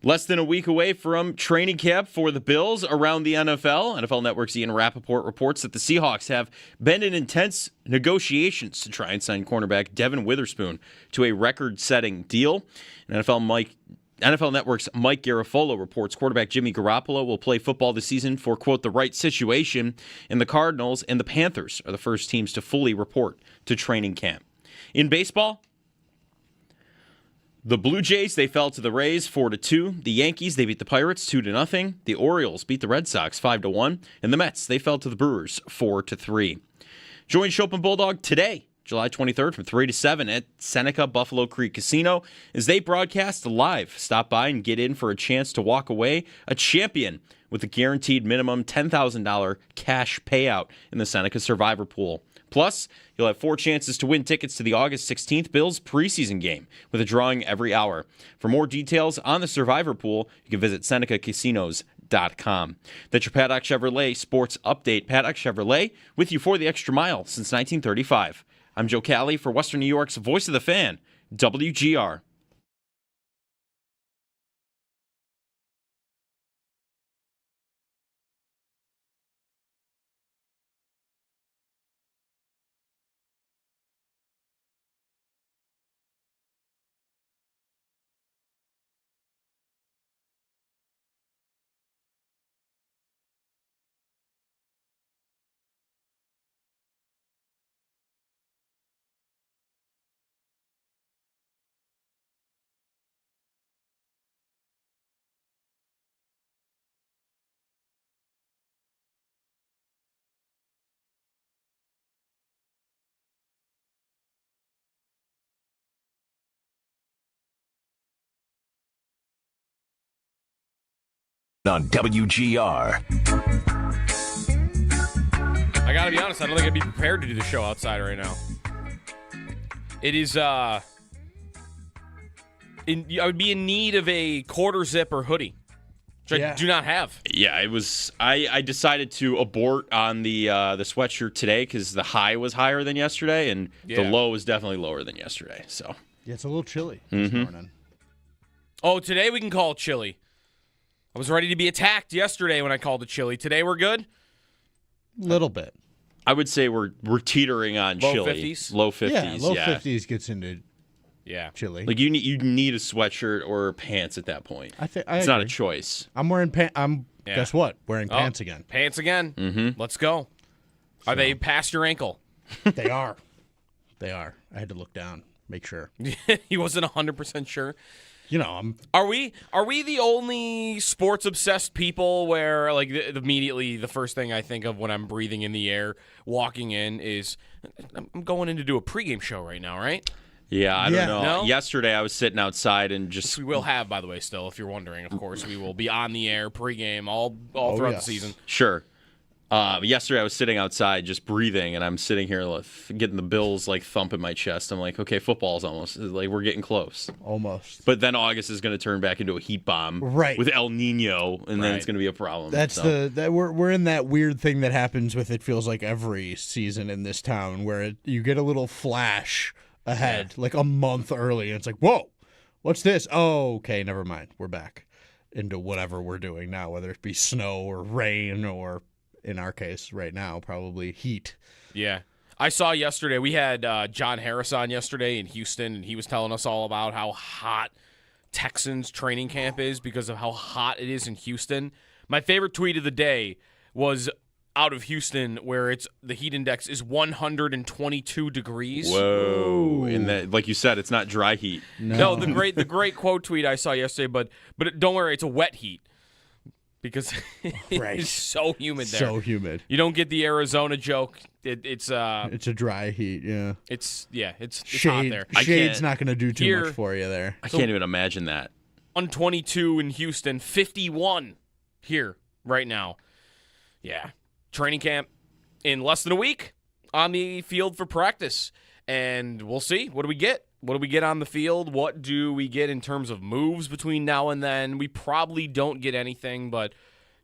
Less than a week away from training camp for the Bills around the NFL. NFL Network's Ian Rappaport reports that the Seahawks have been in intense negotiations to try and sign cornerback Devin Witherspoon to a record-setting deal. And NFL Network's Mike Garafolo reports quarterback Jimmy Garoppolo will play football this season for, quote, the right situation, and the Cardinals and the Panthers are the first teams to fully report to training camp. In baseball, the Blue Jays, they fell to the Rays 4-2. The Yankees, they beat the Pirates 2-0. The Orioles beat the Red Sox 5-1. And the Mets, they fell to the Brewers 4-3. Join Chopin Bulldog today, July 23rd from 3 to 7 at Seneca Buffalo Creek Casino as they broadcast live. Stop by and get in for a chance to walk away a champion with a guaranteed minimum $10,000 cash payout in the Seneca Survivor Pool. Plus, you'll have 4 chances to win tickets to the August 16th Bills preseason game with a drawing every hour. For more details on the Survivor Pool, you can visit SenecaCasinos.com. That's your Paddock Chevrolet Sports Update. Paddock Chevrolet with you for the extra mile since 1935. I'm Joe Cali for Western New York's Voice of the Fan, WGR. On WGR. I gotta be honest, I don't think I'd be prepared to do the show outside right now. It is, I would be in need of a quarter zip or hoodie, which I do not have. Yeah, it was. I decided to abort on the sweatshirt today because the high was higher than yesterday, and the low was definitely lower than yesterday. So yeah, it's a little chilly this morning. Oh, today we can call it chilly. I was ready to be attacked yesterday when I called it chilly. Today we're good? Little bit. I would say we're teetering on low chilly. 50s? Low 50s, yeah. Low 50s gets into chilly. Like you need a sweatshirt or pants at that point. It's not a choice. I'm wearing pants. Guess what? Wearing pants again. Pants again. Mm-hmm. Let's go. Are they past your ankle? They are. They are. I had to look down, make sure. He wasn't 100% sure. You know, Are we the only sports obsessed people where like immediately the first thing I think of when I'm breathing in the air, walking in is I'm going in to do a pregame show right now, right? Yeah, I don't know. No? Yesterday I was sitting outside and just Which we will have, by the way, still, if you're wondering, of course, we will be on the air pregame all throughout the season. Sure. Yesterday I was sitting outside just breathing, and I'm sitting here getting the Bills like thump in my chest. I'm like, okay, football's almost like we're getting close. Almost. But then August is going to turn back into a heat bomb, right? With El Nino, and then it's going to be a problem. That's we're in that weird thing that happens with it feels like every season in this town where you get a little flash ahead, like a month early, and it's like, whoa, what's this? Oh, okay, never mind. We're back into whatever we're doing now, whether it be snow or rain or, in our case right now, probably heat. Yeah. I saw yesterday, we had John Harris on yesterday in Houston, and he was telling us all about how hot Texans training camp is because of how hot it is in Houston. My favorite tweet of the day was out of Houston where the heat index is 122 degrees. Whoa. And that, like you said, it's not dry heat. No, the great quote tweet I saw yesterday, but don't worry, it's a wet heat. Because it's so humid there. So humid. You don't get the Arizona joke. It's a dry heat, yeah. It's hot there. Shade's not going to do too much for you there. I can't even imagine that. 122 in Houston, 51 here right now. Yeah. Training camp in less than a week on the field for practice. And we'll see. What do we get? What do we get on the field? What do we get in terms of moves between now and then? We probably don't get anything, but,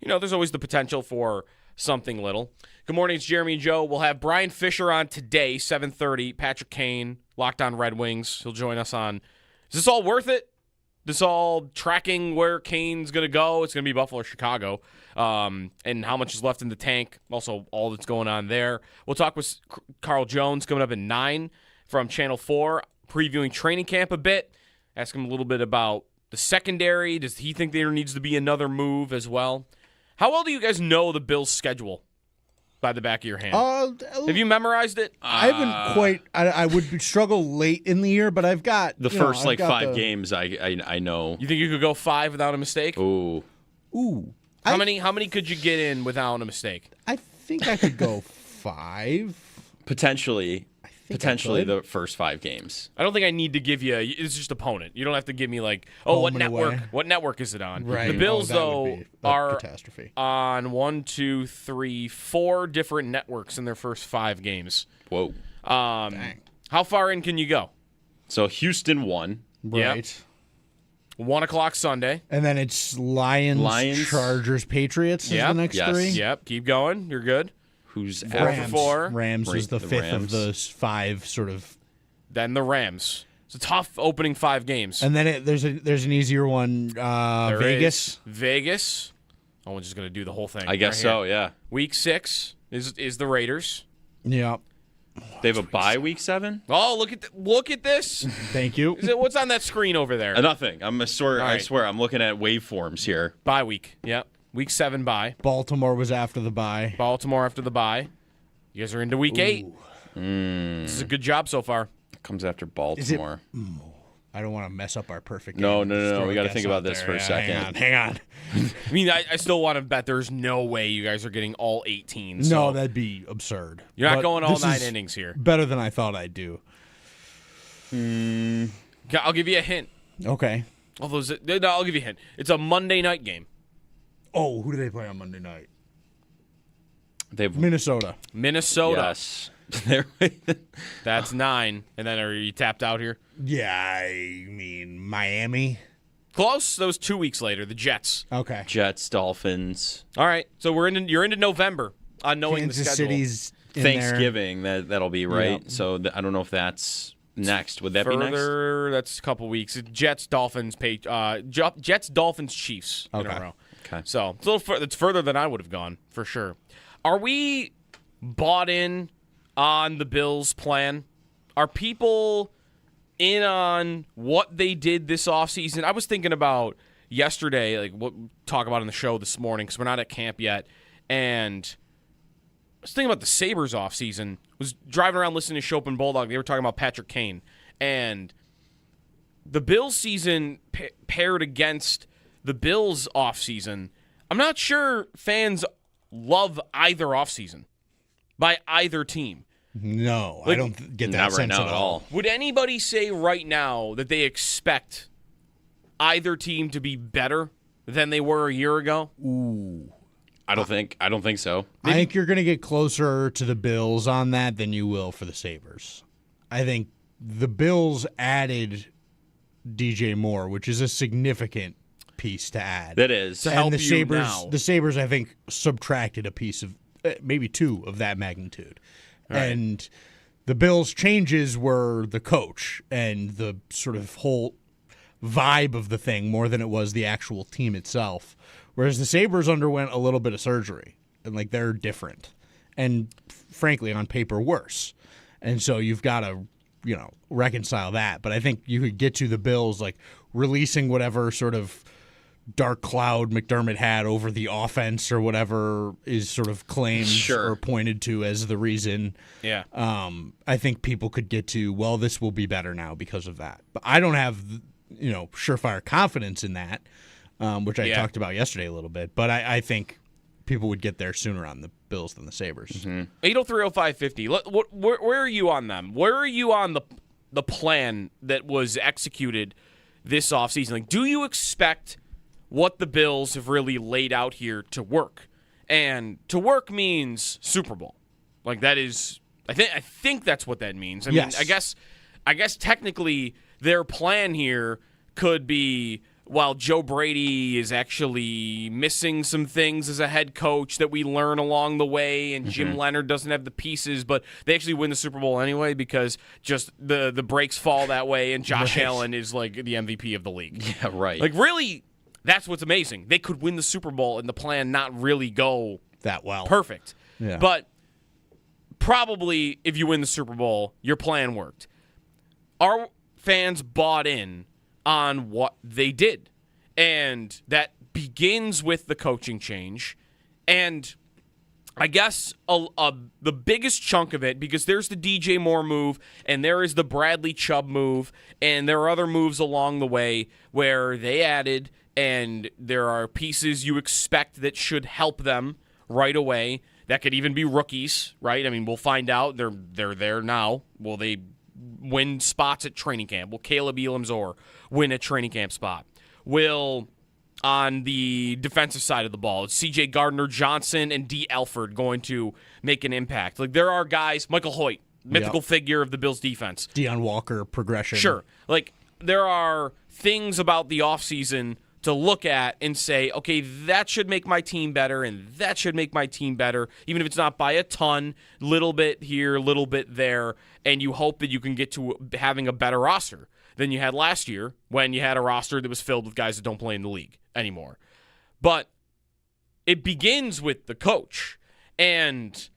there's always the potential for something little. Good morning, it's Jeremy and Joe. We'll have Brian Fisher on today, 7:30. Patrick Kane, Locked On Red Wings. He'll join us on, is this all worth it? this all tracking where Kane's going to go. It's going to be Buffalo or Chicago, and how much is left in the tank. Also, all that's going on there. We'll talk with Carl Jones coming up at 9 from Channel 4, previewing training camp a bit. Ask him a little bit about the secondary. Does he think there needs to be another move as well? How well do you guys know the Bills' schedule by the back of your hand? Have you memorized it? I haven't quite. I would struggle late in the year, but I've got The first 5 games I know. You think you could go 5 without a mistake? Ooh. How many could you get in without a mistake? I think I could go 5. Potentially the first 5 games. I don't think I need to give you. It's just opponent. You don't have to give me Home what and network? away. What network is it on? Right. The Bills that would though be a are catastrophe. on 1, 2, 3, 4 different networks in their first 5 games. Whoa. Dang. How far in can you go? So Houston won. Right. 1 o'clock Sunday. And then it's Lions, Chargers, Patriots is the next 3. Yep. Keep going. You're good. Who's Rams. 4. Rams is the 5th Rams. of those 5 sort of. Then the Rams. It's a tough opening 5 games. And then there's an easier one. There Vegas. is Vegas. Oh, we're just gonna do the whole thing. I guess right so, here. yeah. Week 6 is the Raiders. Yeah. They have a bye week 7? Oh, look at this. Thank you. What's on that screen over there? Nothing. I right. swear I'm looking at waveforms here. Bye week. Yep. Week 7 bye. Baltimore was after the bye. Baltimore after the bye. You guys are into week 8. This is a good job so far. Comes after Baltimore. I don't want to mess up our perfect game. No. Just throw We a got to guess think out about this there. for a second. Hang on. I mean, I still want to bet there's no way you guys are getting all 18. So No, that'd be absurd. you're not But going all this 9 is innings here. Better than I thought I'd do. Okay, I'll give you a hint. Okay. Although, no, I'll give you a hint. It's a Monday night game. Oh, who do they play on Monday night? They've Minnesota. Minnesota. Yes. That's 9. And then are you tapped out here? Yeah, I mean Miami. Close. That was 2 weeks later. The Jets. Okay. Jets, Dolphins, All right. So you're into November on knowing Kansas the schedule. City's in there. Thanksgiving. That'll be right. Yeah. So I don't know if that's next. Would that be next? Further, that's a couple weeks. Jets, Dolphins, Jets, Dolphins, Chiefs in a Okay. row. Okay. So it's further than I would have gone for sure. Are we bought in on the Bills' plan? Are people in on what they did this offseason? I was thinking about yesterday, like what we talk about in the show this morning, because we're not at camp yet, and I was thinking about the Sabres offseason. Was driving around listening to Chopin Bulldog. They were talking about Patrick Kane. And the Bills season paired against the Bills offseason, I'm not sure fans love either offseason by either team. No, Like, I don't get that Not right sense now at all. Would anybody say right now that they expect either team to be better than they were a year ago? I don't think so. I think you're going to get closer to the Bills on that than you will for the Sabres. I think the Bills added DJ Moore, which is a significant piece to add. That is. To help and the you Sabres, now. the Sabres, I think, subtracted a piece of maybe 2 of that magnitude. And the Bills' changes were the coach and the sort of whole vibe of the thing more than it was the actual team itself. Whereas the Sabres underwent a little bit of surgery, and like they're different, and frankly, on paper, worse. And so you've got to, reconcile that. But I think you could get to the Bills like releasing whatever sort of dark cloud McDermott had over the offense or whatever is sort of claimed Sure. or pointed to as the reason. Yeah. I think people could get to, well, this will be better now because of that. But I don't have, surefire confidence in that, which I talked about yesterday a little bit. But I think people would get there sooner on the Bills than the Sabres. 803-0550. Where are you on them? Where are you on the plan that was executed this offseason? Like, do you expect what the Bills have really laid out here to work? And to work means Super Bowl. Like, that is, I think that's what that means. I mean, Yes. I guess technically their plan here could be while Joe Brady is actually missing some things as a head coach that we learn along the way, and Jim Leonard doesn't have the pieces, but they actually win the Super Bowl anyway because just the breaks fall that way, and Josh Allen is like the MVP of the league. Yeah, right. Like, really, that's what's amazing. They could win the Super Bowl and the plan not really go that well. perfect. Yeah. But probably if you win the Super Bowl, your plan worked. Our fans bought in on what they did. And that begins with the coaching change. And I guess the biggest chunk of it, because there's the DJ Moore move, and there is the Bradley Chubb move, and there are other moves along the way where they added, and there are pieces you expect that should help them right away. That could even be rookies, right? I mean, we'll find out. They're there now. Will they win spots at training camp? Will Caleb Elamzor win a training camp spot? Will, on the defensive side of the ball, C.J. Gardner-Johnson and D. Alford going to make an impact? Like, there are guys, Michael Hoyt, mythical figure of the Bills defense. Deion Walker progression. Sure. Like, there are things about the offseason to look at and say, okay, that should make my team better, and that should make my team better, even if it's not by a ton, little bit here, little bit there, and you hope that you can get to having a better roster than you had last year when you had a roster that was filled with guys that don't play in the league anymore. But it begins with the coach, and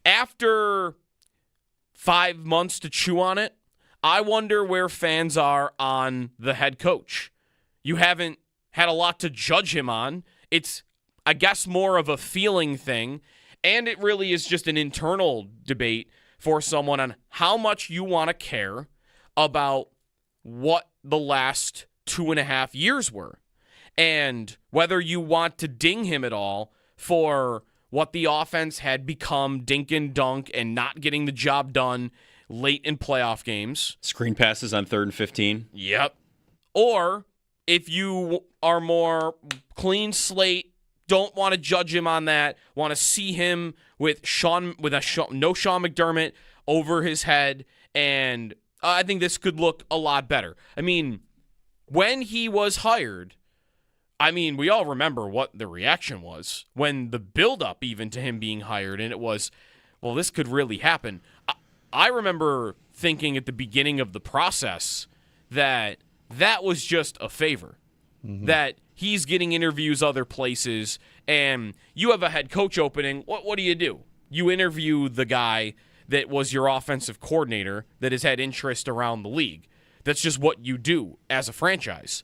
after 5 months to chew on it, I wonder where fans are on the head coach. You haven't had a lot to judge him on. It's, I guess, more of a feeling thing, and it really is just an internal debate for someone on how much you want to care about what the last 2.5 years were, and whether you want to ding him at all for what the offense had become dink and dunk and not getting the job done late in playoff games. Screen passes on 3rd and 15. Yep. Or if you are more clean slate, don't want to judge him on that, want to see him with no Sean McDermott over his head, and I think this could look a lot better. I mean, when he was hired, I mean, we all remember what the reaction was when the build-up even to him being hired, and it was, well, this could really happen. I remember thinking at the beginning of the process that was just a favor, that he's getting interviews other places, and you have a head coach opening. What do? You interview the guy that was your offensive coordinator that has had interest around the league. That's just what you do as a franchise.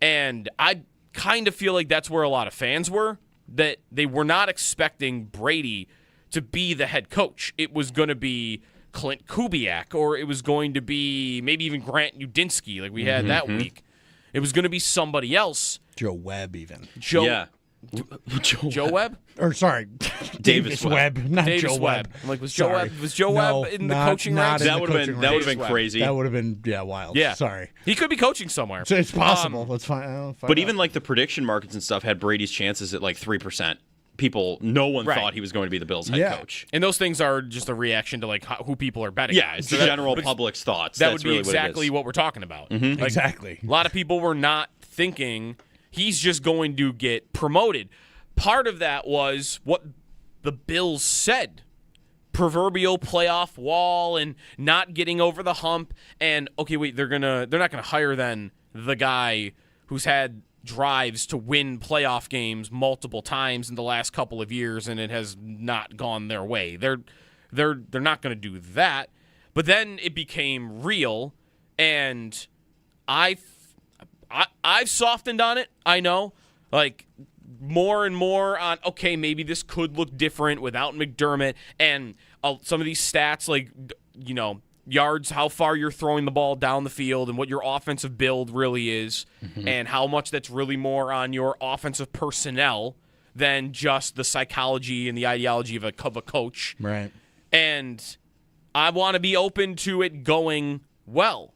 And I kind of feel like that's where a lot of fans were, that they were not expecting Brady to be the head coach. It was going to be Clint Kubiak, or it was going to be maybe even Grant Udinski, like we had that week. It was going to be somebody else. Joe Webb, even. Yeah. Joe Webb? Or sorry, Davis Webb, not Davis Joe Webb. Webb. I'm like, was Sorry. Joe Webb in the coaching ranks? That would have been crazy. That would have been wild. Yeah. Sorry. He could be coaching somewhere. So it's possible. Let's find But out. even like the prediction markets and stuff had Brady's chances at like 3%. No one Right. thought he was going to be the Bills head coach. And those things are just a reaction to like who people are betting. Yeah, it's the general public's thoughts. That That's would be really exactly what what we're talking about. Mm-hmm. Like, exactly. A lot of people were not thinking he's just going to get promoted. Part of that was what the Bills said. Proverbial playoff wall and not getting over the hump. And okay, wait, they're not gonna hire then the guy who's had drives to win playoff games multiple times in the last couple of years, and it has not gone their way. They're not going to do that. But then it became real, and I've softened on it. I know, like more and more on. Okay, maybe this could look different without McDermott, and some of these stats, like yards, how far you're throwing the ball down the field, and what your offensive build really is, and how much that's really more on your offensive personnel than just the psychology and the ideology of a coach. Right. And I want to be open to it going well.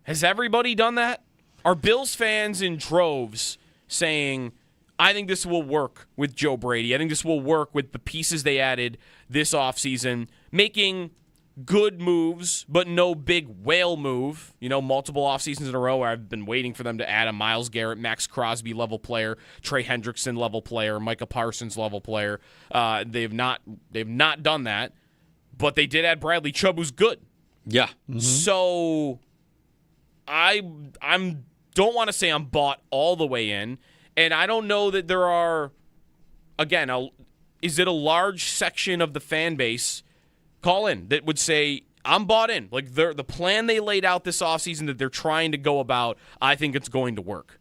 Has everybody done that? Are Bills fans in droves saying, I think this will work with Joe Brady. I think this will work with the pieces they added this offseason, making good moves, but no big whale move. Multiple off seasons in a row where I've been waiting for them to add a Myles Garrett, Max Crosby level player, Trey Hendrickson level player, Micah Parsons level player. They've not done that, but they did add Bradley Chubb, who's good. Yeah. Mm-hmm. So I'm don't want to say I'm bought all the way in, and I don't know that there are. Again, is it a large section of the fan base? Call in that would say, I'm bought in. Like the plan they laid out this offseason that they're trying to go about, I think it's going to work.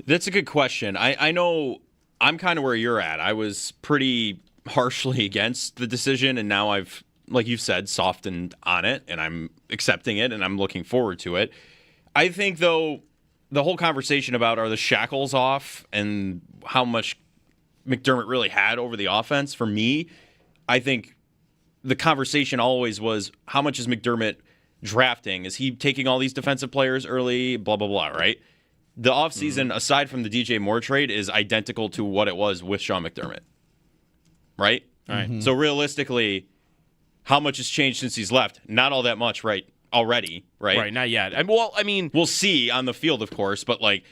That's a good question. I know I'm kind of where you're at. I was pretty harshly against the decision, and now I've, like you've said, softened on it, and I'm accepting it, and I'm looking forward to it. I think, though, the whole conversation about are the shackles off and how much McDermott really had over the offense, for me, I think the conversation always was, how much is McDermott drafting? Is he taking all these defensive players early? Blah, blah, blah, right? The offseason, aside from the DJ Moore trade, is identical to what it was with Sean McDermott, right? All right. So realistically, how much has changed since he's left? Not all that much, right? Already, right? Right, not yet. I mean, we'll see on the field, of course, but like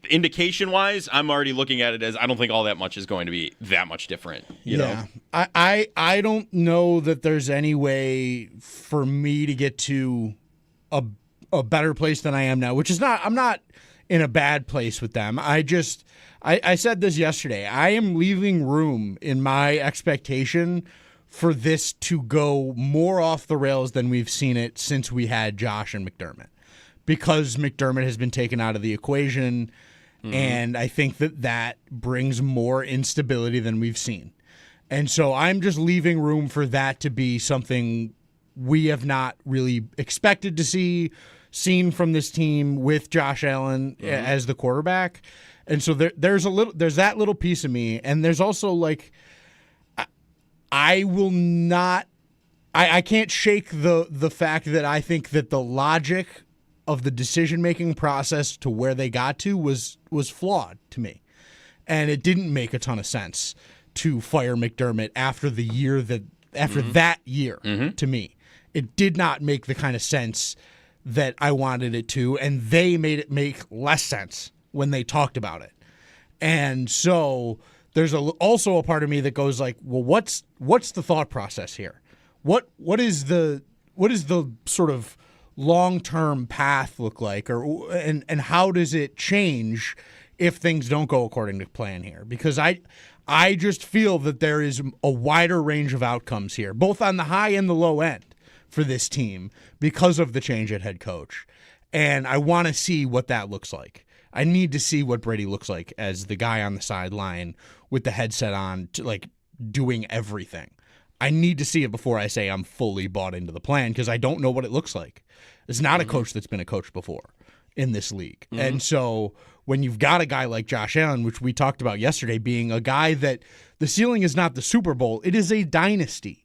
indication-wise, I'm already looking at it as I don't think all that much is going to be that much different. You know? I don't know that there's any way for me to get to a better place than I am now, which is not. I'm not in a bad place with them. I said this yesterday. I am leaving room in my expectation for this to go more off the rails than we've seen it since we had Josh and McDermott, because McDermott has been taken out of the equation, and I think that brings more instability than we've seen. And so I'm just leaving room for that to be something we have not really expected to seen from this team with Josh Allen as the quarterback. And so there's that little piece of me, and there's also like, I will not. I can't shake the fact that I think that the logic of the decision-making process to where they got to was flawed to me, and it didn't make a ton of sense to fire McDermott after that year. To me, it did not make the kind of sense that I wanted it to, and they made it make less sense when they talked about it, and so. There's also a part of me that goes like, well, what's the thought process here? What is the sort of long-term path look like, and how does it change if things don't go according to plan here? Because I just feel that there is a wider range of outcomes here, both on the high and the low end for this team because of the change at head coach, and I want to see what that looks like. I need to see what Brady looks like as the guy on the sideline with the headset on, like doing everything. I need to see it before I say I'm fully bought into the plan, because I don't know what it looks like. It's not a coach that's been a coach before in this league. And so when you've got a guy like Josh Allen, which we talked about yesterday, being a guy that the ceiling is not the Super Bowl, it is a dynasty.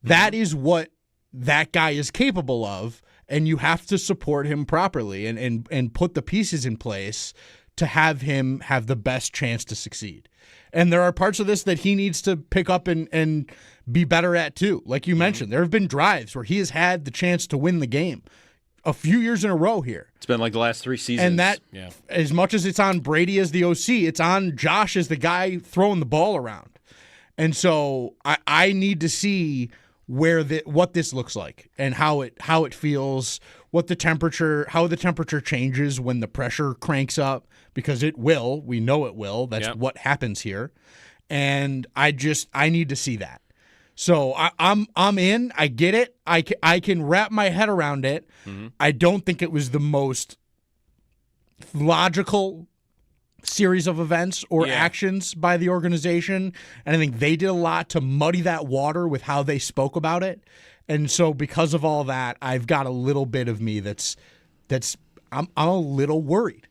That is what that guy is capable of. And you have to support him properly and put the pieces in place to have him have the best chance to succeed. And there are parts of this that he needs to pick up and be better at too. Like you mentioned, there have been drives where he has had the chance to win the game a few years in a row here. It's been like the last 3 seasons. And that, as much as it's on Brady as the OC, it's on Josh as the guy throwing the ball around. And so I need to see what this looks like and how it feels, how the temperature changes when the pressure cranks up, because it will. We know it will. That's what happens here, and I need to see that. So I'm in. I get it. I can wrap my head around it. I don't think it was the most logical series of events or actions by the organization, and I think they did a lot to muddy that water with how they spoke about it. And so because of all that, I've got a little bit of me that's I'm a little worried.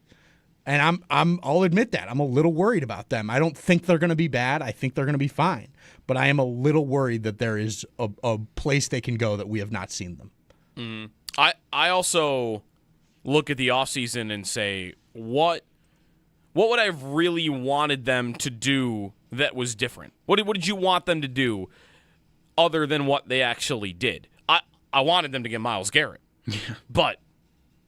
And I'll admit that. I'm a little worried about them. I don't think they're going to be bad. I think they're going to be fine. But I am a little worried that there is a place they can go that we have not seen them. I also look at the offseason and say, what would I have really wanted them to do that was different? What did you want them to do other than what they actually did. I wanted them to get Myles Garrett, but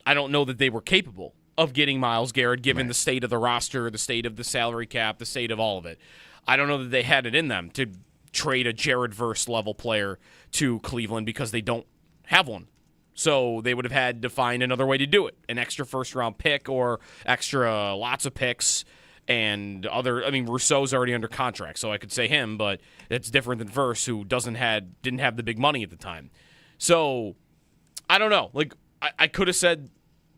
I don't know that they were capable of getting Myles Garrett given the state of the roster, the state of the salary cap, the state of all of it. I don't know that they had it in them to trade a Jared Verse level player to Cleveland because they don't have one. So they would have had to find another way to do it, an extra first-round pick or extra lots of picks and other. I mean, Rousseau's already under contract, so I could say him, but it's different than Verse, who didn't have the big money at the time. So I don't know. Like I could have said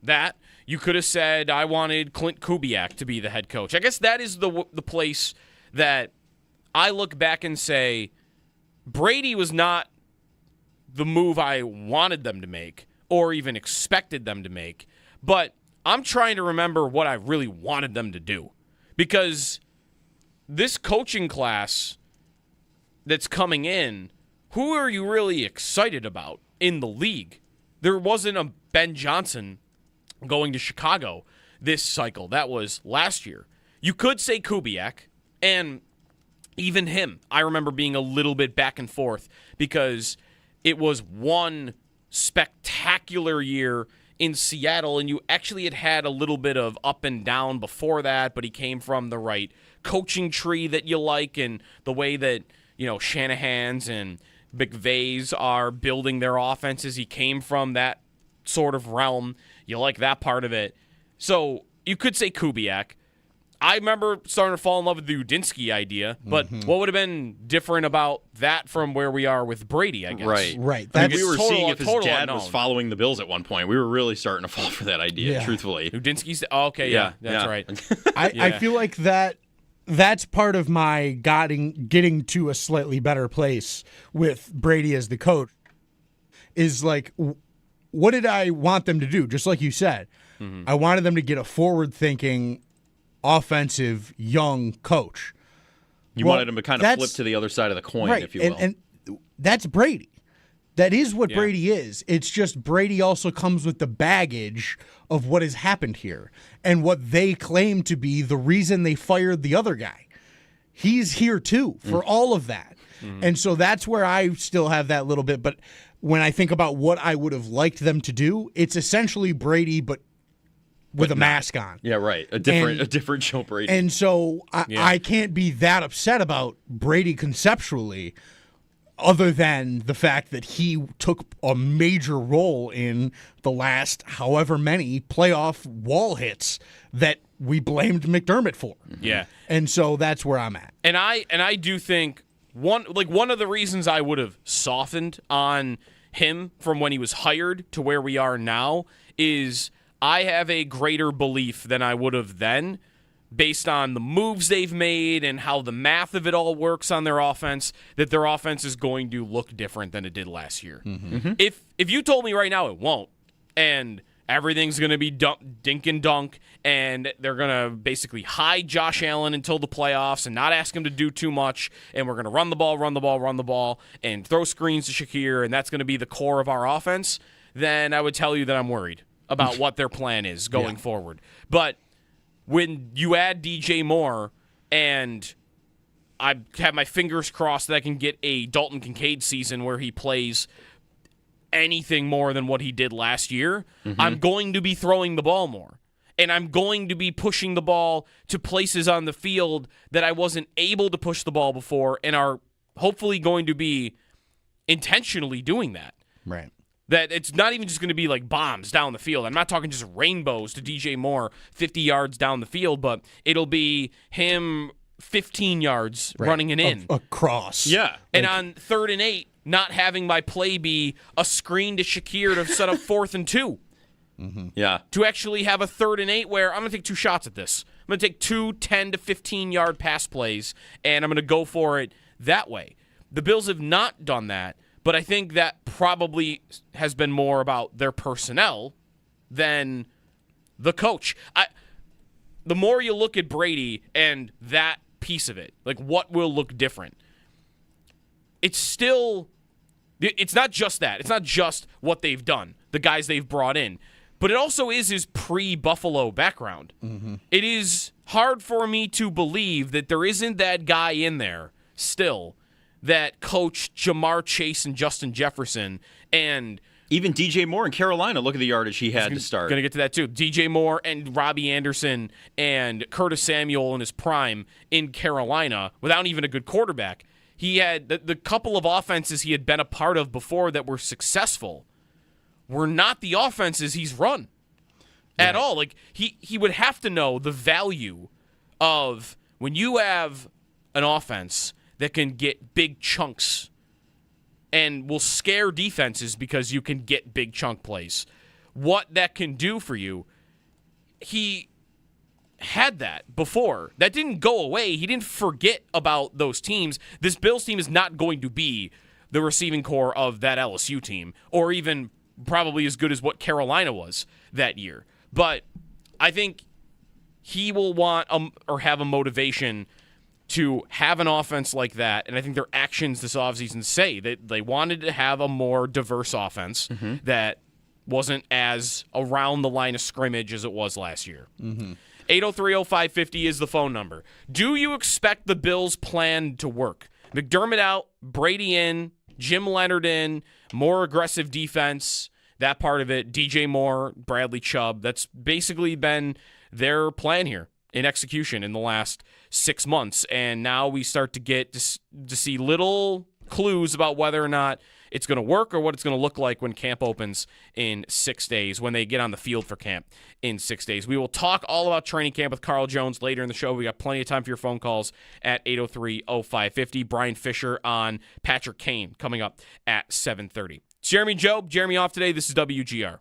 that. You could have said I wanted Clint Kubiak to be the head coach. I guess that is the place that I look back and say Brady was not the move I wanted them to make or even expected them to make, but I'm trying to remember what I really wanted them to do, because this coaching class that's coming in, who are you really excited about in the league? There wasn't a Ben Johnson going to Chicago this cycle. That was last year. You could say Kubiak, and even him, I remember being a little bit back and forth because it was one spectacular year in Seattle, and you actually had a little bit of up and down before that, but he came from the right coaching tree that you like, and the way that, Shanahan's and McVay's are building their offenses. He came from that sort of realm. You like that part of it. So you could say Kubiak. I remember starting to fall in love with the Udinsky idea, but what would have been different about that from where we are with Brady, I guess? Right. I mean, we were seeing if his dad was following the Bills at one point. We were really starting to fall for that idea, truthfully. Udinsky's, that's right. I feel like that's part of my getting to a slightly better place with Brady as the coach is like, what did I want them to do? Just like you said, I wanted them to get a forward-thinking, offensive, young coach. You wanted him to kind of flip to the other side of the coin, if you will. And that's Brady. That is what Brady is. It's just Brady also comes with the baggage of what has happened here and what they claim to be the reason they fired the other guy. He's here too for all of that. And so that's where I still have that little bit. But when I think about what I would have liked them to do, it's essentially Brady, but with a mask on. Yeah, right. A different Joe Brady. And so I can't be that upset about Brady conceptually, other than the fact that he took a major role in the last however many playoff wall hits that we blamed McDermott for. Yeah. And so that's where I'm at. And I do think one of the reasons I would have softened on him from when he was hired to where we are now is I have a greater belief than I would have then, based on the moves they've made and how the math of it all works on their offense, that their offense is going to look different than it did last year. If you told me right now it won't, and everything's going to be dink and dunk, and they're going to basically hide Josh Allen until the playoffs and not ask him to do too much, and we're going to run the ball, and throw screens to Shakir, and that's going to be the core of our offense, then I would tell you that I'm worried about what their plan is going forward. But when you add DJ Moore, and I have my fingers crossed that I can get a Dalton Kincaid season where he plays anything more than what he did last year, I'm going to be throwing the ball more. And I'm going to be pushing the ball to places on the field that I wasn't able to push the ball before, and are hopefully going to be intentionally doing that. Right. That it's not even just going to be like bombs down the field. I'm not talking just rainbows to DJ Moore 50 yards down the field, but it'll be him 15 yards running an in. Across. Yeah. And on 3rd and 8, not having my play be a screen to Shakir to set up 4th and 2. Yeah. To actually have a 3rd and 8 where I'm going to take 2 shots at this. I'm going to take 2 10 to 15-yard pass plays, and I'm going to go for it that way. The Bills have not done that. But I think that probably has been more about their personnel than the coach. The more you look at Brady and that piece of it, like what will look different, it's not just that. It's not just what they've done, the guys they've brought in, but it also is his pre-Buffalo background. It is hard for me to believe that there isn't that guy in there still that coached Jamar Chase and Justin Jefferson, and Even DJ Moore in Carolina, look at the yardage he had to start. Going to get to that too. DJ Moore and Robbie Anderson and Curtis Samuel in his prime in Carolina without even a good quarterback. He had the couple of offenses he had been a part of before that were successful were not the offenses he's run at all. Like he would have to know the value of when you have an offense that can get big chunks and will scare defenses because you can get big chunk plays. What that can do for you, he had that before. That didn't go away. He didn't forget about those teams. This Bills team is not going to be the receiving core of that LSU team, or even probably as good as what Carolina was that year. But I think he will want or have a motivation to have an offense like that, and I think their actions this offseason say that they wanted to have a more diverse offense that wasn't as around the line of scrimmage as it was last year. 803-0550 is the phone number. Do you expect the Bills' plan to work? McDermott out, Brady in, Jim Leonard in, more aggressive defense, that part of it, DJ Moore, Bradley Chubb. That's basically been their plan here in execution in the last 6 months, and now we start to get to see little clues about whether or not it's going to work or what it's going to look like when camp opens in 6 days, when they get on the field for camp in 6 days. We will talk all about training camp with Carl Jones later in the show. We got plenty of time for your phone calls at 803-0550. Brian Fisher on Patrick Kane coming up at 7:30. It's Jeremy Jobe. Jeremy off today. This is WGR.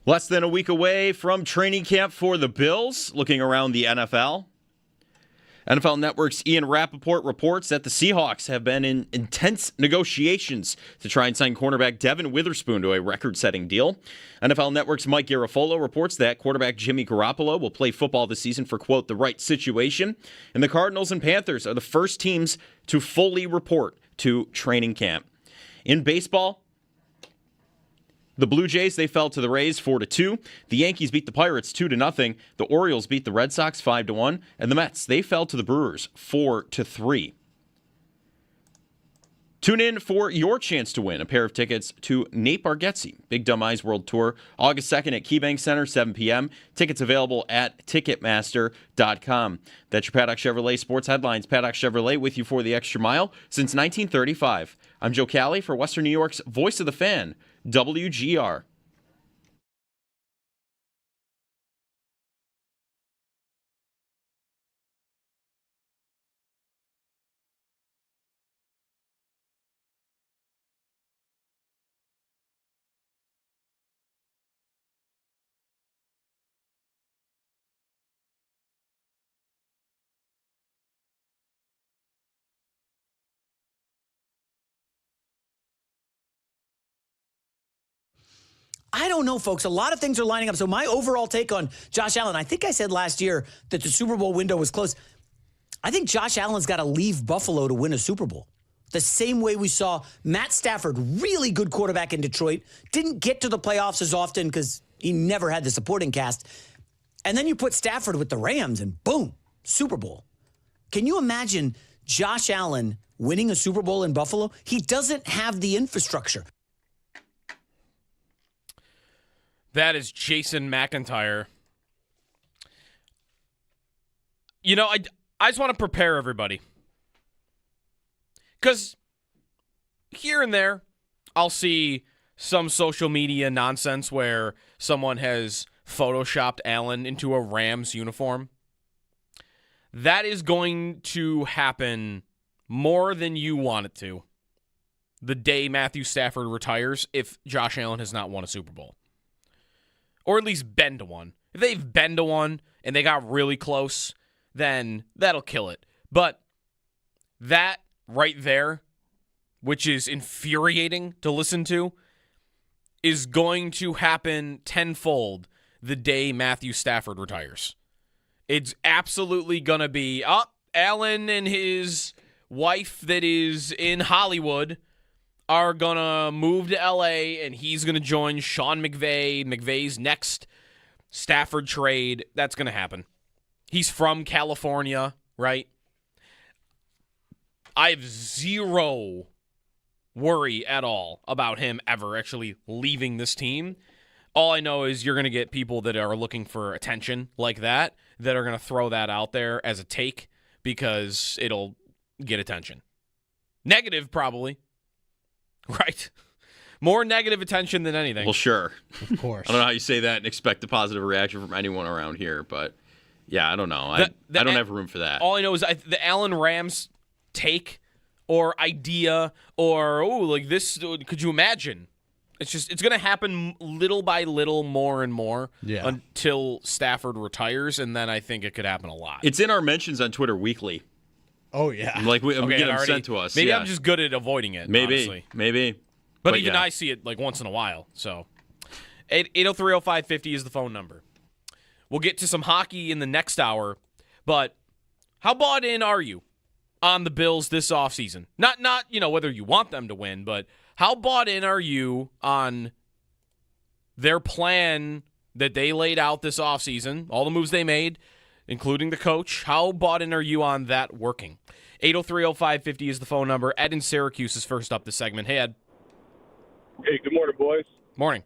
Less than a week away from training camp for the Bills, looking around the NFL. NFL Network's Ian Rappaport reports that the Seahawks have been in intense negotiations to try and sign cornerback Devin Witherspoon to a record-setting deal. NFL Network's Mike Garafolo reports that quarterback Jimmy Garoppolo will play football this season for, quote, the right situation. And the Cardinals and Panthers are the first teams to fully report to training camp. In baseball, the Blue Jays, they fell to the Rays 4-2. The Yankees beat the Pirates 2-0. The Orioles beat the Red Sox 5-1. And the Mets, they fell to the Brewers 4-3. Tune in for your chance to win a pair of tickets to Nate Bargatze Big Dumb Eyes World Tour, August 2nd at KeyBank Center, 7 p.m. Tickets available at Ticketmaster.com. That's your Paddock Chevrolet Sports Headlines. Paddock Chevrolet with you for the extra mile since 1935. I'm Joe Cali for Western New York's Voice of the Fan, WGR. I don't know, folks. A lot of things are lining up. So my overall take on Josh Allen, I think I said last year that the Super Bowl window was closed. I think Josh Allen's got to leave Buffalo to win a Super Bowl. The same way we saw Matt Stafford, really good quarterback in Detroit, didn't get to the playoffs as often because he never had the supporting cast. And then you put Stafford with the Rams and boom, Super Bowl. Can you imagine Josh Allen winning a Super Bowl in Buffalo? He doesn't have the infrastructure. That is Jason McIntyre. You know, I just want to prepare everybody. Because here and there, I'll see some social media nonsense where someone has photoshopped Allen into a Rams uniform. That is going to happen more than you want it to the day Matthew Stafford retires if Josh Allen has not won a Super Bowl. Or at least been to one. If they've been to one and they got really close, then that'll kill it. But that right there, which is infuriating to listen to, is going to happen tenfold the day Matthew Stafford retires. It's absolutely going to be, Allen and his wife that is in Hollywood are going to move to L.A., and he's going to join Sean McVay, McVay's next Stafford trade. That's going to happen. He's from California, right? I have zero worry at all about him ever actually leaving this team. All I know is you're going to get people that are looking for attention like that are going to throw that out there as a take because it'll get attention. Negative, probably. Right. More negative attention than anything. Well, sure. Of course. I don't know how you say that and expect a positive reaction from anyone around here, but yeah, I don't know. I don't have room for that. All I know is the Allen Rams take or idea or, like this, could you imagine? It's going to happen little by little, more and more until Stafford retires, and then I think it could happen a lot. It's in our mentions on Twitter weekly. Oh, yeah. Like we get them sent to us. Maybe I'm just good at avoiding it, honestly. Maybe. But even I see it like once in a while. So 803-0550 is the phone number. We'll get to some hockey in the next hour, but how bought in are you on the Bills this offseason? Not whether you want them to win, but how bought in are you on their plan that they laid out this offseason, all the moves they made, including the coach? How bought in are you on that working? 803-0550 is the phone number. Ed in Syracuse is first up this segment. Hey, Ed. Hey, good morning, boys. Morning.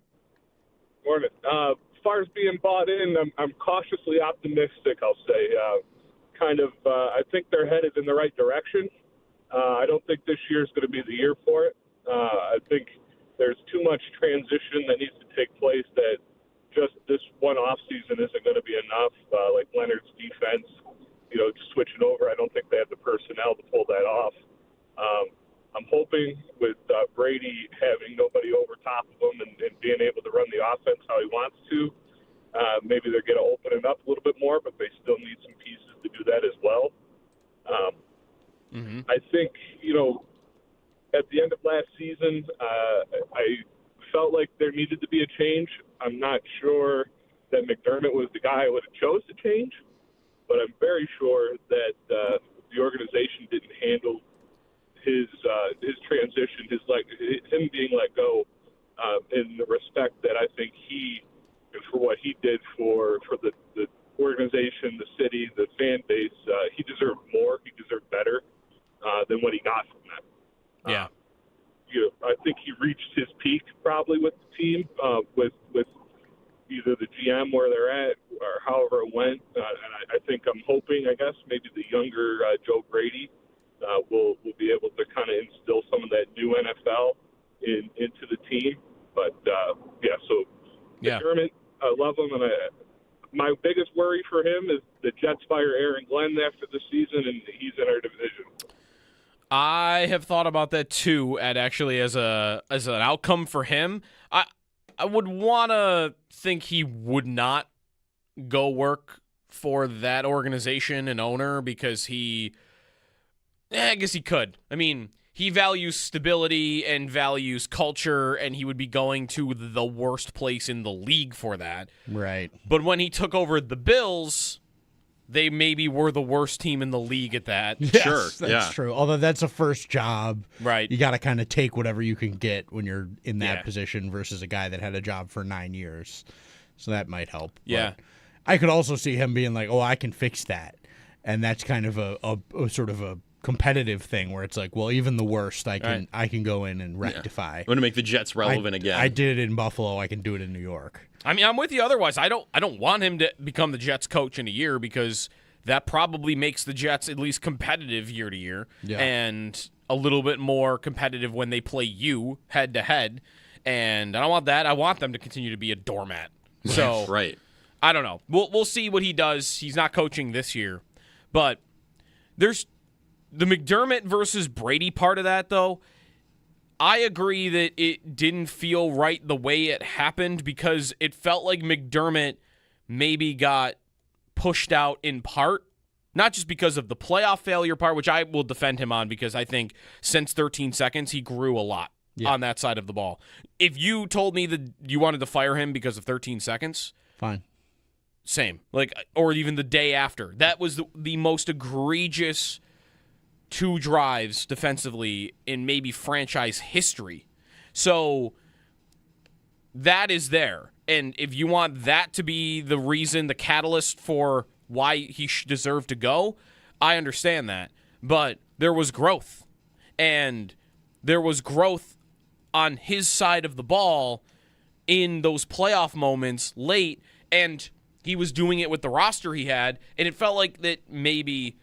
Morning. As far as being bought in, I'm cautiously optimistic, I'll say. I think their head is in the right direction. I don't think this year is going to be the year for it. I think there's too much transition that needs to take place that just this one offseason isn't going to be enough. Like Leonard's defense, switching over, I don't think they have the personnel to pull that off. I'm hoping with Brady having nobody over top of him and being able to run the offense how he wants to, more, but they still need some pieces to do that as well. I think, at the end of last season, I felt like there needed to be a change. I'm not sure that McDermott was the guy I would have chose to change, but I'm very sure that the organization didn't handle his transition, him being let go, in the respect that I think for what he did for the organization, the city, the fan base, he deserved more. He deserved better than what he got from that. Yeah. I think he reached his peak probably with the team, with either the GM where they're at or however it went. And I think I'm hoping, I guess, maybe the younger Joe Brady will be able to kind of instill some of that new NFL into the team. But, so McDermott, I love him. And my biggest worry for him is the Jets fire Aaron Glenn after the season, and he's in our division. I have thought about that too, as an outcome for him. I would want to think he would not go work for that organization and owner because I guess he could. I mean, he values stability and values culture, and he would be going to the worst place in the league for that. Right. But when he took over the Bills, they maybe were the worst team in the league at that. Yes, Sure, that's true. Although that's a first job. Right. You got to kind of take whatever you can get when you're in that Yeah. position versus a guy that had a job for 9 years. So that might help. Yeah. But I could also see him being like, oh, I can fix that. And that's kind of a sort of a competitive thing where it's like, well, even the worst I can go in and rectify. I'm going to make the Jets relevant again. I did it in Buffalo. I can do it in New York. I mean, I'm with you otherwise. I don't want him to become the Jets coach in a year because that probably makes the Jets at least competitive year to year and a little bit more competitive when they play you head to head. And I don't want that. I want them to continue to be a doormat. So right. I don't know. We'll see what he does. He's not coaching this year. But there's the McDermott versus Brady part of that, though. I agree that it didn't feel right the way it happened because it felt like McDermott maybe got pushed out in part, not just because of the playoff failure part, which I will defend him on because I think since 13 seconds, he grew a lot on that side of the ball. If you told me that you wanted to fire him because of 13 seconds, fine. Same. Or even the day after. That was the most egregious 2 drives defensively in maybe franchise history. So that is there. And if you want that to be the reason, the catalyst for why he deserved to go, I understand that. But there was growth. And there was growth on his side of the ball in those playoff moments late. And he was doing it with the roster he had. And it felt like that maybe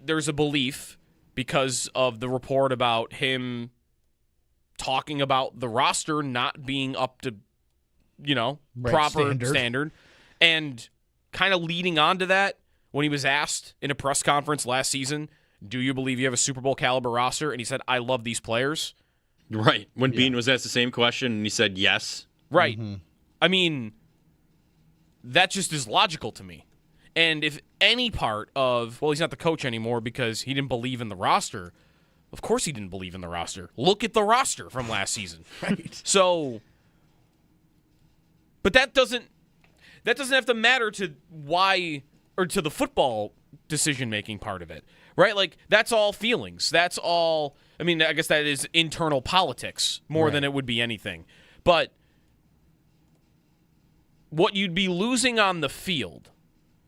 there's a belief because of the report about him talking about the roster not being up to, proper standard. And kind of leading on to that, when he was asked in a press conference last season, do you believe you have a Super Bowl caliber roster? And he said, I love these players. Right. When Bean was asked the same question and he said yes. Right. Mm-hmm. I mean, that just is logical to me. And if any part of, well, he's not the coach anymore because he didn't believe in the roster. Of course he didn't believe in the roster. Look at the roster from last season. Right. So, but that doesn't have to matter to why, or to the football decision-making part of it, right? Like, that's all feelings. That's all, I mean, I guess that is internal politics more than it would be anything. But what you'd be losing on the field,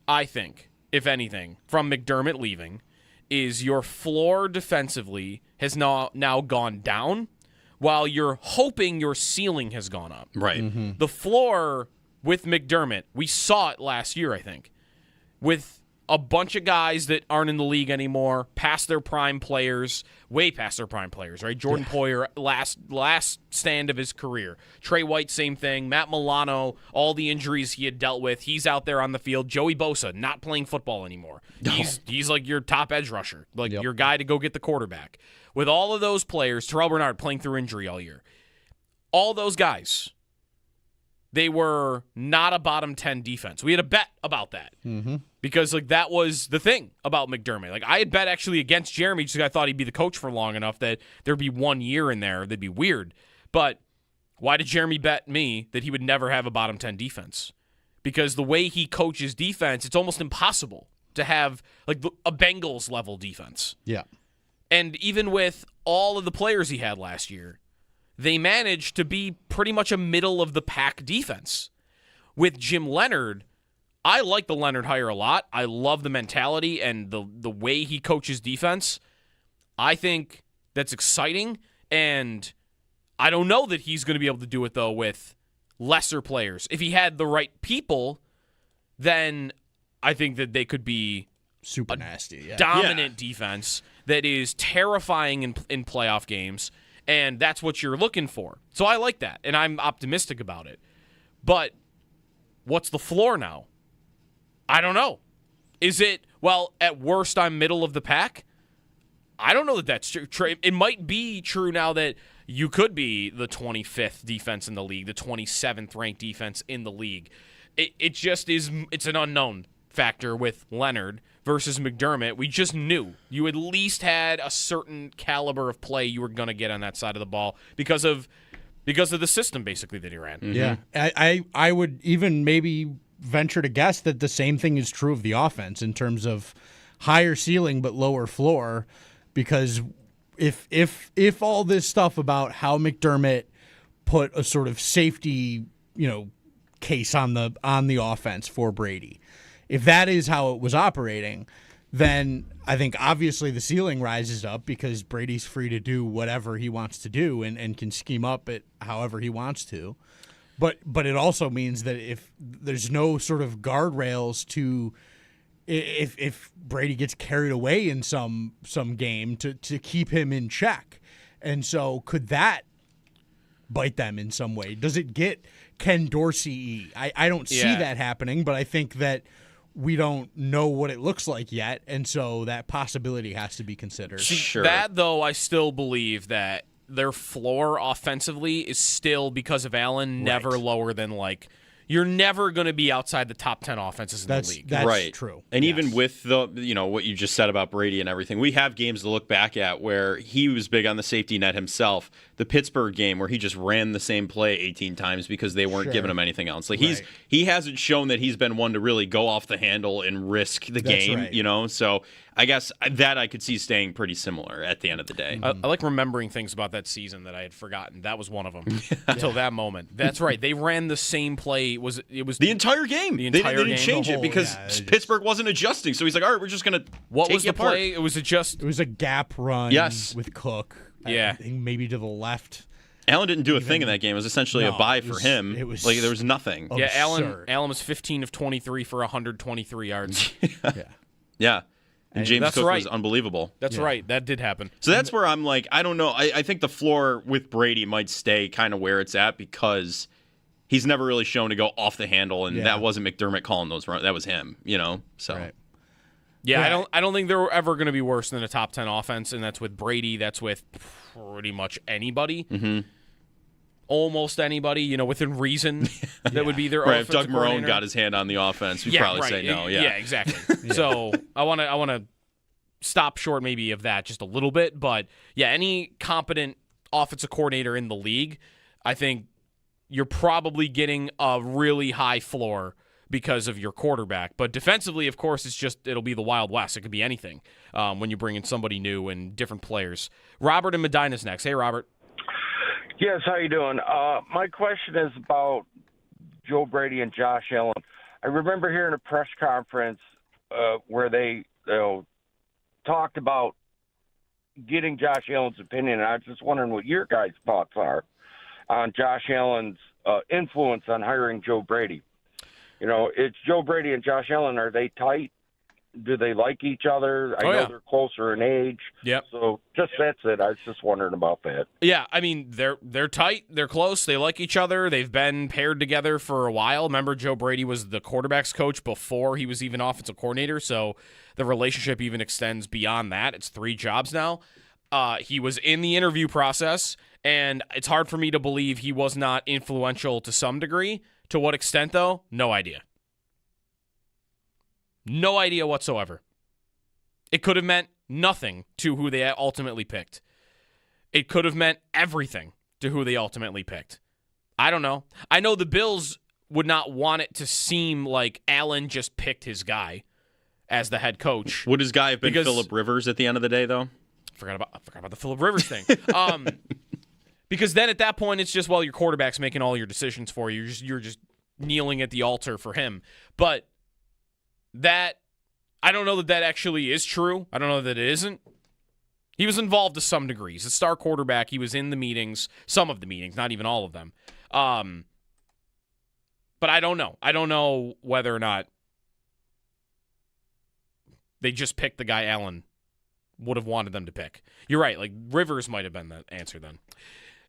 I think, if anything, from McDermott leaving, is your floor defensively has now gone down, while you're hoping your ceiling has gone up. Right. Mm-hmm. The floor with McDermott, we saw it last year, I think, with a bunch of guys that aren't in the league anymore, past their prime players, way past their prime players, right? Jordan Poyer, last stand of his career. Trey White, same thing. Matt Milano, all the injuries he had dealt with, he's out there on the field. Joey Bosa, not playing football anymore. He's like your top edge rusher, like your guy to go get the quarterback. With all of those players, Terrell Bernard playing through injury all year. All those guys, they were not a bottom 10 defense. We had a bet about that because like that was the thing about McDermott. Like I had bet actually against Jeremy just because I thought he'd be the coach for long enough that there'd be 1 year in there that'd be weird. But why did Jeremy bet me that he would never have a bottom 10 defense? Because the way he coaches defense, it's almost impossible to have like a Bengals level defense. Yeah. And even with all of the players he had last year, they managed to be pretty much a middle-of-the-pack defense. With Jim Leonard, I like the Leonard hire a lot. I love the mentality and the way he coaches defense. I think that's exciting, and I don't know that he's going to be able to do it, though, with lesser players. If he had the right people, then I think that they could be super nasty. Yeah. Dominant defense that is terrifying in playoff games. And that's what you're looking for. So I like that, and I'm optimistic about it. But what's the floor now? I don't know. Is it, well, at worst, I'm middle of the pack? I don't know that that's true. It might be true now that you could be the 25th defense in the league, the 27th ranked defense in the league. It just is, it's an unknown factor with Leonard versus McDermott. We just knew you at least had a certain caliber of play you were going to get on that side of the ball because of the system basically that he ran. Yeah. I would even maybe venture to guess that the same thing is true of the offense in terms of higher ceiling but lower floor, because if all this stuff about how McDermott put a sort of safety, case on the offense for Brady, if that is how it was operating, then I think obviously the ceiling rises up because Brady's free to do whatever he wants to do and can scheme up it however he wants to. But it also means that if there's no sort of guardrails to if Brady gets carried away in some game to keep him in check. And so could that bite them in some way? Does it get Ken Dorsey? I don't see that happening, but I think that we don't know what it looks like yet, and so that possibility has to be considered. Sure. That, though, I still believe that their floor offensively is still, because of Allen, never lower than, you're never going to be outside the top 10 offenses in the league. That's right. true. And even with the, what you just said about Brady and everything, we have games to look back at where he was big on the safety net himself. The Pittsburgh game where he just ran the same play 18 times because they weren't giving him anything else. He hasn't shown that he's been one to really go off the handle and risk the game, right. So I guess that I could see staying pretty similar at the end of the day. I like remembering things about that season that I had forgotten. That was one of them until that moment. That's right. They ran the same play. It was the entire game. The entire they didn't game. change it because Pittsburgh wasn't adjusting. So he's like, all right, we're just going to What take was you the apart. play? It was a gap run with Cook. Yeah. I think maybe to the left. Allen didn't do a thing in that game. It was essentially a bye for him. It was there was nothing. Yeah, absurd. Allen was 15 of 23 for 123 yards. Yeah. And James that's Cook right. was unbelievable. That's right. That did happen. So that's where I'm like, I don't know. I think the floor with Brady might stay kind of where it's at because he's never really shown to go off the handle, and that wasn't McDermott calling those runs. That was him, So. Right. Yeah, I don't think they're ever going to be worse than a top 10 offense, and that's with Brady. That's with pretty much anybody. Mm-hmm. Almost anybody, within reason, that would be their Right, offensive if Doug Marone coordinator. got his hand on the offense, we'd probably say no. Yeah, exactly. So I want to stop short maybe of that just a little bit, but any competent offensive coordinator in the league, I think you're probably getting a really high floor because of your quarterback. But defensively, of course, it'll be the Wild West. It could be anything when you bring in somebody new and different players. Robert in Medina's next. Hey, Robert. Yes, how you doing? My question is about Joe Brady and Josh Allen. I remember hearing a press conference where they talked about getting Josh Allen's opinion, and I was just wondering what your guys' thoughts are on Josh Allen's influence on hiring Joe Brady. It's Joe Brady and Josh Allen. Are they tight? Do they like each other? I know they're closer in age. Yep. So that's it. I was just wondering about that. Yeah, I mean, they're tight. They're close. They like each other. They've been paired together for a while. Remember, Joe Brady was the quarterback's coach before he was even offensive coordinator, so the relationship even extends beyond that. It's 3 jobs now. He was in the interview process, and it's hard for me to believe he was not influential to some degree To what extent, though? No idea. No idea whatsoever. It could have meant nothing to who they ultimately picked. It could have meant everything to who they ultimately picked. I don't know. I know the Bills would not want it to seem like Allen just picked his guy as the head coach. Would his guy have been Phillip Rivers at the end of the day, though? I forgot about the Phillip Rivers thing. Because then at that point, it's just, well, your quarterback's making all your decisions for you. You're just kneeling at the altar for him. But that, I don't know that actually is true. I don't know that it isn't. He was involved to some degree. He's a star quarterback. He was in the meetings, some of the meetings, not even all of them. But I don't know. I don't know whether or not they just picked the guy Allen would have wanted them to pick. You're right. Like, Rivers might have been the answer then.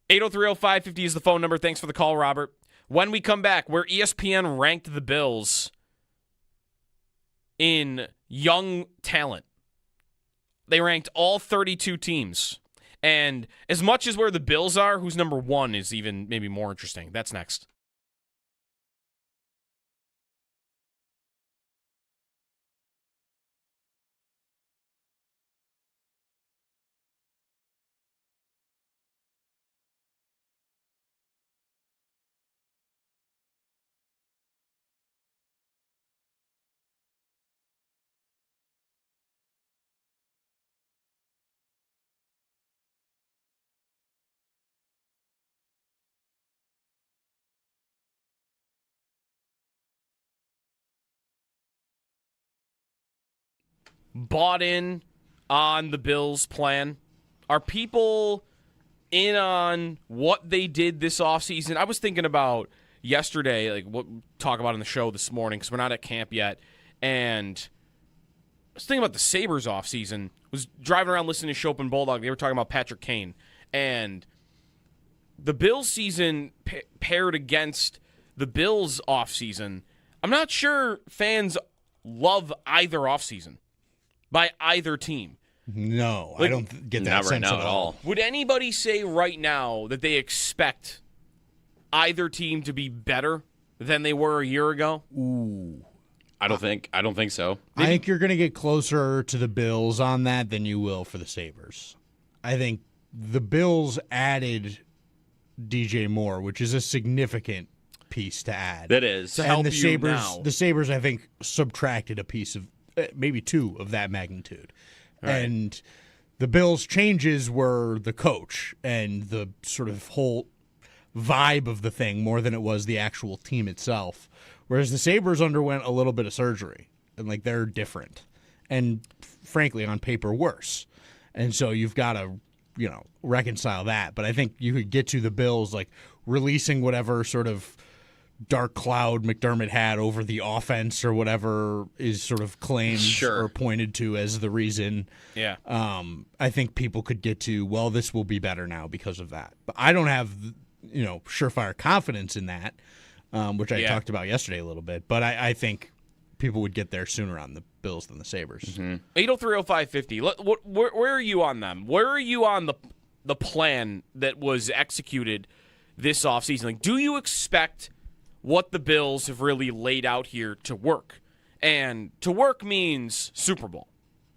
803-0550 is the phone number. Thanks for the call, Robert. When we come back, where ESPN ranked the Bills in young talent. They ranked all 32 teams. And as much as where the Bills are, who's number one is even maybe more interesting. That's next. Bought in on the Bills' plan? Are people in on what they did this offseason? I was thinking about yesterday, like what talk about on the show this morning, because we're not at camp yet, and I was thinking about the Sabres offseason. Was driving around listening to Chopin Bulldog. They were talking about Patrick Kane, and the Bills season paired against the Bills offseason. I'm not sure fans love either offseason by either team. No, Like, I don't get that not sense right now at all. Would anybody say right now that they expect either team to be better than they were a year ago? Ooh. I don't think so. I think you're going to get closer to the Bills on that than you will for the Sabres. I think the Bills added DJ Moore, which is a significant piece to add. That is. To help the you Sabres, now. the Sabres, I think, subtracted a piece of maybe two of that magnitude. Right. And the Bills' changes were the coach and the sort of whole vibe of the thing more than it was the actual team itself. Whereas the Sabres underwent a little bit of surgery, and like they're different, and frankly, on paper, worse. And so you've got to, reconcile that. But I think you could get to the Bills like releasing whatever sort of dark cloud McDermott had over the offense or whatever is sort of claimed Sure. or pointed to as the reason. Yeah. I think people could get to, well, this will be better now because of that. But I don't have, surefire confidence in that, which I talked about yesterday a little bit. But I think people would get there sooner on the Bills than the Sabres. Mm-hmm. 803-0550. Where are you on them? Where are you on the plan that was executed this offseason? Like, do you expect what the Bills have really laid out here to work? And to work means Super Bowl.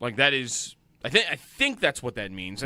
Like, that is, I think that's what that means.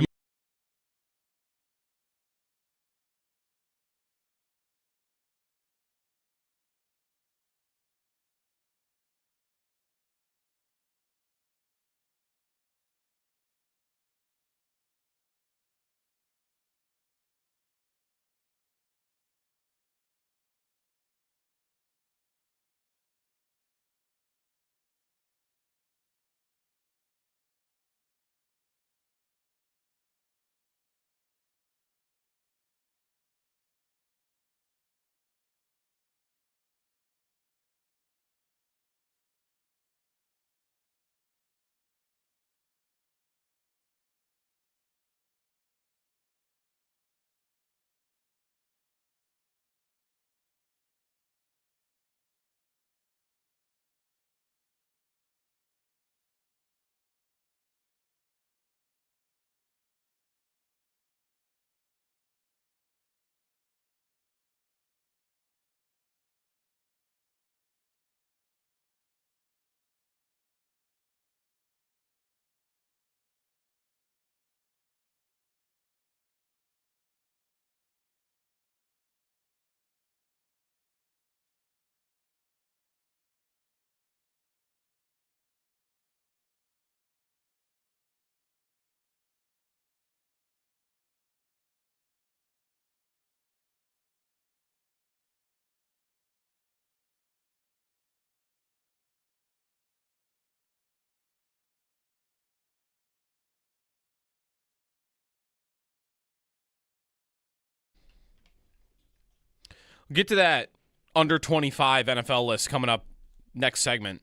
We'll get to that under 25 NFL list coming up next segment.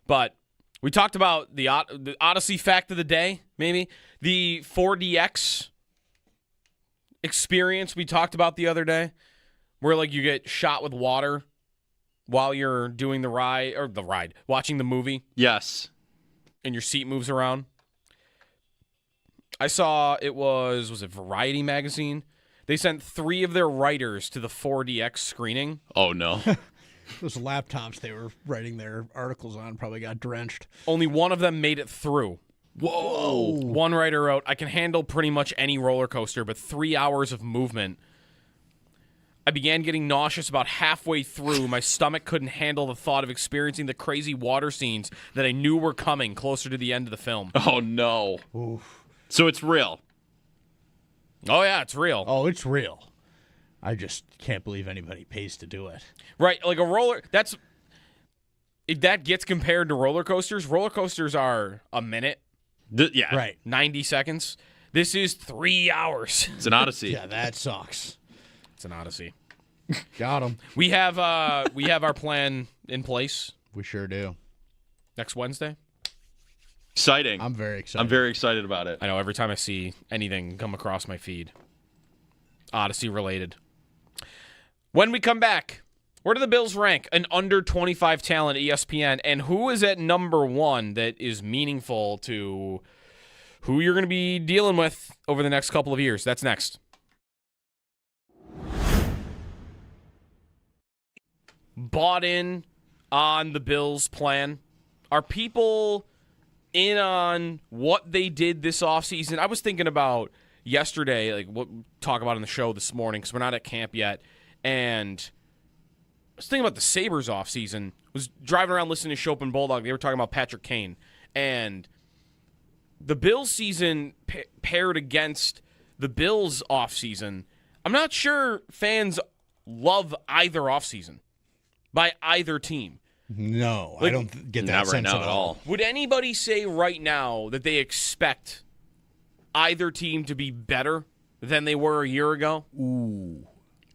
But we talked about the Odyssey fact of the day, maybe. The 4DX experience we talked about the other day, where like you get shot with water while you're doing watching the movie, Yes. and your seat moves around. I saw was it Variety magazine? They sent 3 of their writers to the 4DX screening. Oh, no. Those laptops they were writing their articles on probably got drenched. Only one of them made it through. Whoa. One writer wrote, I can handle pretty much any roller coaster, but 3 hours of movement. I began getting nauseous about halfway through. My stomach couldn't handle the thought of experiencing the crazy water scenes that I knew were coming closer to the end of the film. Oh, no. Oof. So it's real. Oh, yeah, it's real. Oh, it's real. I just can't believe anybody pays to do it. Right, like a roller, if that gets compared to roller coasters are a minute, Yeah. Right. 90 seconds. This is 3 hours. It's an odyssey. Yeah, that sucks. It's an odyssey. Got him. We have our plan in place We sure do. next Wednesday. Exciting. I'm very excited. I'm very excited about it. I know every time I see anything come across my feed, Odyssey related. When we come back, where do the Bills rank an under 25 talent at ESPN, and who is at number 1 that is meaningful to who you're going to be dealing with over the next couple of years? That's next. Bought in on the Bills' plan? Are people in on what they did this offseason? I was thinking about yesterday, like what we talk about on the show this morning, because we're not at camp yet, and I was thinking about the Sabres offseason. I was driving around listening to Chopin Bulldog. They were talking about Patrick Kane, and the Bills season paired against the Bills offseason. I'm not sure fans love either offseason by either team. No, Like, I don't get that Not right sense now at all. Would anybody say right now that they expect either team to be better than they were a year ago? Ooh.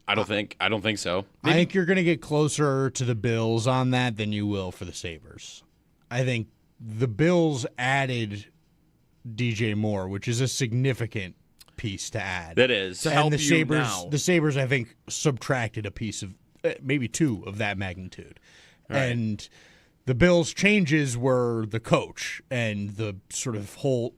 I don't think so. I think you're going to get closer to the Bills on that than you will for the Sabres. I think the Bills added DJ Moore, which is a significant piece to add. That is. To help and the you Sabres, now. the Sabres, I think, subtracted a piece of maybe 2 of that magnitude. Right. And the Bills' changes were the coach and the sort of whole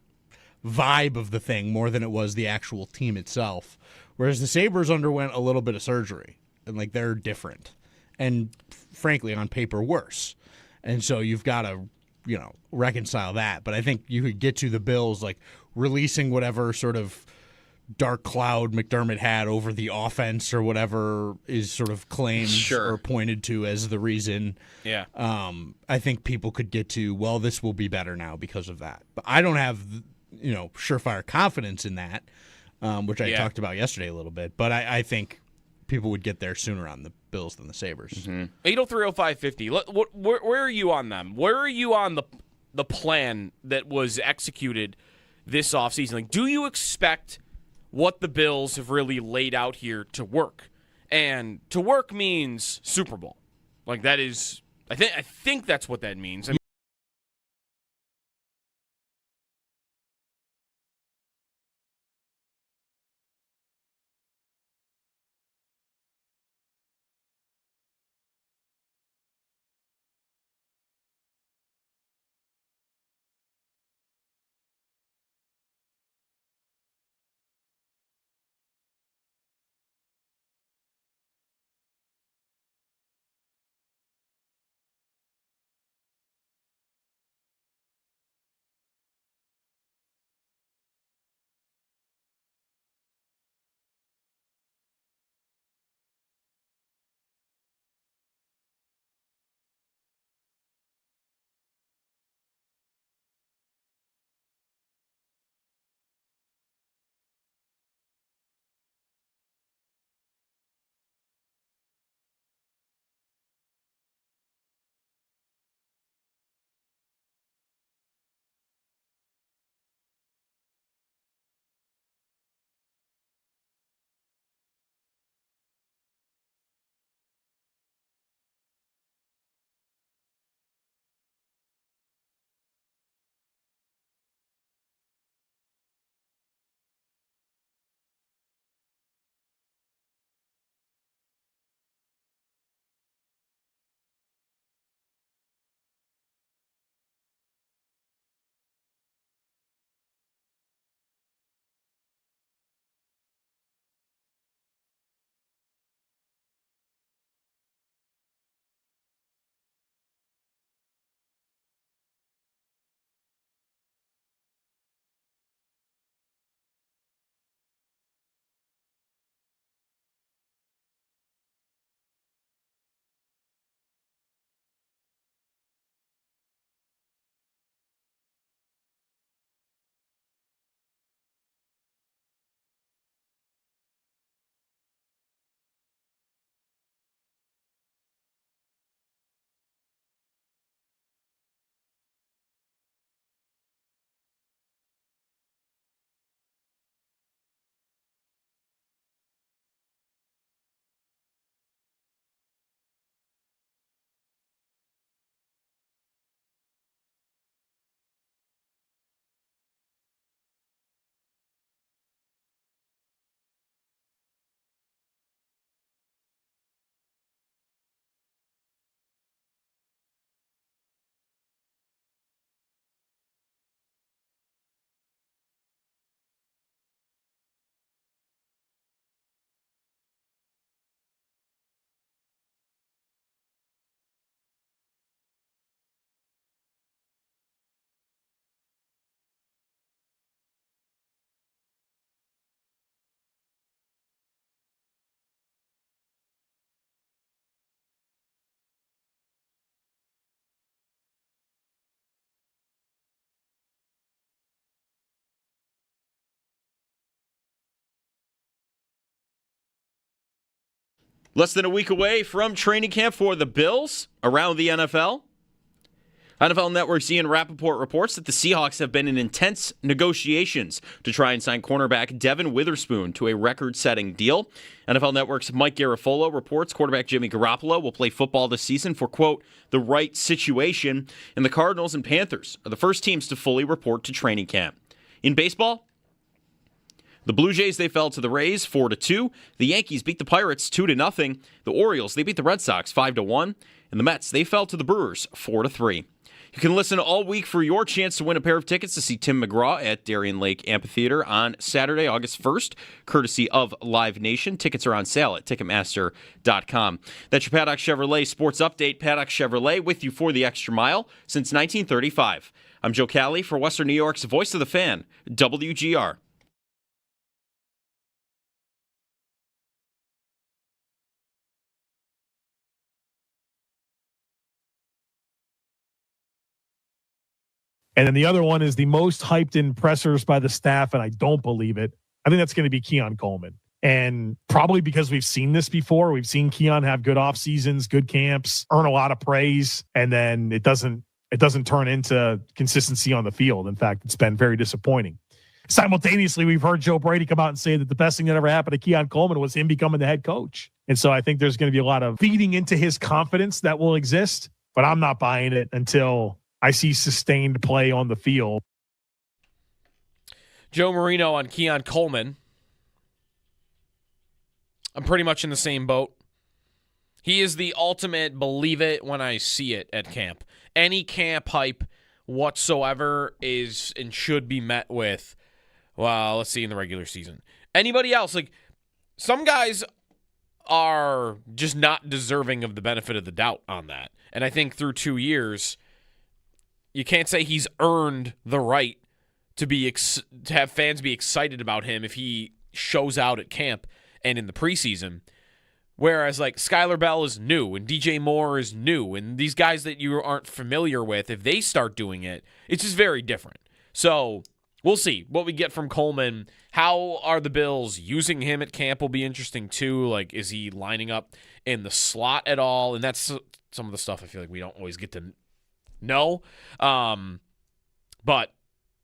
vibe of the thing more than it was the actual team itself. Whereas the Sabres underwent a little bit of surgery, and like they're different, and frankly, on paper, worse. And so you've got to, reconcile that. But I think you could get to the Bills like releasing whatever sort of dark cloud McDermott had over the offense or whatever is sort of claimed Sure. or pointed to as the reason. Yeah. I think people could get to, well, this will be better now because of that. But I don't have, surefire confidence in that, which I talked about yesterday a little bit. But I think people would get there sooner on the Bills than the Sabres. Mm-hmm. 803-0550. Where are you on them? Where are you on the plan that was executed this offseason? Like, do you expect what the Bills have really laid out here to work? And to work means Super Bowl. Like, that is, I think that's what that means. I mean, Less than a week away from training camp for the Bills around the NFL. NFL Network's Ian Rappaport reports that the Seahawks have been in intense negotiations to try and sign cornerback Devin Witherspoon to a record-setting deal. NFL Network's Mike Garafolo reports quarterback Jimmy Garoppolo will play football this season for, quote, the right situation, and the Cardinals and Panthers are the first teams to fully report to training camp. In baseball, the Blue Jays, they fell to the Rays 4-2. The Yankees beat the Pirates 2-0. The Orioles, they beat the Red Sox 5-1. And the Mets, they fell to the Brewers 4-3. You can listen all week for your chance to win a pair of tickets to see Tim McGraw at Darien Lake Amphitheater on Saturday, August 1st, courtesy of Live Nation. Tickets are on sale at Ticketmaster.com. That's your Paddock Chevrolet Sports Update. Paddock Chevrolet with you for the extra mile since 1935. I'm Joe Cali for Western New York's Voice of the Fan, WGR. And then the other one is the most hyped in pressers by the staff, and I don't believe it. I think that's going to be Keon Coleman. And probably because we've seen this before. We've seen Keon have good off seasons, good camps, earn a lot of praise, and then it doesn't turn into consistency on the field. In fact, it's been very disappointing. Simultaneously, we've heard Joe Brady come out and say that the best thing that ever happened to Keon Coleman was him becoming the head coach. And so I think there's going to be a lot of feeding into his confidence that will exist, but I'm not buying it until I see sustained play on the field. Joe Marino on Keon Coleman. I'm pretty much in the same boat. He is the ultimate believe it when I see it at camp. Any camp hype whatsoever is and should be met with, well, let's see in the regular season. Anybody else, like some guys are just not deserving of the benefit of the doubt on that. And I think through 2 years, you can't say he's earned the right to have fans be excited about him if he shows out at camp and in the preseason. Whereas like Skylar Bell is new and DJ Moore is new, and these guys that you aren't familiar with, if they start doing it, it's just very different. So we'll see what we get from Coleman. How are the Bills using him at camp will be interesting too. Like, is he lining up in the slot at all? And that's some of the stuff I feel like we don't always get to know. But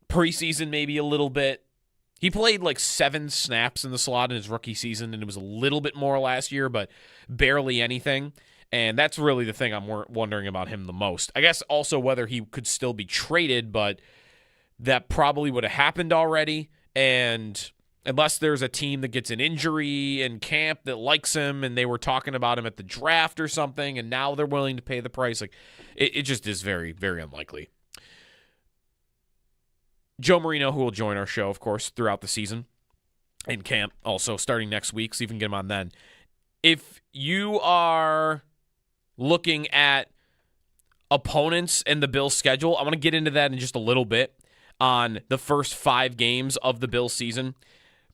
preseason maybe a little bit. He played like 7 snaps in the slot in his rookie season, and it was a little bit more last year, but barely anything. And that's really the thing I'm wondering about him the most. I guess also whether he could still be traded, but that probably would have happened already. And unless there's a team that gets an injury in camp that likes him and they were talking about him at the draft or something, and now they're willing to pay the price, like it just is very, very unlikely. Joe Marino, who will join our show, of course, throughout the season and camp, also starting next week, so you can get him on then. If you are looking at opponents and the Bills' schedule, I want to get into that in just a little bit on the first 5 games of the Bills' season.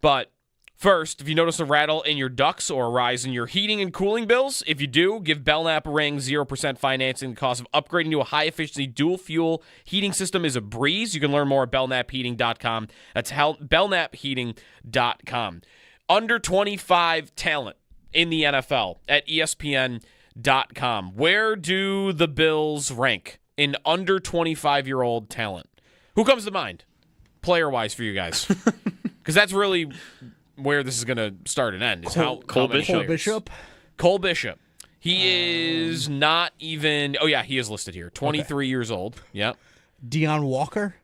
But first, if you notice a rattle in your ducts or a rise in your heating and cooling bills, if you do, give Belknap a ring. 0% financing. The cost of upgrading to a high-efficiency dual-fuel heating system is a breeze. You can learn more at belknapheating.com. That's belknapheating.com. Under 25 talent in the NFL at ESPN.com. Where do the Bills rank in under 25-year-old talent? Who comes to mind, player-wise, for you guys? Because that's really where this is going to start and end. Is Cole Bishop. Cole Bishop. He is not even. Oh, yeah, he is listed here. 23 years old. Yep. Deion Walker.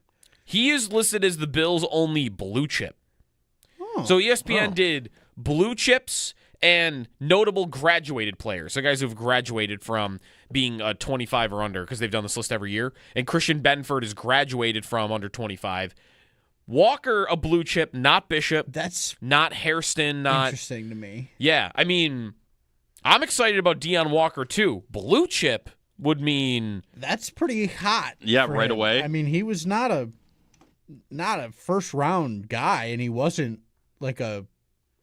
He is listed as the Bills' only blue chip. So ESPN did blue chips and notable graduated players. So guys who have graduated from being 25 or under, because they've done this list every year. And Christian Benford is graduated from under 25. Walker, a blue chip, not Bishop. That's not Hairston. Not interesting to me. Yeah, I mean, I'm excited about Deion Walker too. Blue chip would mean that's pretty hot. Yeah, right away. I mean, he was not a first round guy, and he wasn't like a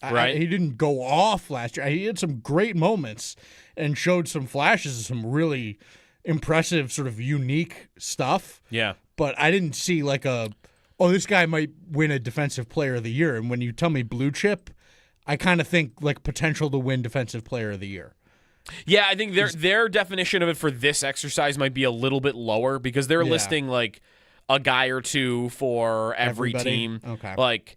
right. He didn't go off last year. He had some great moments and showed some flashes of some really impressive, sort of unique stuff. Yeah, but I didn't see like this guy might win a Defensive Player of the Year. And when you tell me blue chip, I kind of think like potential to win Defensive Player of the Year. Yeah, I think their definition of it for this exercise might be a little bit lower because they're listing like a guy or two for every Everybody? team. Okay. Like,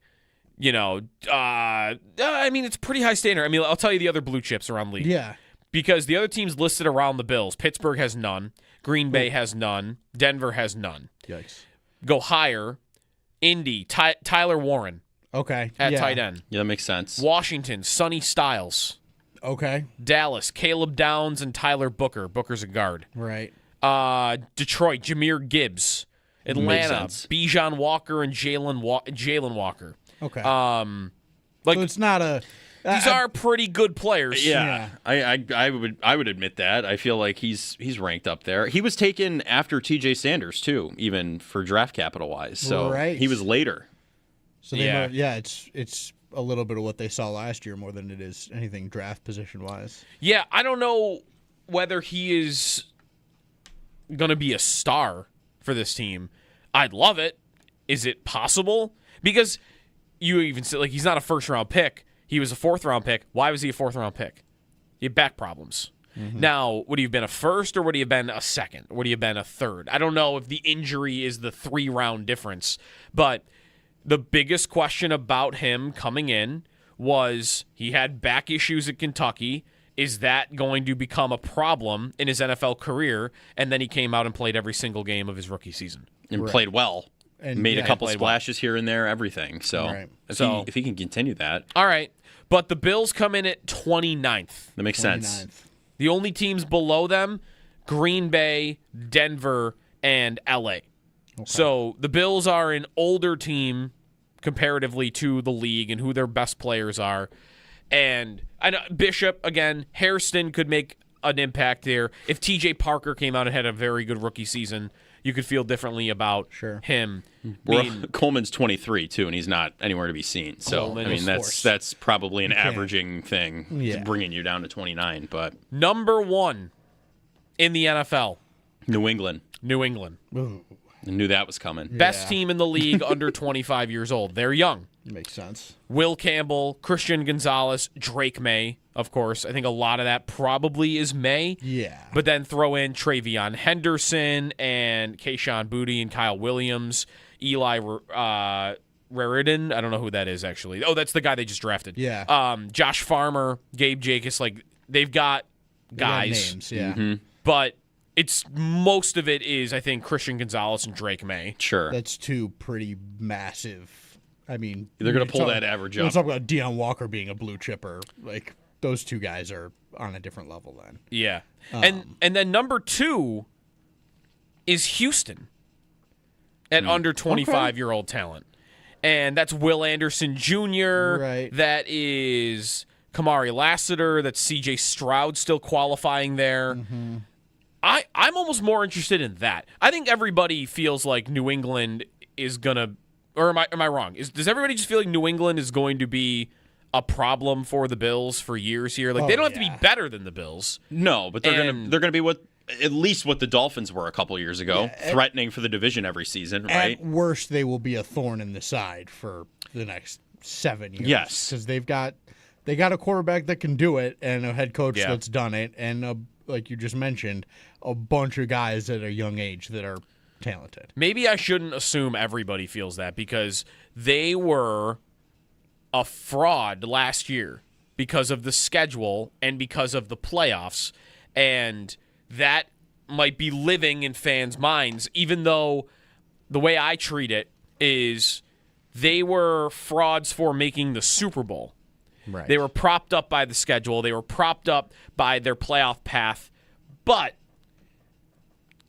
I mean, it's pretty high standard. I mean, I'll tell you the other blue chips around the league. Yeah. Because the other teams listed around the Bills, Pittsburgh has none, Green Bay has none, Denver has none. Yikes. Go higher, Indy, Tyler Warren Okay. at yeah. tight end. Yeah, that makes sense. Washington, Sonny Styles. Okay. Dallas, Caleb Downs and Tyler Booker. Booker's a guard. Right. Detroit, Jahmyr Gibbs. Atlanta, sense. Bijan Walker and Jalen Walker. Okay. So it's not a. these are pretty good players. Yeah, I would admit that. I feel like he's ranked up there. He was taken after T.J. Sanders too, even for draft capital wise. So Right. he was later. So it's a little bit of what they saw last year more than it is anything draft position wise. Yeah, I don't know whether he is going to be a star for this team. I'd love it. Is it possible? Because you even said, like, he's not a first-round pick. He was a fourth-round pick. Why was he a fourth-round pick? He had back problems. Now, would he have been a first or would he have been a second? Would he have been a third? I don't know if the injury is the 3-round difference. But the biggest question about him coming in was he had back issues at Kentucky. Is that going to become a problem in his NFL career? And then he came out and played every single game of his rookie season. And played well. And made a couple played well. splashes here and there, everything. So, Right. if he can continue that, All right. But the Bills come in at 29th. that makes sense. 29th. The only teams below them, Green Bay, Denver, and LA. So the Bills are an older team comparatively to the league and who their best players are. And I know Bishop, again, Hairston could make an impact there. If TJ Parker came out and had a very good rookie season, you could feel differently about him. Coleman's 23 too, and he's not anywhere to be seen. So Coleman I mean, is that's probably an can't- averaging thing, Yeah. bringing you down to 29. But Number 1 in the NFL, New England, New England. Ooh, I knew that was coming. Best team in the league under 25 years old. They're young. makes sense. Will Campbell, Christian Gonzalez, Drake May, of course. I think a lot of that probably is May. Yeah. But then throw in Travion Henderson and Kayshon Boutte and Kyle Williams, Eli Raridan. I don't know who that is, actually. Oh, that's the guy they just drafted. Yeah. Josh Farmer, Gabe Jacobs. Like, they've got They got guys. names, yeah. Mm-hmm. But it's most of it is, I think, Christian Gonzalez and Drake May. Sure. That's two pretty massive. I mean, They're going to you pull talk- that average Let's up. talk about Deion Walker being a blue chipper. Like those two guys are on a different level. Then Yeah. And then number 2 is Houston at under 25-year-old talent. And that's Will Anderson Jr. Right. That is Kamari Lassiter. That's C.J. Stroud still qualifying there. I'm almost more interested in that. I think everybody feels like New England is going to – or am I wrong? Does everybody just feel like New England is going to be a problem for the Bills for years here? Like, they don't have to be better than the Bills. No, but they're And- gonna be at least what the Dolphins were a couple years ago, threatening for the division every season, right? at worst, they will be a thorn in the side for the next 7 years. Yes. because they got a quarterback that can do it and a head coach Yeah. that's done it, and like you just mentioned, a bunch of guys at a young age that are talented. Maybe I shouldn't assume everybody feels that because they were a fraud last year because of the schedule and because of the playoffs. And that might be living in fans' minds, even though the way I treat it is they were frauds for making the Super Bowl. Right. They were propped up by the schedule. They were propped up by their playoff path. But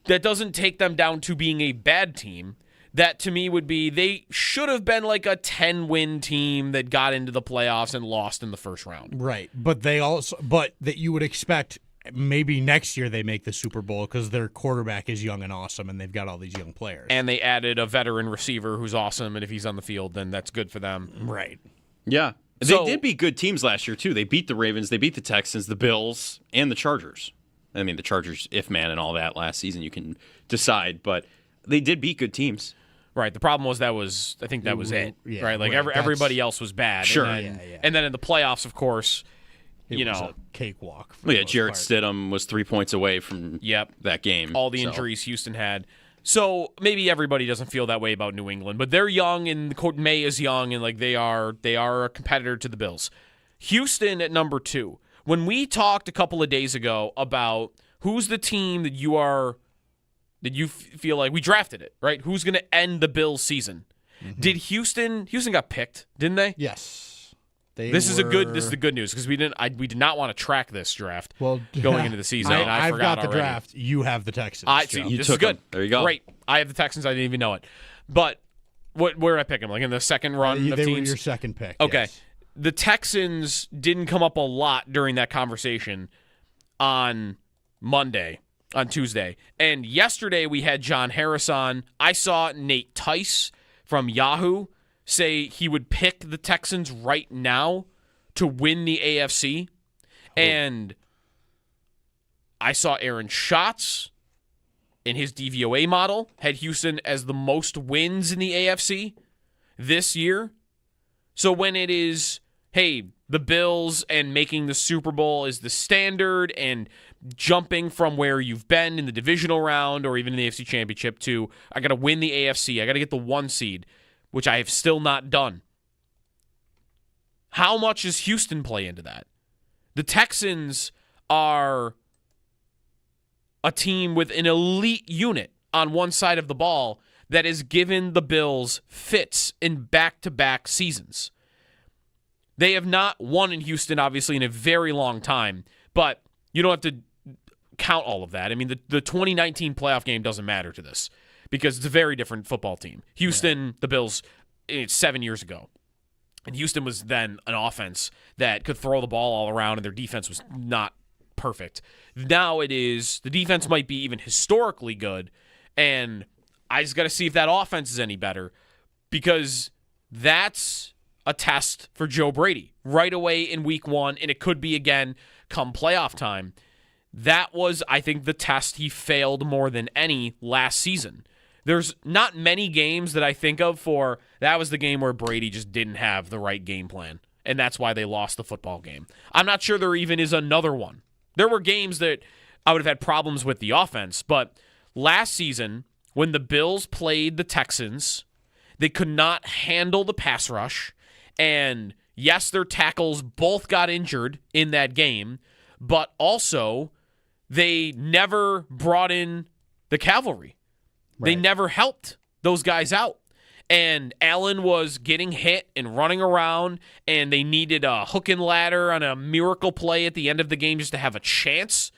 that doesn't take them down to being a bad team. That to me would be they should have been like a 10-win team that got into the playoffs and lost in the first round. Right, but that you would expect maybe next year they make the Super Bowl because their quarterback is young and awesome, and they've got all these young players. And they added a veteran receiver who's awesome, and if he's on the field, then that's good for them. right, Yeah. So- They did beat good teams last year, too. They beat the Ravens, they beat the Texans, the Bills, and the Chargers. I mean, the Chargers, if man and all that last season, you can decide, but they did beat good teams. Right. The problem was I think that was it. Yeah, right. Like right. everybody else was bad. Sure. And then in the playoffs, of course, It was a cakewalk. For Well, the yeah, most Jarrett part. Stidham was 3 points away from Yep. that game. all the so. injuries Houston had. So maybe everybody doesn't feel that way about New England, but they're young and May is young and like they are a competitor to the Bills. Houston at number 2. When we talked a couple of days ago about who's the team that you feel like we drafted it, right? Who's going to end the Bills season? Did Houston got picked, didn't they? Yes. This is the good news because we did not want to track this draft going into the season. and I I've forgot got the already. draft. You have the Texans. See, Joe. You this took is good. them. There you go. Great. I have the Texans. I didn't even know it. But where did I pick them? Like in the second run of they were teams? your second pick. Okay. yes. The Texans didn't come up a lot during that conversation on Tuesday. And yesterday we had John Harris on. I saw Nate Tice from Yahoo say he would pick the Texans right now to win the AFC. And I saw Aaron Schatz in his DVOA model had Houston as the most wins in the AFC this year. So when it is, hey, the Bills and making the Super Bowl is the standard and jumping from where you've been in the divisional round or even in the AFC Championship to, I got to win the AFC. I got to get the 1 seed, which I have still not done. How much does Houston play into that? The Texans are a team with an elite unit on one side of the ball that has given the Bills fits in back-to-back seasons. They have not won in Houston, obviously, in a very long time, but you don't have to count all of that. I mean, the 2019 playoff game doesn't matter to this because it's a very different football team. Houston, the Bills, it's 7 years ago. And Houston was then an offense that could throw the ball all around, and their defense was not perfect. Now it is, the defense might be even historically good, and I just got to see if that offense is any better because that's a test for Joe Brady right away in week 1, and it could be again come playoff time. That was, I think, the test he failed more than any last season. There's not many games that I think of for that was the game where Brady just didn't have the right game plan, and that's why they lost the football game. I'm not sure there even is another one. There were games that I would have had problems with the offense, but last season, when the Bills played the Texans, they could not handle the pass rush, and yes, their tackles both got injured in that game, but also they never brought in the cavalry. They never helped those guys out. And Allen was getting hit and running around, and they needed a hook and ladder on a miracle play at the end of the game just to have a chance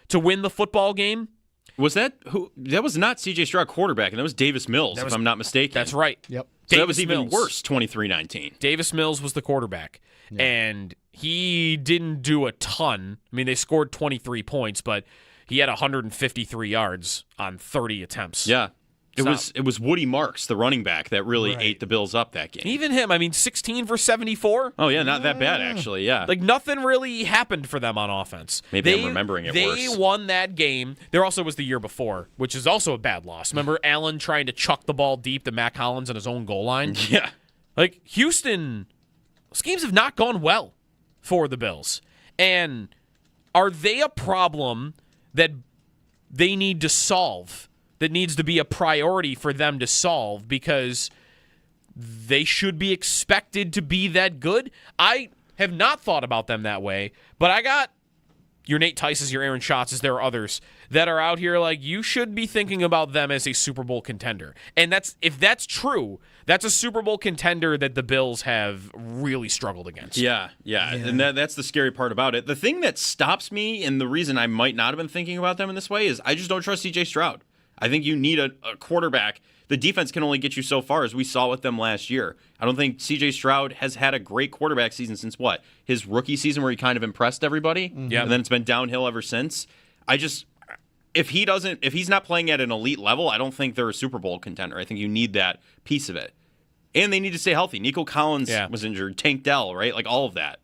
to win the football game. Was that who? That was not C.J. Stroud quarterback, and that was Davis Mills, if I'm not mistaken. That's right. Yep. So that was even Mills. worse, 23-19. Davis Mills was the quarterback, and he didn't do a ton. I mean, they scored 23 points, but he had 153 yards on 30 attempts. Yeah. It was Woody Marks, the running back, that really ate the Bills up that game. Even him, I mean, 16 for 74. Oh, yeah, not that bad, actually, yeah. Like, nothing really happened for them on offense. Maybe I'm remembering it worse. They won that game. There also was the year before, which is also a bad loss. Remember Allen trying to chuck the ball deep to Matt Collins on his own goal line? Yeah. Like, Houston, those games have not gone well for the Bills. And are they a problem that they need to solve, that needs to be a priority for them to solve because they should be expected to be that good? I have not thought about them that way, but I got your Nate Tice's, your Aaron Schatz's, there are others that are out here like you should be thinking about them as a Super Bowl contender. And if that's true, that's a Super Bowl contender that the Bills have really struggled against. Yeah. And that's the scary part about it. The thing that stops me, and the reason I might not have been thinking about them in this way, is I just don't trust C.J. Stroud. I think you need a quarterback. The defense can only get you so far, as we saw with them last year. I don't think C.J. Stroud has had a great quarterback season since what? His rookie season where he kind of impressed everybody? Yeah. And then it's been downhill ever since. If he's not playing at an elite level, I don't think they're a Super Bowl contender. I think you need that piece of it. And they need to stay healthy. Nico Collins was injured. Tank Dell, right? Like all of that.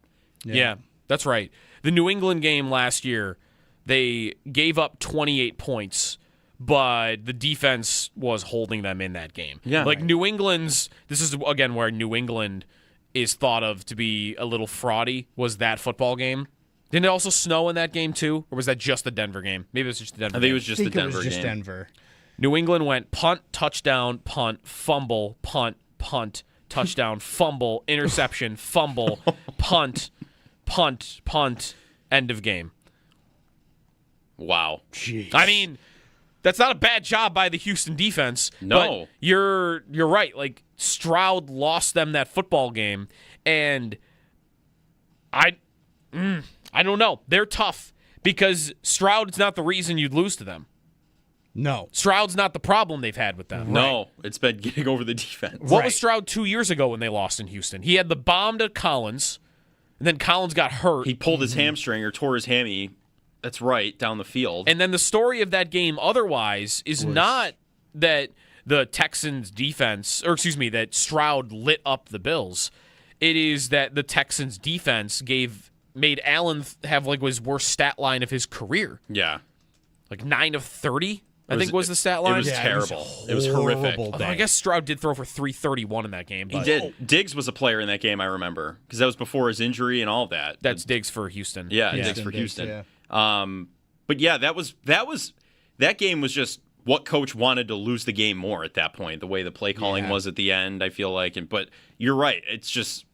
Yeah, that's right. The New England game last year, they gave up 28 points, but the defense was holding them in that game. Yeah. Like New England's, this is again where New England is thought of to be a little fraudy, was that football game. Didn't it also snow in that game too? Or was that just the Denver game? Maybe it was just the Denver I think game. it was just the Denver it was just game. Denver. New England went punt, touchdown, punt, fumble, punt, touchdown, fumble, interception, fumble, punt, end of game. Wow. Jeez. I mean, that's not a bad job by the Houston defense. No. But you're right. Like, Stroud lost them that football game, and I don't know. They're tough because Stroud's not the reason you'd lose to them. No. Stroud's not the problem they've had with them. No, it's been getting over the defense. What was Stroud 2 years ago when they lost in Houston? He had the bomb to Collins, and then Collins got hurt. He pulled his hamstring or tore his hammy. That's right, down the field. And then the story of that game otherwise is not that the Texans defense, that Stroud lit up the Bills. It is that the Texans defense made Allen have like his worst stat line of his career. Yeah. Like 9 of 30, I think was the stat line. It was terrible. It was horrific. Although I guess Stroud did throw for 331 in that game. He But did. Diggs was a player in that game, I remember, because that was before his injury and all that. That's Diggs for Houston. Yeah, Diggs for Houston. Yeah. But yeah, that game was just what coach wanted to lose the game more at that point. The way the play calling was at the end, I feel like. But you're right. It's just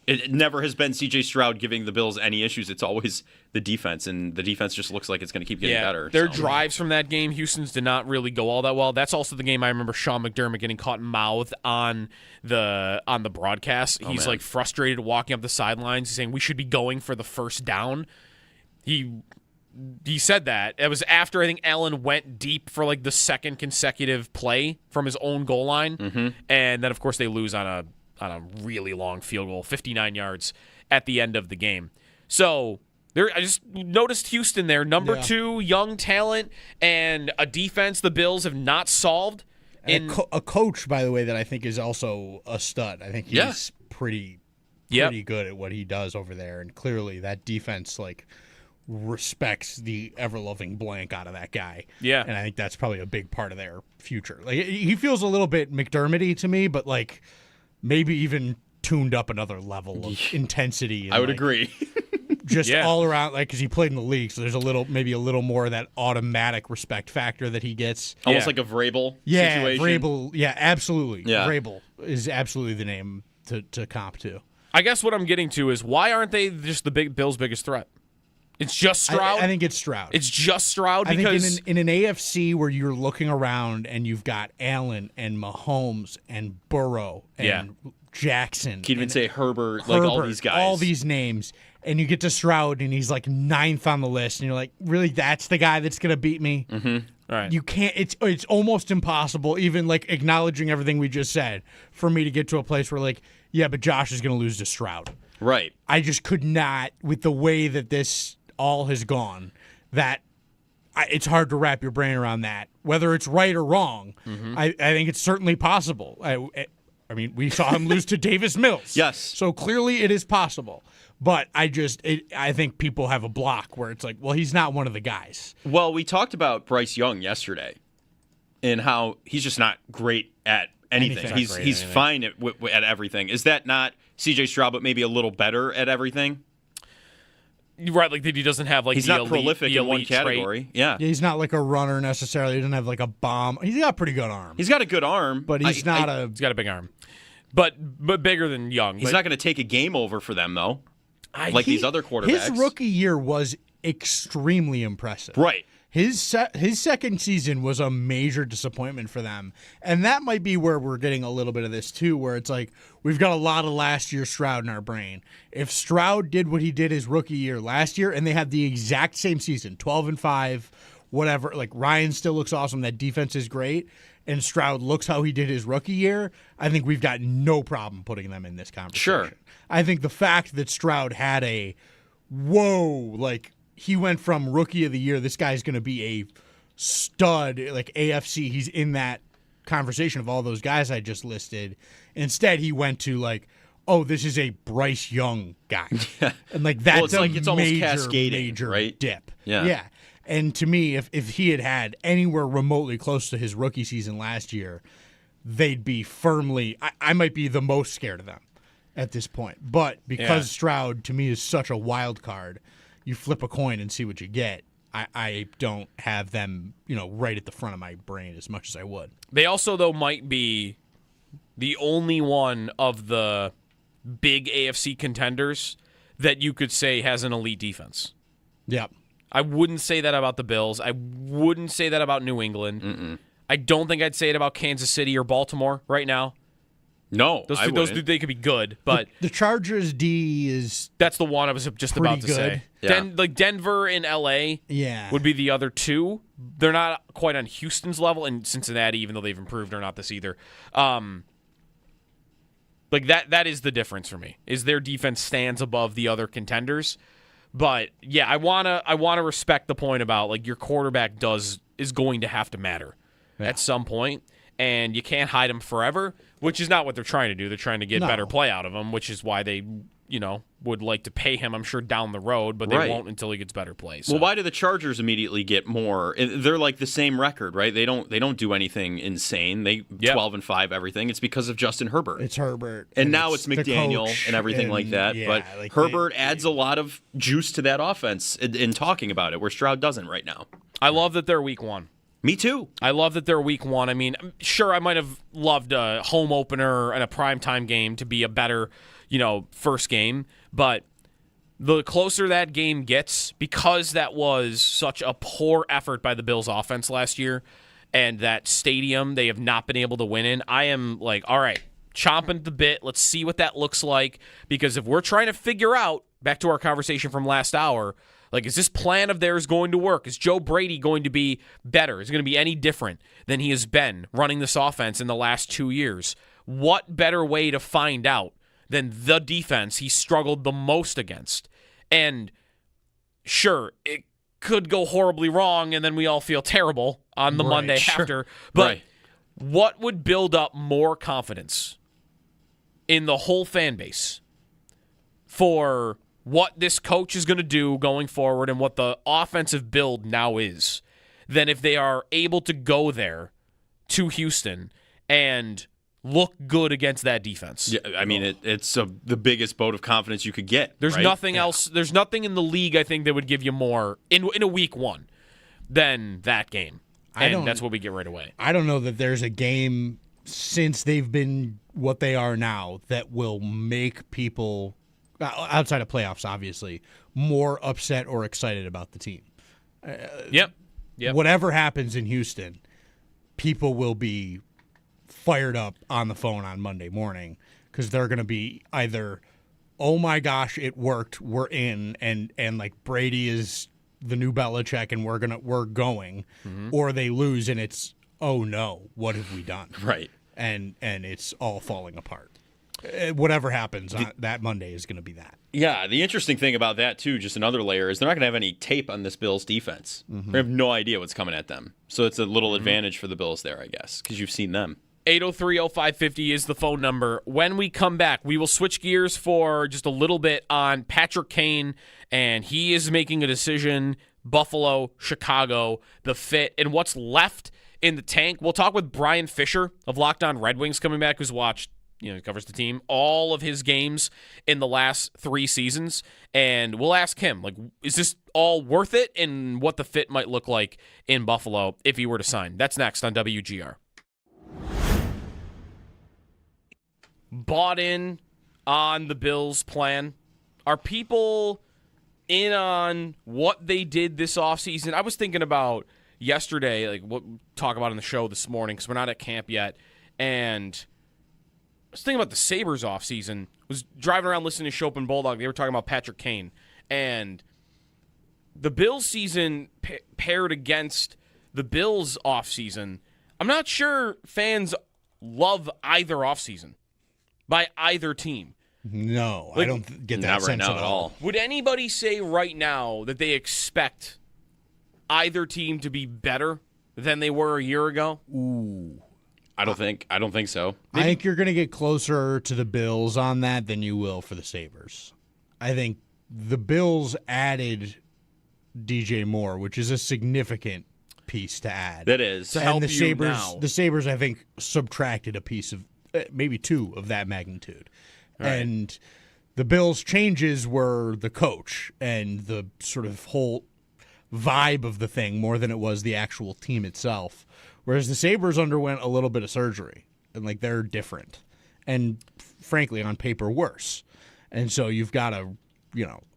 it never has been C.J. Stroud giving the Bills any issues. It's always the defense, and the defense just looks like it's going to keep getting better. Their drives from that game, Houston's did not really go all that well. That's also the game I remember Sean McDermott getting caught in mouth on the broadcast. He's like frustrated walking up the sidelines, saying we should be going for the first down. He said that. It was after I think Allen went deep for like the second consecutive play from his own goal line, and then of course they lose on a really long field goal, 59 yards at the end of the game. So I just noticed Houston there, number 2 young talent and a defense the Bills have not solved. And a coach, by the way, that I think is also a stud. I think he's pretty good at what he does over there, and clearly that defense respects the ever-loving blank out of that guy. Yeah. And I think that's probably a big part of their future. Like, he feels a little bit McDermott-y to me, but maybe even tuned up another level of intensity. And I would agree. Just all around, because he played in the league, so there's maybe a little more of that automatic respect factor that he gets. Almost like a Vrabel situation. Vrabel. Yeah, absolutely. Yeah. Vrabel is absolutely the name to comp to. I guess what I'm getting to is why aren't they just the Bills' biggest threat? It's just Stroud. I think it's Stroud. It's just Stroud I because think in an AFC where you're looking around and you've got Allen and Mahomes and Burrow and Jackson. Can't even say Herbert, like all these guys. All these names. And you get to Stroud and he's like 9th on the list. And you're like, really, that's the guy that's going to beat me? All right. You can't, it's almost impossible, even acknowledging everything we just said, for me to get to a place where but Josh is going to lose to Stroud. Right. I just could not, with the way that this all has gone, it's hard to wrap your brain around that. Whether it's right or wrong, I think it's certainly possible. I mean, we saw him lose to Davis Mills. Yes. So clearly it is possible. But I think people have a block where it's he's not one of the guys. Well, we talked about Bryce Young yesterday and how he's just not great at anything. He's fine at everything. Is that not C.J. Stroud, but maybe a little better at everything? Right, that he doesn't have he's the not elite, prolific the in one elite trait. category. Yeah, He's not like a runner necessarily. He doesn't have a bomb. He's got a pretty good arm. he's got a good arm, But he's not He's got a big arm, but bigger than Young. He's not going to take a game over for them though, these other quarterbacks. His rookie year was extremely impressive. Right. His second season was a major disappointment for them. And that might be where we're getting a little bit of this too, where it's we've got a lot of last year Stroud in our brain. If Stroud did what he did his rookie year last year and they had the exact same season, 12-5, whatever, Ryan still looks awesome, that defense is great, and Stroud looks how he did his rookie year, I think we've got no problem putting them in this conversation. Sure. I think the fact that Stroud had he went from rookie of the year, this guy's going to be a stud, AFC. He's in that conversation of all those guys I just listed. Instead, he went to this is a Bryce Young guy. And that's it's almost major, cascading, major right? dip. Yeah. Yeah. And to me, if he had anywhere remotely close to his rookie season last year, they'd be firmly I might be the most scared of them at this point. But because Stroud, to me, is such a wild card, you flip a coin and see what you get. I don't have them, right at the front of my brain as much as I would. They also, though, might be the only one of the big AFC contenders that you could say has an elite defense. Yep. I wouldn't say that about the Bills. I wouldn't say that about New England. Mm-mm. I don't think I'd say it about Kansas City or Baltimore right now. No, those they could be good, but the Chargers D is that's the one I was just about to good. say. Yeah. Like Denver and LA would be the other two. They're not quite on Houston's level, and Cincinnati, even though they've improved, are not this either. Like that is the difference for me. Is their defense stands above the other contenders. But yeah, I wanna respect the point about like your quarterback is going to have to matter at some point, and you can't hide him forever, which is not what they're trying to do. They're trying to get better play out of him, which is why they would like to pay him, I'm sure, down the road, but they won't until he gets better play. So. Well, why do the Chargers immediately get more? They're like the same record, right? They don't do anything insane. They 12-5 everything. It's because of Justin Herbert. It's Herbert, and now it's McDaniel and everything like that. But like Herbert adds a lot of juice to that offense in talking about it, where Stroud doesn't right now. I love that they're week one. Me too. I love that they're week one. I mean, sure, I might have loved a home opener and a primetime game to be a better, first game. But the closer that game gets, because that was such a poor effort by the Bills offense last year, and that stadium they have not been able to win in, I am like, all right, chomping at the bit. Let's see what that looks like. Because if we're trying to figure out, back to our conversation from last hour, like, is this plan of theirs going to work? Is Joe Brady going to be better? Is it going to be any different than he has been running this offense in the last 2 years? What better way to find out than the defense he struggled the most against? And sure, it could go horribly wrong, and then we all feel terrible on the Monday after. But what would build up more confidence in the whole fan base for what this coach is going to do going forward and what the offensive build now is than if they are able to go there to Houston and look good against that defense? Yeah, I mean, it's the biggest vote of confidence you could get. There's right? nothing else. There's nothing in the league, I think, that would give you more in a week one than that game. And that's what we get right away. I don't know that there's a game since they've been what they are now that will make people, outside of playoffs, obviously, more upset or excited about the team. Yep. Whatever happens in Houston, people will be fired up on the phone on Monday morning because they're going to be either, oh my gosh, it worked, we're in, and like Brady is the new Belichick and we're going, or they lose and it's, oh no, what have we done? Right. And it's all falling apart. Whatever happens on that Monday is going to be that. Yeah, the interesting thing about that, too, just another layer, is they're not going to have any tape on this Bills defense. They have no idea what's coming at them. So it's a little advantage for the Bills there, I guess, because you've seen them. 803-0550 is the phone number. When we come back, we will switch gears for just a little bit on Patrick Kane, and he is making a decision, Buffalo, Chicago, the fit, and what's left in the tank. We'll talk with Brian Fisher of Locked On Red Wings coming back, who's watched, he covers the team, all of his games in the last 3 seasons, and we'll ask him, like, is this all worth it, and what the fit might look like in Buffalo if he were to sign. That's next on WGR. Bought in on the Bills' plan? Are people in on what they did this offseason? I was thinking about yesterday, like what we talk about on the show this morning, because we're not at camp yet, and I was thinking about the Sabres offseason. Was driving around listening to Chopin Bulldog. They were talking about Patrick Kane. And the Bills season paired against the Bills offseason, I'm not sure fans love either offseason by either team. No, I don't get that not sense right now at all. Would anybody say right now that they expect either team to be better than they were a year ago? Ooh. I don't think so. I think you're going to get closer to the Bills on that than you will for the Sabres. I think the Bills added DJ Moore, which is a significant piece to add. That is. To help the you Sabres, now. the Sabres, I think, subtracted a piece of maybe two of that magnitude, and the Bills' changes were the coach and the sort of whole vibe of the thing more than it was the actual team itself. Whereas the Sabres underwent a little bit of surgery, and like they're different, and frankly, on paper, worse. And so you've got to,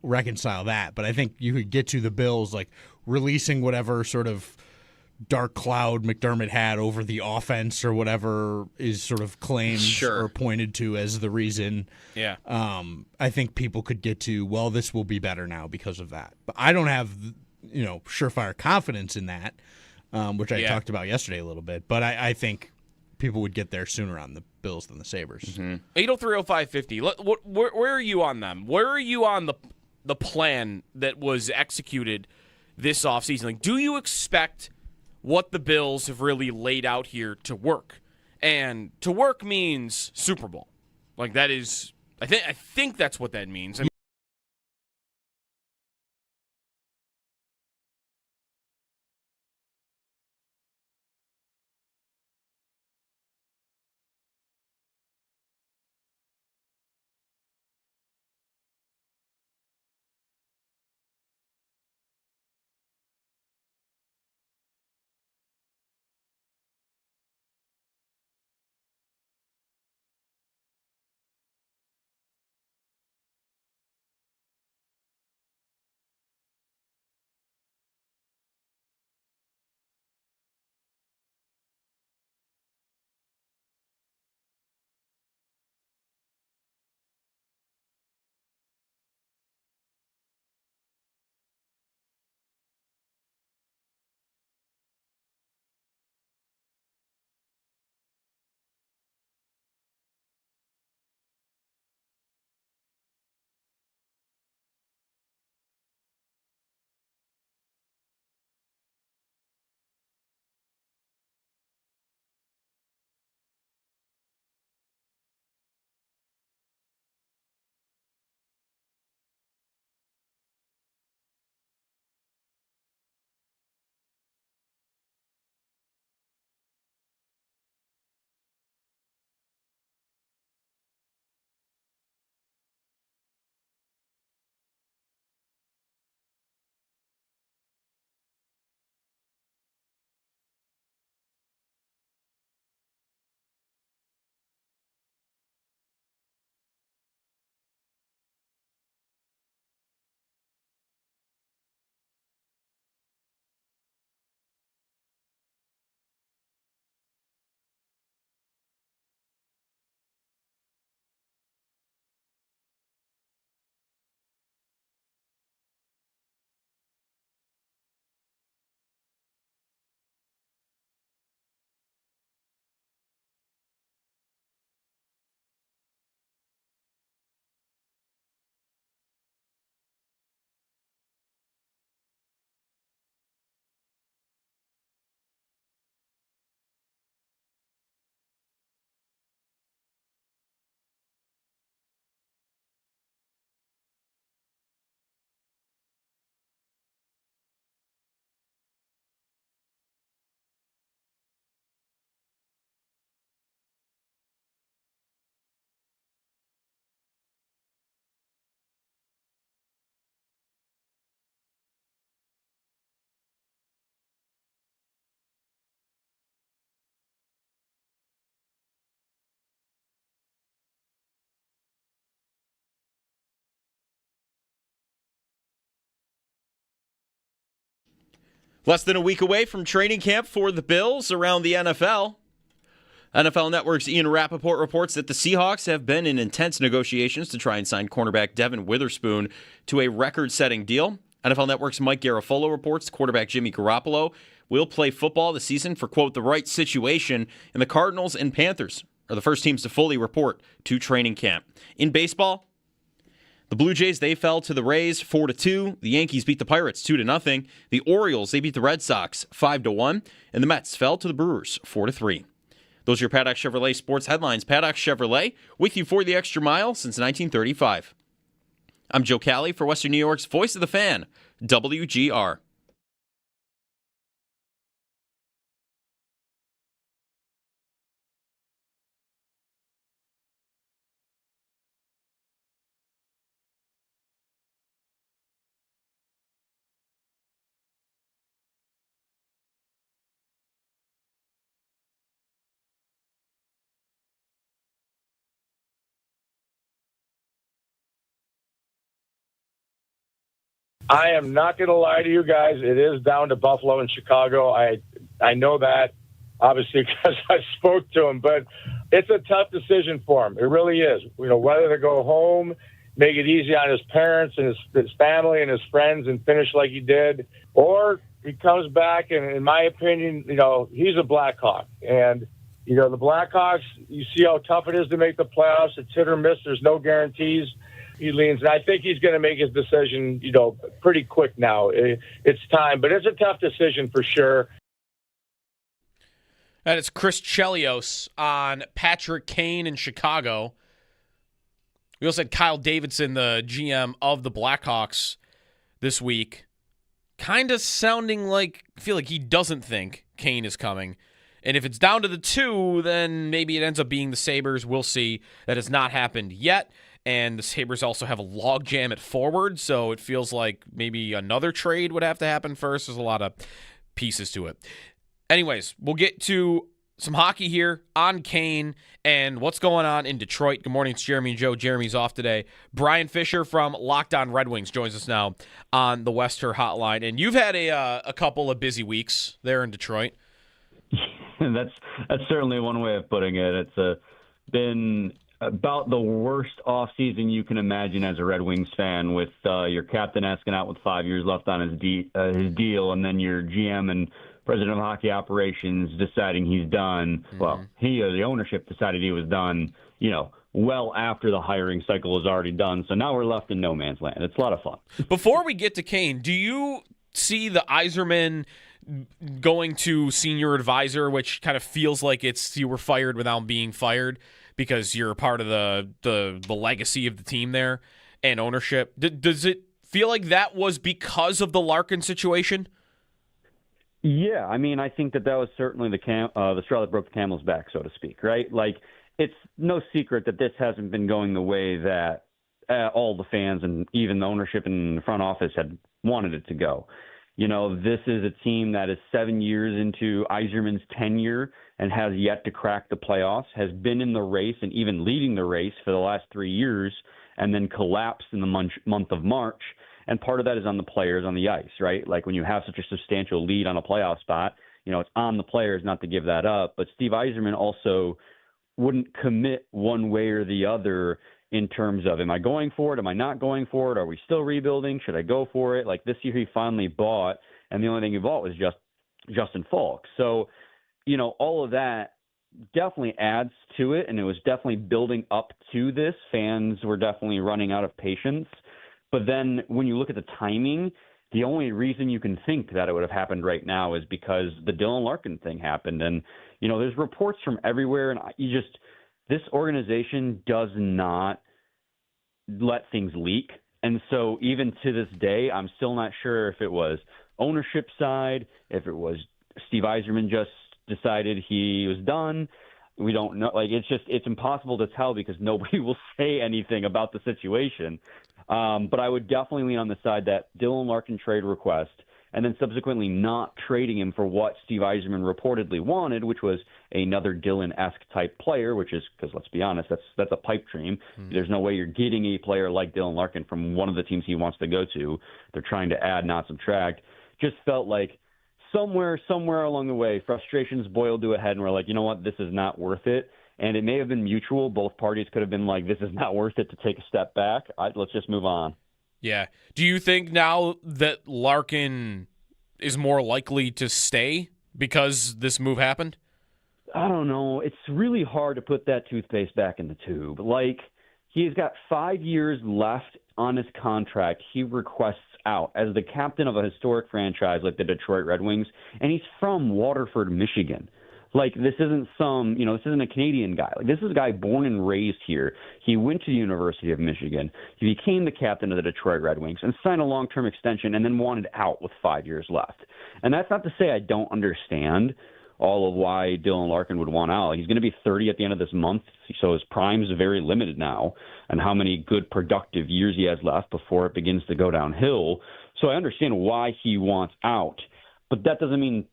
reconcile that. But I think you could get to the Bills like releasing whatever sort of dark cloud McDermott had over the offense or whatever is sort of claimed or pointed to as the reason. Yeah. I think people could get to, well, this will be better now because of that. But I don't have, surefire confidence in that, which I talked about yesterday a little bit. But I think people would get there sooner on the Bills than the Sabres. 803-0550. Where are you on them? Where are you on the plan that was executed this offseason? Like, do you expect what the Bills have really laid out here to work? And to work means Super Bowl. Like, that is, I think that's what that means. I mean, Less than a week away from training camp for the Bills around the NFL. NFL Network's Ian Rappaport reports that the Seahawks have been in intense negotiations to try and sign cornerback Devin Witherspoon to a record-setting deal. NFL Network's Mike Garafolo reports quarterback Jimmy Garoppolo will play football this season for, quote, the right situation, and the Cardinals and Panthers are the first teams to fully report to training camp. In baseball, the Blue Jays, they fell to the Rays 4-2. The Yankees beat the Pirates 2-0. The Orioles, they beat the Red Sox 5-1. And the Mets fell to the Brewers 4-3. Those are your Paddock Chevrolet sports headlines. Paddock Chevrolet, with you for the extra mile since 1935. I'm Joe Cali for Western New York's Voice of the Fan, WGR. I am not going to lie to you guys. It is down to Buffalo and Chicago. I know that, obviously, because I spoke to him, but it's a tough decision for him. It really is. Whether to go home, make it easy on his parents and his family and his friends and finish like he did, or he comes back and, in my opinion, he's a Blackhawk. And, the Blackhawks, you see how tough it is to make the playoffs. It's hit or miss. There's no guarantees. He leans, and I think he's going to make his decision, pretty quick now. It's time, but it's a tough decision for sure. That is Chris Chelios on Patrick Kane in Chicago. We also had Kyle Davidson, the GM of the Blackhawks this week, kind of sounding like, I feel like he doesn't think Kane is coming. And if it's down to the two, then maybe it ends up being the Sabres. We'll see. That has not happened yet. And the Sabres also have a logjam at forward, so it feels like maybe another trade would have to happen first. There's a lot of pieces to it. Anyways, we'll get to some hockey here on Kane and what's going on in Detroit. Good morning, it's Jeremy and Joe. Jeremy's off today. Brian Fisher from Locked On Red Wings joins us now on the Wester Hotline. And you've had a couple of busy weeks there in Detroit. That's certainly one way of putting it. It's been about the worst offseason you can imagine as a Red Wings fan, with your captain asking out with 5 years left on his deal, and then your GM and president of hockey operations deciding he's done. Mm-hmm. Well, the ownership decided he was done, well after the hiring cycle was already done. So now we're left in no man's land. It's a lot of fun. Before we get to Kane, do you see the Yzerman going to senior advisor, which kind of feels like it's you were fired without being fired, because you're a part of the legacy of the team there and ownership? Does it feel like that was because of the Larkin situation? Yeah, I think that was certainly the straw that broke the camel's back, so to speak, right? Like, it's no secret that this hasn't been going the way that all the fans and even the ownership and the front office had wanted it to go. This is a team that is 7 years into Yzerman's tenure and has yet to crack the playoffs, has been in the race and even leading the race for the last 3 years, and then collapsed in the month of March. And part of that is on the players on the ice, right? Like, when you have such a substantial lead on a playoff spot, it's on the players not to give that up. But Steve Yzerman also wouldn't commit one way or the other in terms of, am I going for it? Am I not going for it? Are we still rebuilding? Should I go for it? Like, this year he finally bought, and the only thing he bought was just Justin Falk. So, all of that definitely adds to it, and it was definitely building up to this. Fans were definitely running out of patience. But then when you look at the timing, the only reason you can think that it would have happened right now is because the Dylan Larkin thing happened. And, there's reports from everywhere, and this organization does not let things leak. And so even to this day, I'm still not sure if it was ownership side, if it was Steve Yzerman just decided he was done. We don't know. Like, it's impossible to tell because nobody will say anything about the situation. But I would definitely lean on the side that Dylan Larkin trade request, and then subsequently not trading him for what Steve Yzerman reportedly wanted, which was another Dylan-esque type player, which is, because let's be honest, that's a pipe dream. Mm-hmm. There's no way you're getting a player like Dylan Larkin from one of the teams he wants to go to. They're trying to add, not subtract. Just felt like somewhere along the way, frustrations boiled to a head, and we're like, you know what, this is not worth it. And it may have been mutual. Both parties could have been like, this is not worth it to take a step back. Let's just move on. Yeah. Do you think now that Larkin is more likely to stay because this move happened? I don't know. It's really hard to put that toothpaste back in the tube. Like, he's got 5 years left on his contract. He requests out as the captain of a historic franchise like the Detroit Red Wings, and he's from Waterford, Michigan. Like, this isn't this isn't a Canadian guy. Like, this is a guy born and raised here. He went to the University of Michigan. He became the captain of the Detroit Red Wings and signed a long-term extension and then wanted out with 5 years left. And that's not to say I don't understand all of why Dylan Larkin would want out. He's going to be 30 at the end of this month, so his prime is very limited now, and how many good productive years he has left before it begins to go downhill. So I understand why he wants out, but that doesn't mean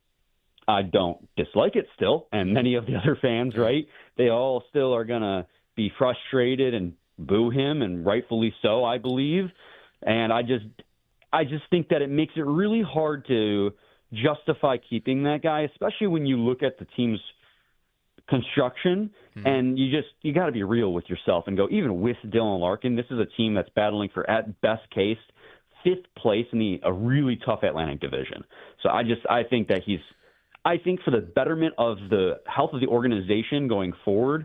I don't dislike it still, and many of the other fans, right? They all still are going to be frustrated and boo him, and rightfully so, I believe. And I just think that it makes it really hard to justify keeping that guy, especially when you look at the team's construction, and you got to be real with yourself and go, even with Dylan Larkin, this is a team that's battling for, at best case, 5th place in a really tough Atlantic division. So I think that I think for the betterment of the health of the organization going forward,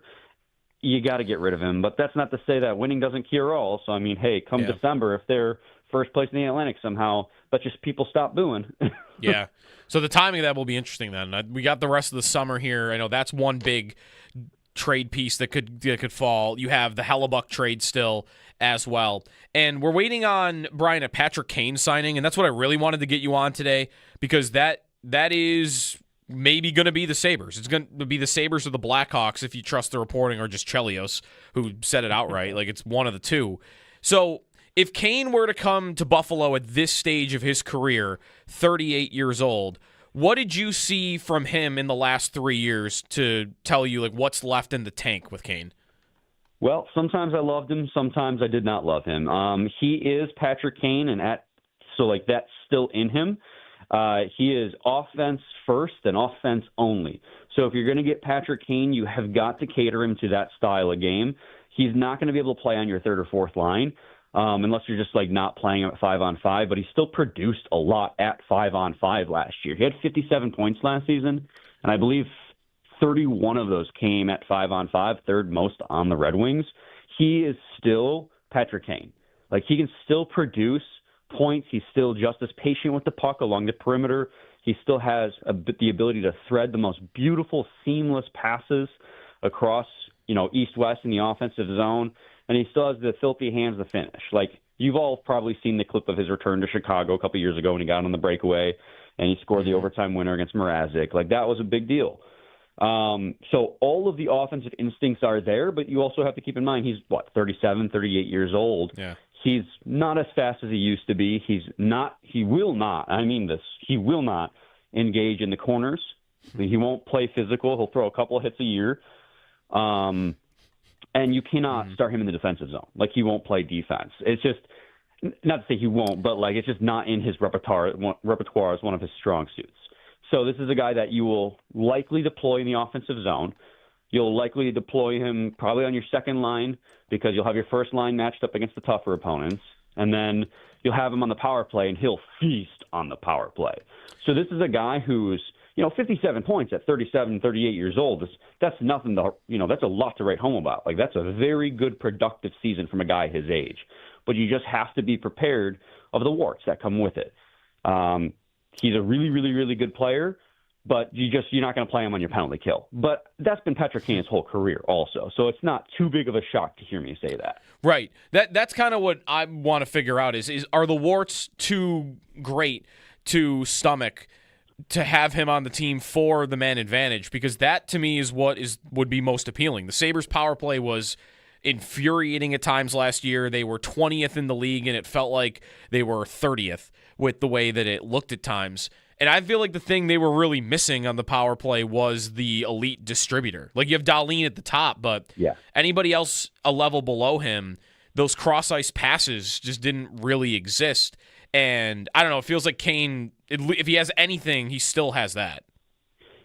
you got to get rid of him. But that's not to say that winning doesn't cure all. So, I mean, hey, come December, if they're first place in the Atlantic somehow, but just people stop booing. Yeah. So the timing of that will be interesting then. We got the rest of the summer here. I know that's one big trade piece that could fall. You have the Hellebuck trade still as well. And we're waiting on, Brian, a Patrick Kane signing, and that's what I really wanted to get you on today, because that is maybe going to be the Sabres. It's going to be the Sabres or the Blackhawks, if you trust the reporting, or just Chelios, who said it outright. Like, it's one of the two. So if Kane were to come to Buffalo at this stage of his career, 38 years old, what did you see from him in the last 3 years to tell you, like, what's left in the tank with Kane? Well, sometimes I loved him, sometimes I did not love him. He is Patrick Kane, and that's still in him. He is offense first and offense only. So if you're going to get Patrick Kane, you have got to cater him to that style of game. He's not going to be able to play on your third or fourth line unless you're just like not playing him at 5-on-5. But he still produced a lot at 5-on-5 last year. He had 57 points last season, and I believe 31 of those came at 5-on-5, third most on the Red Wings. He is still Patrick Kane. Like, he can still produce points. He's still just as patient with the puck along the perimeter. He still has the ability to thread the most beautiful, seamless passes across, east-west in the offensive zone, and he still has the filthy hands to finish. Like, you've all probably seen the clip of his return to Chicago a couple years ago when he got on the breakaway and he scored the overtime winner against Mrazek. Like, that was a big deal. So all of the offensive instincts are there, but you also have to keep in mind he's, 37, 38 years old. Yeah. He's not as fast as he used to be. He will not engage in the corners. He won't play physical. He'll throw a couple of hits a year. And you cannot start him in the defensive zone. Like, he won't play defense. It's just, not to say he won't, but like, it's just not in his repertoire as one of his strong suits. So this is a guy that you will likely deploy in the offensive zone. You'll likely deploy him probably on your second line because you'll have your first line matched up against the tougher opponents. And then you'll have him on the power play, and he'll feast on the power play. So this is a guy who's, 57 points at 37, 38 years old. That's nothing to, that's a lot to write home about. Like, that's a very good productive season from a guy his age. But you just have to be prepared of the warts that come with it. He's a really, really, really good player, but you're not going to play him on your penalty kill. But that's been Patrick Kane's whole career also. So it's not too big of a shock to hear me say that. Right. That's kind of what I want to figure out is are the warts too great to stomach to have him on the team for the man advantage? Because that to me is what would be most appealing. The Sabres power play was infuriating at times last year. They were 20th in the league, and it felt like they were 30th with the way that it looked at times. And I feel like the thing they were really missing on the power play was the elite distributor. Like, you have Dahlin at the top, but anybody else a level below him, those cross-ice passes just didn't really exist. And I don't know, it feels like Kane, if he has anything, he still has that.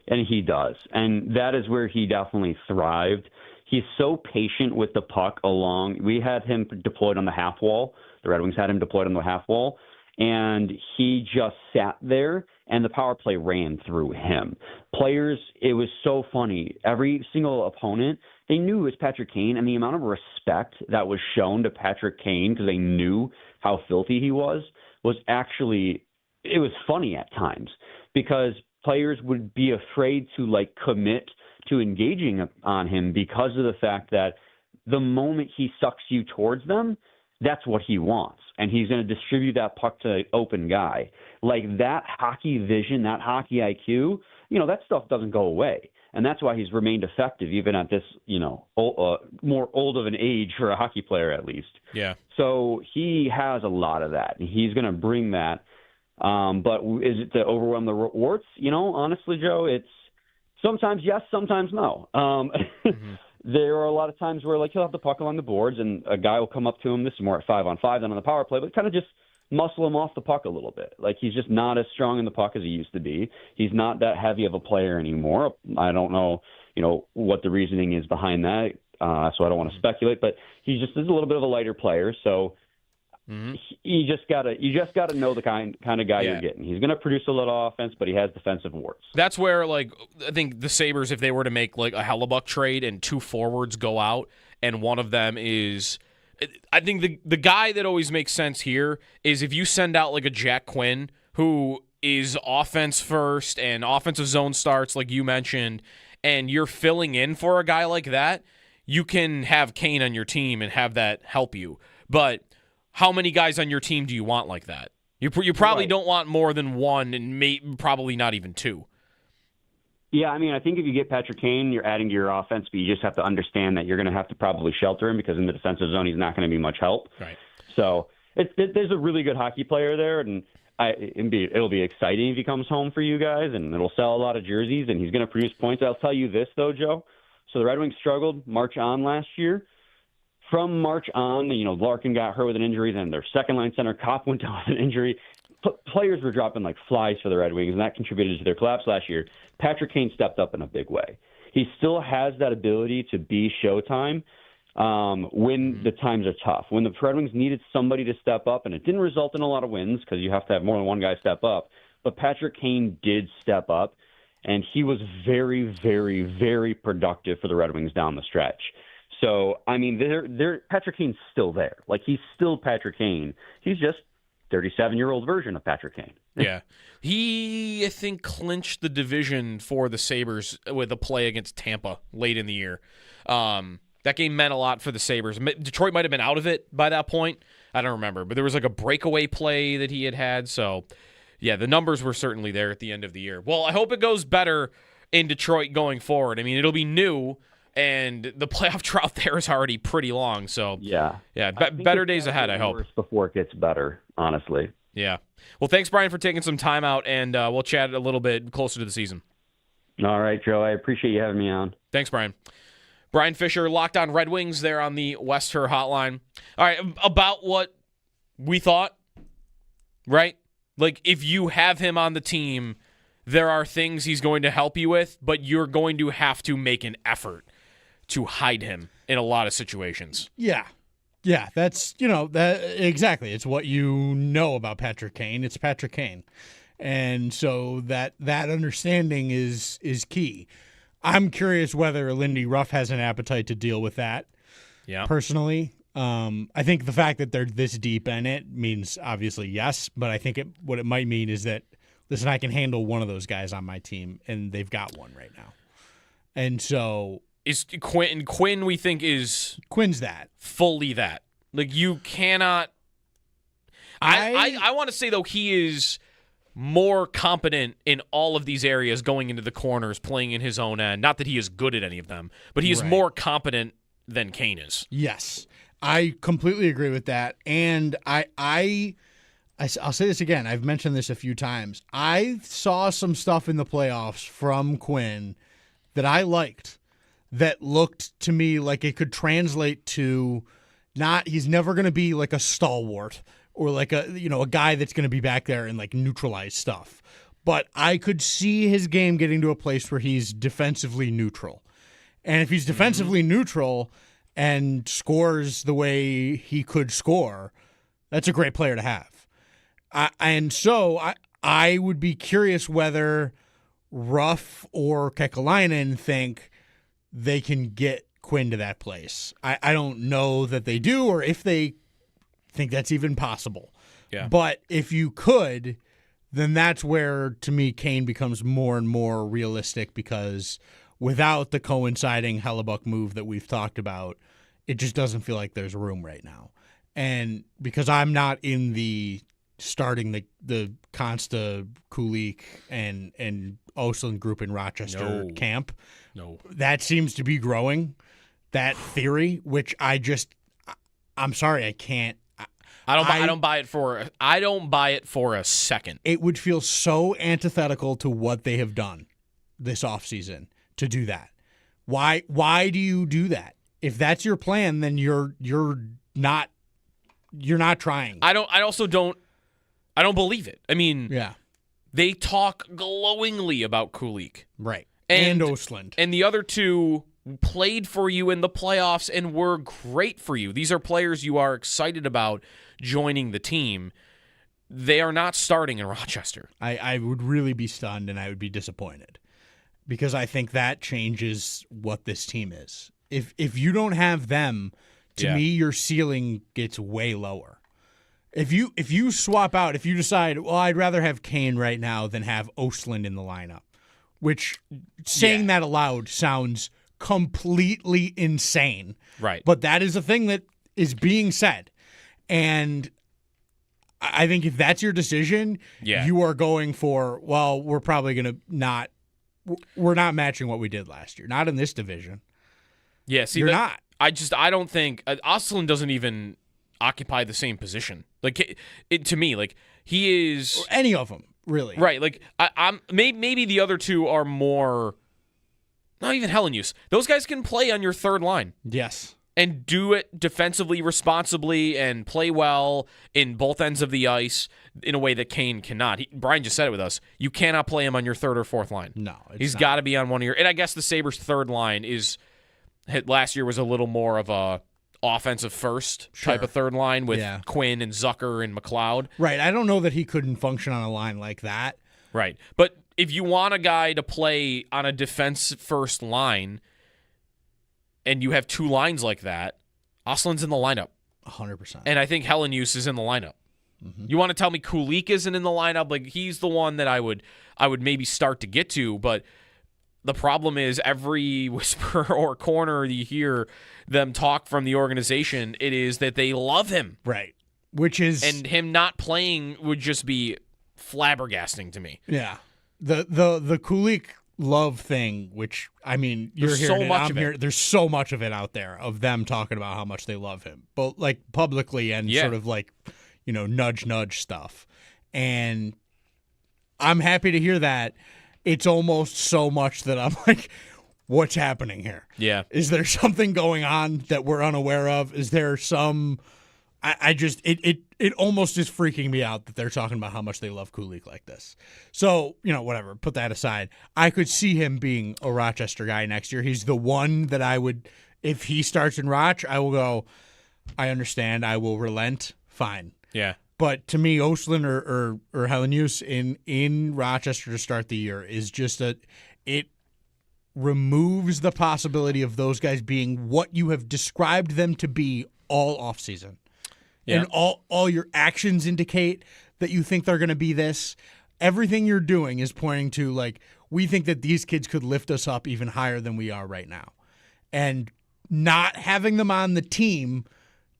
And he does. And that is where he definitely thrived. He's so patient with the puck along. We had him deployed on the half wall. The Red Wings had him deployed on the half wall. And he just sat there, and the power play ran through him. Players, it was so funny. Every single opponent, they knew it was Patrick Kane, and the amount of respect that was shown to Patrick Kane because they knew how filthy he was actually, it was funny at times because players would be afraid to like commit to engaging on him because of the fact that the moment he sucks you towards them, that's what he wants. And he's going to distribute that puck to an open guy. Like that hockey vision, that hockey IQ, that stuff doesn't go away. And that's why he's remained effective even at this, more old of an age for a hockey player at least. Yeah. So he has a lot of that. And he's going to bring that. But is it to overwhelm the warts? Honestly, Joe, it's sometimes yes, sometimes no. There are a lot of times where he'll have the puck along the boards and a guy will come up to him. This is more at 5-on-5 than on the power play, but kind of just muscle him off the puck a little bit. Like he's just not as strong in the puck as he used to be. He's not that heavy of a player anymore. I don't know, what the reasoning is behind that. So I don't want to speculate, but he just is a little bit of a lighter player. So you just gotta know the kind of guy you're getting. He's going to produce a little offense, but he has defensive warts. That's where, I think the Sabres, if they were to make, a Hellebuck trade and two forwards go out, and one of them is – I think the guy that always makes sense here is if you send out, a Jack Quinn, who is offense first and offensive zone starts, like you mentioned, and you're filling in for a guy like that, you can have Kane on your team and have that help you. But – how many guys on your team do you want like that? You probably don't want more than one, and probably not even two. Yeah, I think if you get Patrick Kane, you're adding to your offense, but you just have to understand that you're going to have to probably shelter him because in the defensive zone, he's not going to be much help. Right. So there's a really good hockey player there, and it'll be exciting if he comes home for you guys, and it'll sell a lot of jerseys, and he's going to produce points. I'll tell you this, though, Joe. So the Red Wings struggled March on last year. From March on, Larkin got hurt with an injury, then their second-line center, Kopp, went down with an injury. Players were dropping like flies for the Red Wings, and that contributed to their collapse last year. Patrick Kane stepped up in a big way. He still has that ability to be Showtime when the times are tough. When the Red Wings needed somebody to step up, and it didn't result in a lot of wins because you have to have more than one guy step up, but Patrick Kane did step up, and he was very, very, very productive for the Red Wings down the stretch. So, Patrick Kane's still there. He's still Patrick Kane. He's just 37-year-old version of Patrick Kane. Yeah. He, I think, clinched the division for the Sabres with a play against Tampa late in the year. That game meant a lot for the Sabres. Detroit might have been out of it by that point. I don't remember. But there was a breakaway play that he had. So, yeah, the numbers were certainly there at the end of the year. Well, I hope it goes better in Detroit going forward. It'll be new. And the playoff drought there is already pretty long. So, yeah, better days ahead, I hope. Worse before it gets better, honestly. Yeah. Well, thanks, Brian, for taking some time out, and we'll chat a little bit closer to the season. All right, Joe. I appreciate you having me on. Thanks, Brian. Brian Fisher, Locked On Red Wings there on the Wester Hotline. All right, about what we thought, right? If you have him on the team, there are things he's going to help you with, but you're going to have to make an effort to hide him in a lot of situations. Yeah, that's, that exactly. It's what you know about Patrick Kane. It's Patrick Kane. And so that understanding is key. I'm curious whether Lindy Ruff has an appetite to deal with that. Yeah. Personally, I think the fact that they're this deep in it means obviously yes, but I think what it might mean is that, listen, I can handle one of those guys on my team, and they've got one right now. And so is Quinn, we think, is Quinn's that. Fully that. You cannot I want to say, though, he is more competent in all of these areas going into the corners, playing in his own end. Not that he is good at any of them, but he is more competent than Kane is. Yes. I completely agree with that. And I'll say this again. I've mentioned this a few times. I saw some stuff in the playoffs from Quinn that I liked that looked to me like it could translate to he's never going to be like a stalwart or like a guy that's going to be back there and like neutralize stuff. But I could see his game getting to a place where he's defensively neutral. And if he's defensively neutral and scores the way he could score, that's a great player to have. And so I would be curious whether Ruff or Kekalainen think they can get Quinn to that place. I don't know that they do or if they think that's even possible. Yeah. But if you could, then that's where, to me, Kane becomes more and more realistic, because without the coinciding Hellebuck move that we've talked about, it just doesn't feel like there's room right now. And because I'm not in the starting the Consta, Kulik, and Osland group in Rochester camp, that seems to be growing, that theory, which I'm sorry, I can't. I don't buy it for a second. It would feel so antithetical to what they have done this offseason to do that. Why do you do that? If that's your plan, then you're not trying. I don't believe it. I mean, yeah. They talk glowingly about Kulik. Right. And Osland. And the other two played for you in the playoffs and were great for you. These are players you are excited about joining the team. They are not starting in Rochester. I would really be stunned, and I would be disappointed, because I think that changes what this team is. If you don't have them, to me, your ceiling gets way lower. If you swap out, if you decide, well, I'd rather have Kane right now than have Osland in the lineup, which saying that aloud sounds completely insane. Right. But that is a thing that is being said. And I think if that's your decision, you are going for, well, we're probably going to we're not matching what we did last year. Not in this division. Yeah, see, you're not. I don't think Osland doesn't even occupy the same position. Like it to me, like he is or any of them, really. Right. Like I'm maybe the other two are more. Not even Helenius. Those guys can play on your third line. Yes. And do it defensively, responsibly, and play well in both ends of the ice in a way that Kane cannot. Brian just said it with us. You cannot play him on your third or fourth line. No, he's got to be on one of your. And I guess the Sabres' third line last year was a little more of a offensive first type of third line with Quinn and Zucker and McLeod. Right. I don't know that he couldn't function on a line like that. Right. But if you want a guy to play on a defense first line and you have two lines like that, Osland's in the lineup. 100%. And I think Helenius is in the lineup. Mm-hmm. You want to tell me Kulik isn't in the lineup? Like he's the one that I would maybe start to get to, but the problem is every whisper or corner you hear them talk from the organization, it is that they love him. Right. And him not playing would just be flabbergasting to me. Yeah. The Kulik love thing, which, I mean, you're hearing so much of it. There's so much of it out there of them talking about how much they love him, both like publicly and sort of like, nudge stuff. And I'm happy to hear that. It's almost so much that I'm like, what's happening here? Yeah. Is there something going on that we're unaware of? Is there some... It almost is freaking me out that they're talking about how much they love Kulik like this. So, whatever, put that aside. I could see him being a Rochester guy next year. He's the one that I would, if he starts in Roch, I will go, I understand, I will relent, fine. Yeah. But to me, Osland or Helenius in Rochester to start the year is just it removes the possibility of those guys being what you have described them to be all offseason. Yeah. And all your actions indicate that you think they're going to be this. Everything you're doing is pointing to, like, we think that these kids could lift us up even higher than we are right now. And not having them on the team,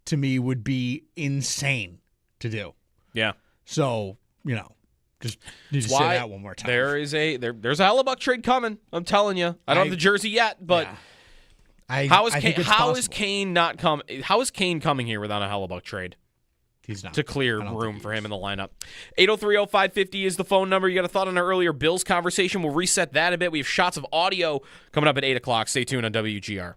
to me, would be insane to do. Yeah. So, just need to say that one more time. There's a Hellebuck trade coming. I'm telling you. I don't have the jersey yet, but how is Kane coming here without a Hellebuck trade? He's not. To clear room for him in the lineup. 803-0550 is the phone number. You got a thought on our earlier Bills conversation? We'll reset that a bit. We have shots of audio coming up at 8 o'clock. Stay tuned on WGR.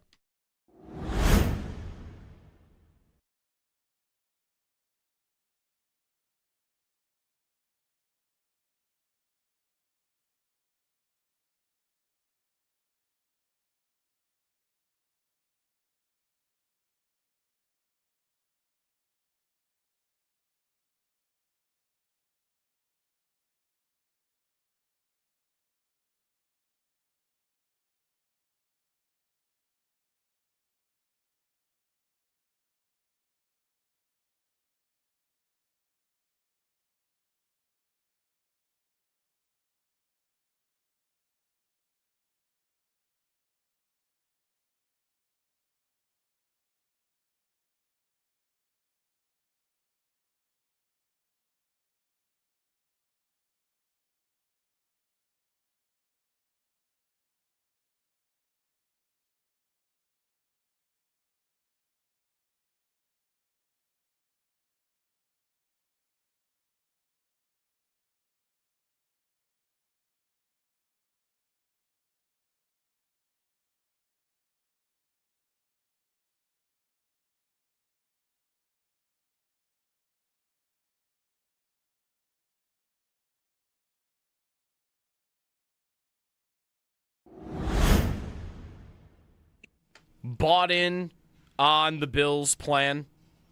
bought in on the Bills' plan?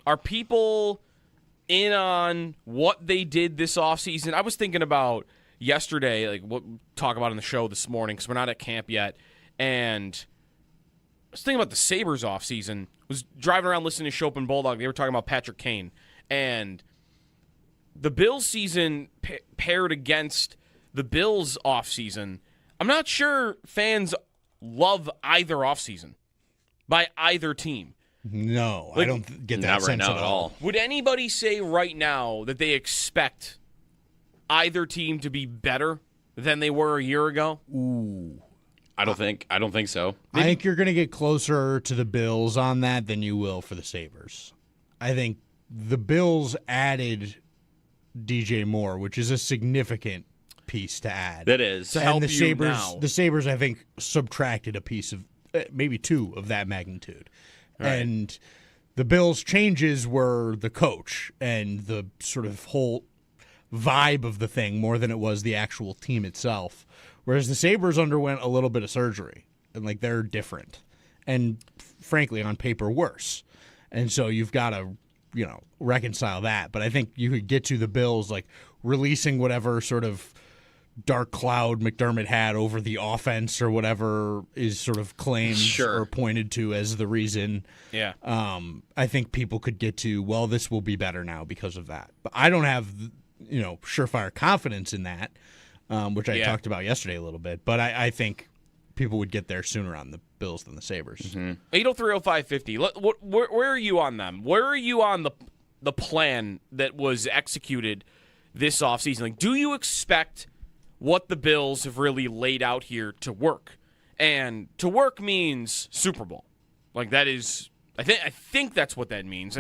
Are people in on what they did this offseason? I was thinking about yesterday, like what we talk about on the show this morning, because we're not at camp yet, and I was thinking about the Sabres offseason. Was driving around listening to Chopin Bulldog. They were talking about Patrick Kane. And the Bills season paired against the Bills offseason, I'm not sure fans love either offseason by either team. No, I don't get that not right sense now at all. Would anybody say right now that they expect either team to be better than they were a year ago? Ooh. I don't think so. I think you're going to get closer to the Bills on that than you will for the Sabres. I think the Bills added DJ Moore, which is a significant piece to add. That is. To help and the you Sabres, now. the Sabres, I think, subtracted a piece of maybe two of that magnitude. Right. And the Bills' changes were the coach and the sort of whole vibe of the thing more than it was the actual team itself. Whereas the Sabres underwent a little bit of surgery, and like they're different, and frankly, on paper, worse. And so you've got to, reconcile that. But I think you could get to the Bills like releasing whatever sort of dark cloud McDermott had over the offense or whatever is sort of claimed or pointed to as the reason. Yeah. I think people could get to, well, this will be better now because of that. But I don't have, surefire confidence in that. Which I talked about yesterday a little bit. But I think people would get there sooner on the Bills than the Sabres. 803-0550. Where are you on them? Where are you on the plan that was executed this offseason? Like, do you expect what the Bills have really laid out here to work? And to work means Super Bowl. Like, that is – I think that's what that means.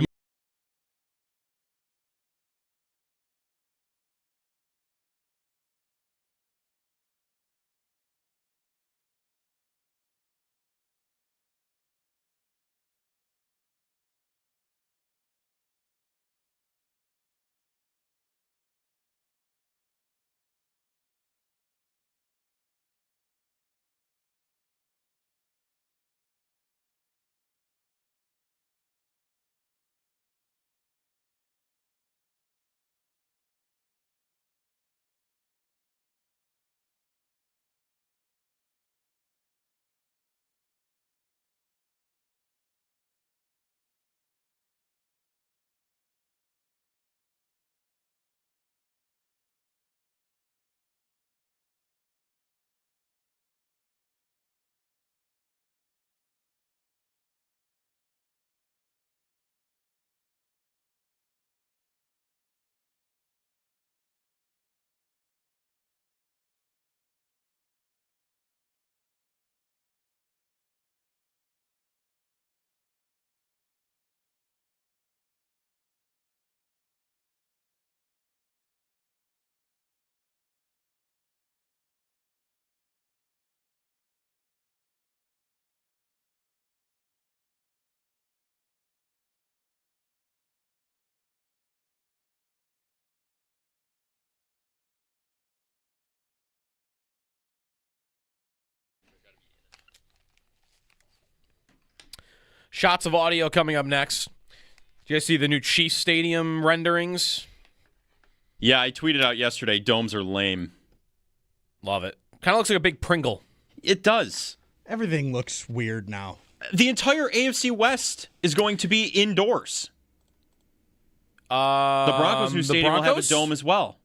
Shots of audio coming up next. Did you guys see the new Chiefs Stadium renderings? Yeah, I tweeted out yesterday, domes are lame. Love it. Kind of looks like a big Pringle. It does. Everything looks weird now. The entire AFC West is going to be indoors. The Broncos' new stadium will have a dome as well.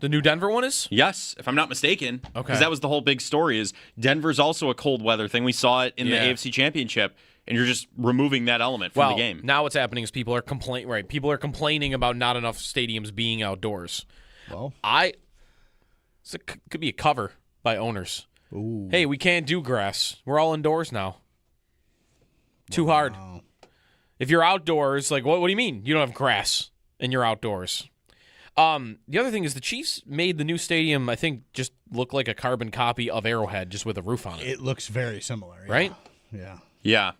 The new Denver one is? Yes, if I'm not mistaken. Okay. Because that was the whole big story is Denver's also a cold weather thing. We saw it in the AFC Championship, and you're just removing that element from the game. Now what's happening is people are complaining about not enough stadiums being outdoors. Well, it could be a cover by owners. ooh. Hey, we can't do grass. We're all indoors now. Too hard. If you're outdoors, like what do you mean? You don't have grass and you're outdoors. The other thing is the Chiefs made the new stadium, I think, just look like a carbon copy of Arrowhead, just with a roof on it. It looks very similar. Yeah. Right? Yeah. Yeah.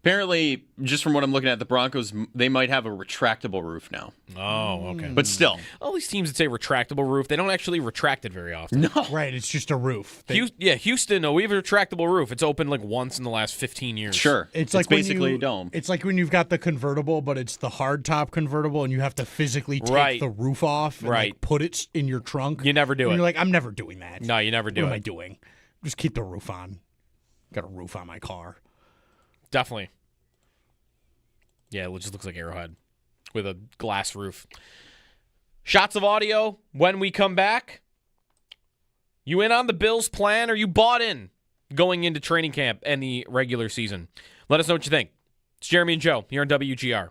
Apparently, just from what I'm looking at, the Broncos, they might have a retractable roof now. Oh, okay. But still. All these teams that say retractable roof, they don't actually retract it very often. No. Right, it's just a roof. Houston, no, we have a retractable roof. It's opened like once in the last 15 years. Sure. It's like basically a dome. It's like when you've got the convertible, but it's the hard top convertible, and you have to physically take the roof off and like, put it in your trunk. You never do and it. You're like, I'm never doing that. No, you never do What it. am I doing? Just keep the roof on. Got a roof on my car. Definitely. Yeah, it just looks like Arrowhead with a glass roof. Shots of audio when we come back. You in on the Bills' plan, or you bought in going into training camp and the regular season? Let us know what you think. It's Jeremy and Joe here on WGR.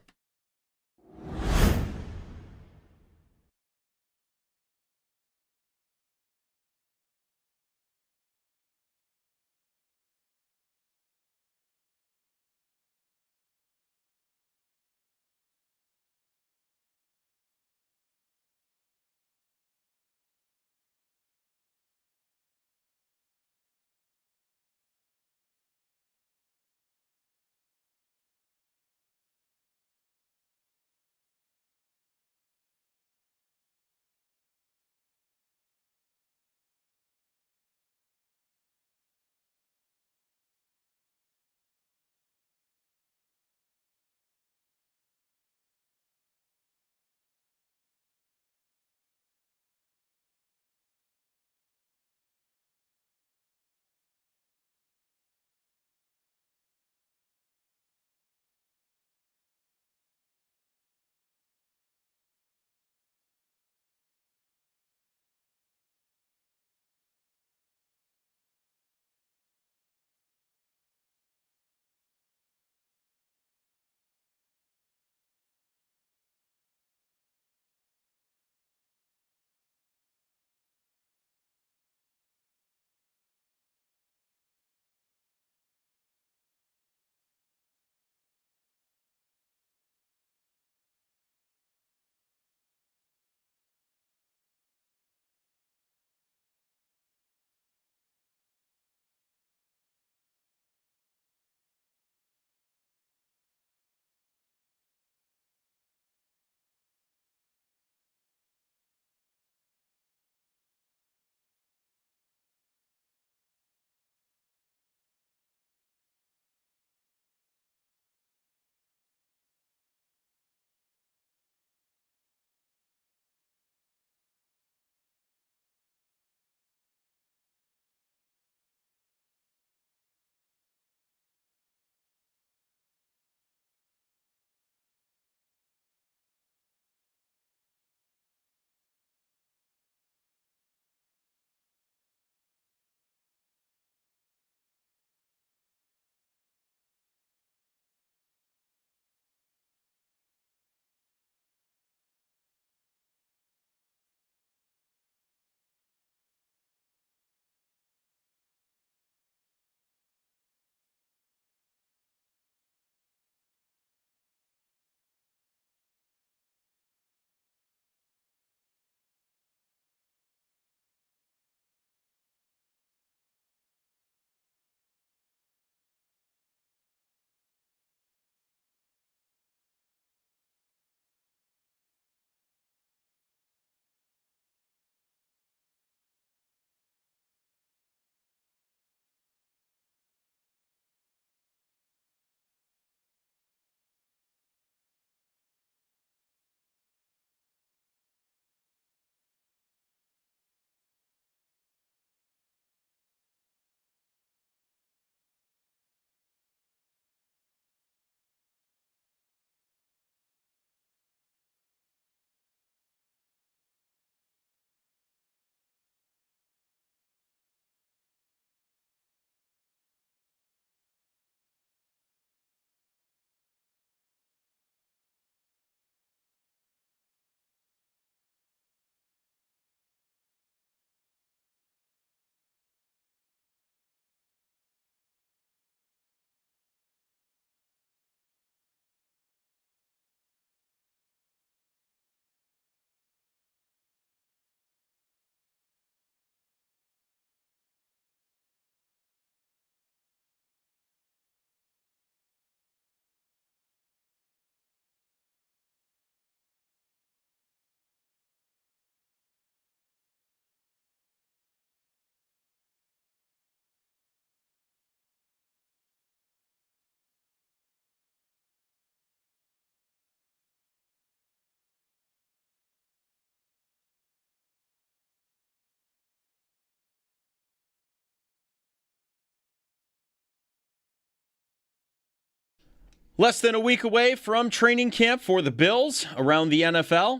Less than a week away from training camp for the Bills around the NFL.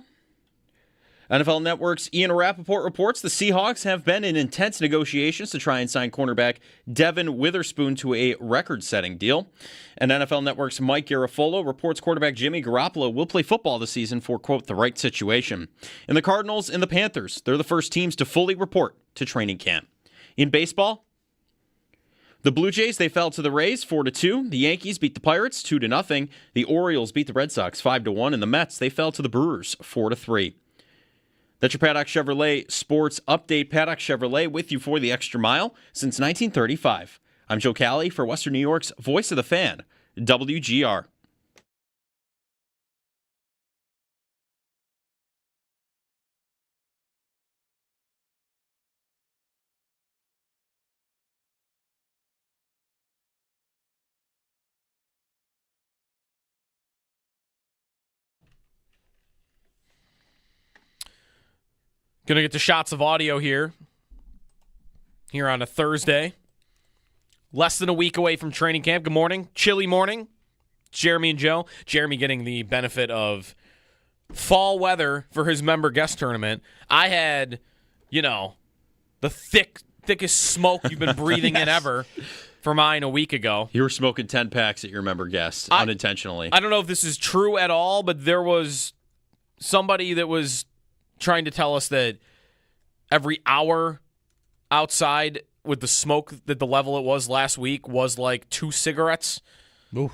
NFL Network's Ian Rappaport reports the Seahawks have been in intense negotiations to try and sign cornerback Devin Witherspoon to a record-setting deal. And NFL Network's Mike Garafolo reports quarterback Jimmy Garoppolo will play football this season for, quote, the right situation. And the Cardinals and the Panthers, they're the first teams to fully report to training camp. In baseball, the Blue Jays, they fell to the Rays 4-2. The Yankees beat the Pirates 2-0. The Orioles beat the Red Sox 5-1. And the Mets, they fell to the Brewers 4-3. That's your Paddock Chevrolet Sports Update. Paddock Chevrolet with you for the extra mile since 1935. I'm Joe Cali for Western New York's Voice of the Fan, WGR. Gonna get the shots of audio here on a Thursday. Less than a week away from training camp. Good morning. Chilly morning. Jeremy and Joe. Jeremy getting the benefit of fall weather for his member guest tournament. I had, the thickest smoke you've been breathing in ever for mine a week ago. You were smoking 10 packs at your member guest unintentionally. I don't know if this is true at all, but there was somebody that was trying to tell us that every hour outside with the smoke, that the level it was last week was like 2 cigarettes. Ooh.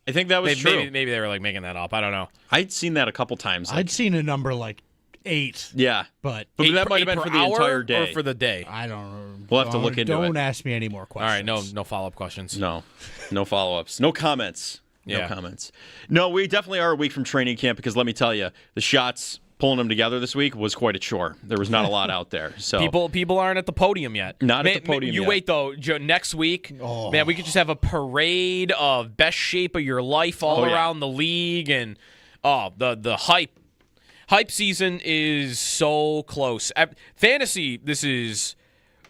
I think that was true. Maybe they were like making that up. I don't know. I'd seen that a couple times. I'd seen a number like 8. Yeah. But that might have been for the entire day. Or for the day? I don't know. We'll have to look into it. Don't ask me any more questions. All right, no follow-up questions. No follow-ups. No comments. Yeah. No comments. No, we definitely are a week from training camp because let me tell you, the shots pulling them together this week was quite a chore. There was not a lot out there. So people aren't at the podium yet. Not at the podium yet. You wait though, Joe, next week, man, we could just have a parade of best shape of your life all around the league, and the hype season is so close. Fantasy, this is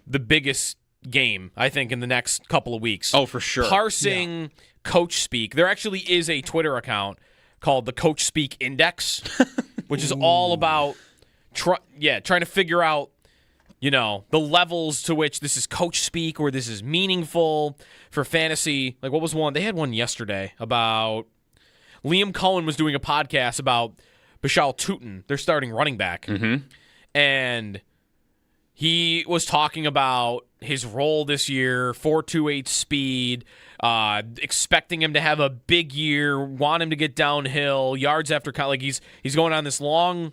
the biggest game I think in the next couple of weeks. Oh, for sure. Parsing coach speak. There actually is a Twitter account called the Coach Speak Index, which is all about trying to figure out, the levels to which this is coach speak or this is meaningful for fantasy. Like, what was one? They had one yesterday about Liam Cohen was doing a podcast about Bashal Tutin, their starting running back. Mm-hmm. And he was talking about his role this year, 4.28 speed, expecting him to have a big year, want him to get downhill, yards after he's going on this long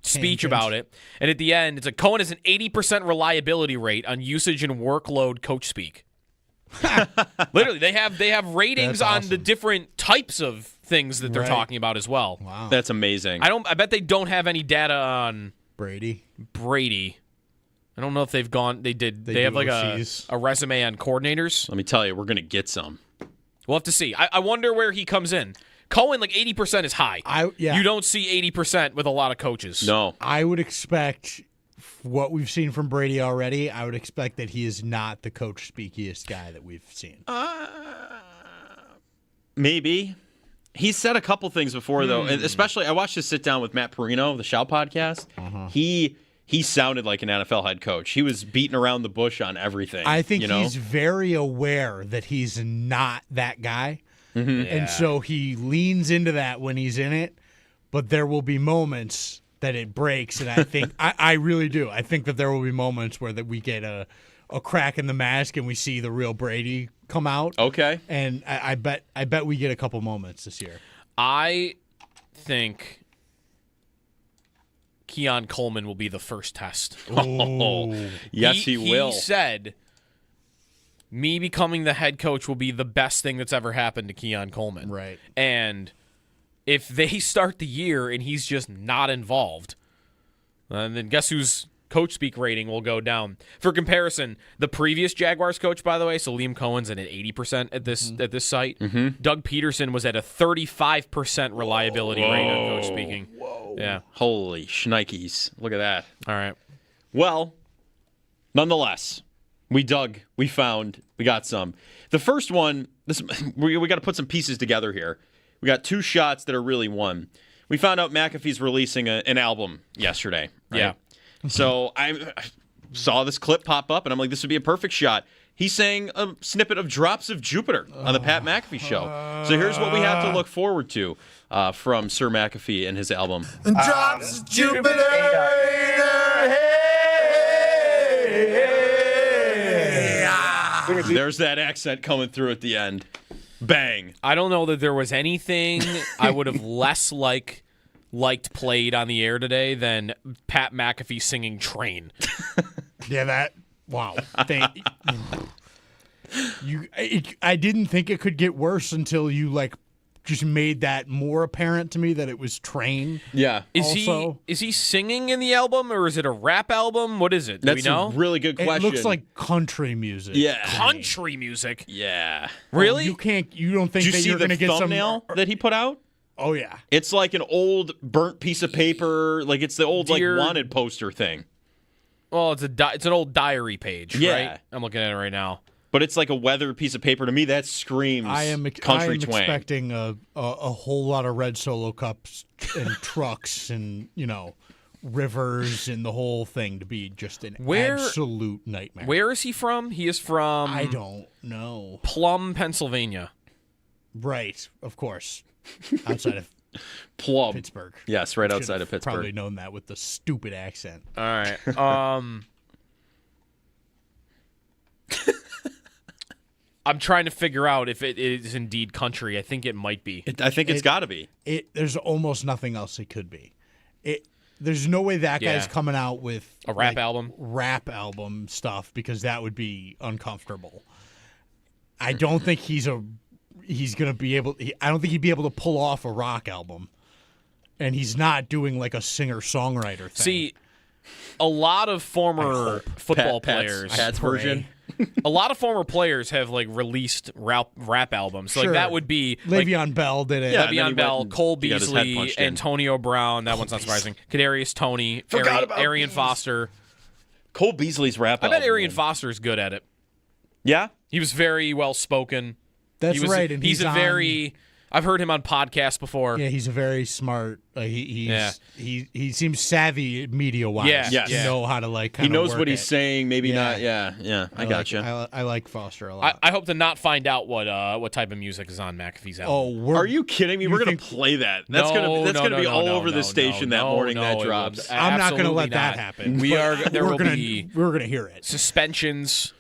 speech about it. And at the end, it's like Cohen has an 80% reliability rate on usage and workload coach speak. Literally, they have ratings on the different types of things that they're talking about as well. Wow. That's amazing. I bet they don't have any data on Brady. I don't know if they've gone. They did. They have like a resume on coordinators. Let me tell you, we're going to get some. We'll have to see. I wonder where he comes in. Cohen, like 80% is high. You don't see 80% with a lot of coaches. No. I would expect what we've seen from Brady already. I would expect that he is not the coach speakiest guy that we've seen. Maybe. He said a couple things before, though, and especially I watched his sit down with Matt Perino, the Shout podcast. He sounded like an NFL head coach. He was beating around the bush on everything. I think he's very aware that he's not that guy. Mm-hmm. And so he leans into that when he's in it, but there will be moments that it breaks, and I think I really do. I think that there will be moments where that we get a crack in the mask and we see the real Brady come out. Okay. And I bet we get a couple moments this year. I think Keon Coleman will be the first test. Oh, yes, he will. He said, me becoming the head coach will be the best thing that's ever happened to Keon Coleman. Right. And if they start the year and he's just not involved, then guess whose coach speak rating will go down. For comparison, the previous Jaguars coach, by the way, so Liam Cohen's at an 80% at this site. Mm-hmm. Doug Peterson was at a 35% reliability rate on coach speaking. Whoa. Yeah. Holy shnikes. Look at that. All right. Well, nonetheless, We dug. We found. We got some. The first one, we got to put some pieces together here. We got 2 shots that are really one. We found out McAfee's releasing an album yesterday. Right? Yeah. So I saw this clip pop up, and I'm like, this would be a perfect shot. He sang a snippet of Drops of Jupiter on the Pat McAfee show. So here's what we have to look forward to from Sir McAfee and his album. Drops of Jupiter. There's that accent coming through at the end. Bang. I don't know that there was anything I would have less liked played on the air today than Pat McAfee singing Train. Yeah, wow. I didn't think it could get worse until you just made that more apparent to me that it was Train. Yeah. Is he singing in the album, or is it a rap album? What is it? Do we know? A really good question. It looks like country music. Yeah. Country music. Yeah. Really? You don't think Did you that see you're the going to get some thumbnail that he put out? Oh yeah. It's like an old burnt piece of paper. Like it's the old wanted poster thing. Well, it's an old diary page, Yeah. right? I'm looking at it right now. But it's like a weathered piece of paper. To me, that screams country twang. Expecting a whole lot of red Solo cups and trucks and rivers and the whole thing to be just an absolute nightmare. Where is he from? He is from I don't know. Plum, Pennsylvania. Right, of course. Outside of Plum. Pittsburgh. Yes, right outside of Pittsburgh. Probably known that with the stupid accent. All right. I'm trying to figure out if it is indeed country. I think it might be. I think it's got to be. There's almost nothing else it could be. There's no way that guy's coming out with a rap album. Rap album stuff, because that would be uncomfortable. I don't think he's going to be able. I don't think he'd be able to pull off a rock album, and he's not doing like a singer-songwriter thing. See, a lot of former football players. Pat's version. A lot of former players have released rap albums. So, sure. that would be Le'Veon Bell did it. Yeah, Le'Veon Bell, Cole he got his head Beasley, punched in. Antonio Brown. That one's not surprising. Kadarius Toney, Arian Foster. Cole Beasley's rap I album. bet Arian Foster's good at it. Yeah? He was very well spoken. That's right. And he's a very. I've heard him on podcasts before. Yeah, he's a very smart. He seems savvy media wise. Yeah, to know how to He knows work what he's it. saying. Maybe not. Yeah. I gotcha. I like Foster a lot. I hope to not find out what type of music is on McAfee's album. Are you kidding me? We're gonna play that. That's gonna be all over the station that morning that drops. I'm not gonna let that happen. We're gonna hear it. Suspensions.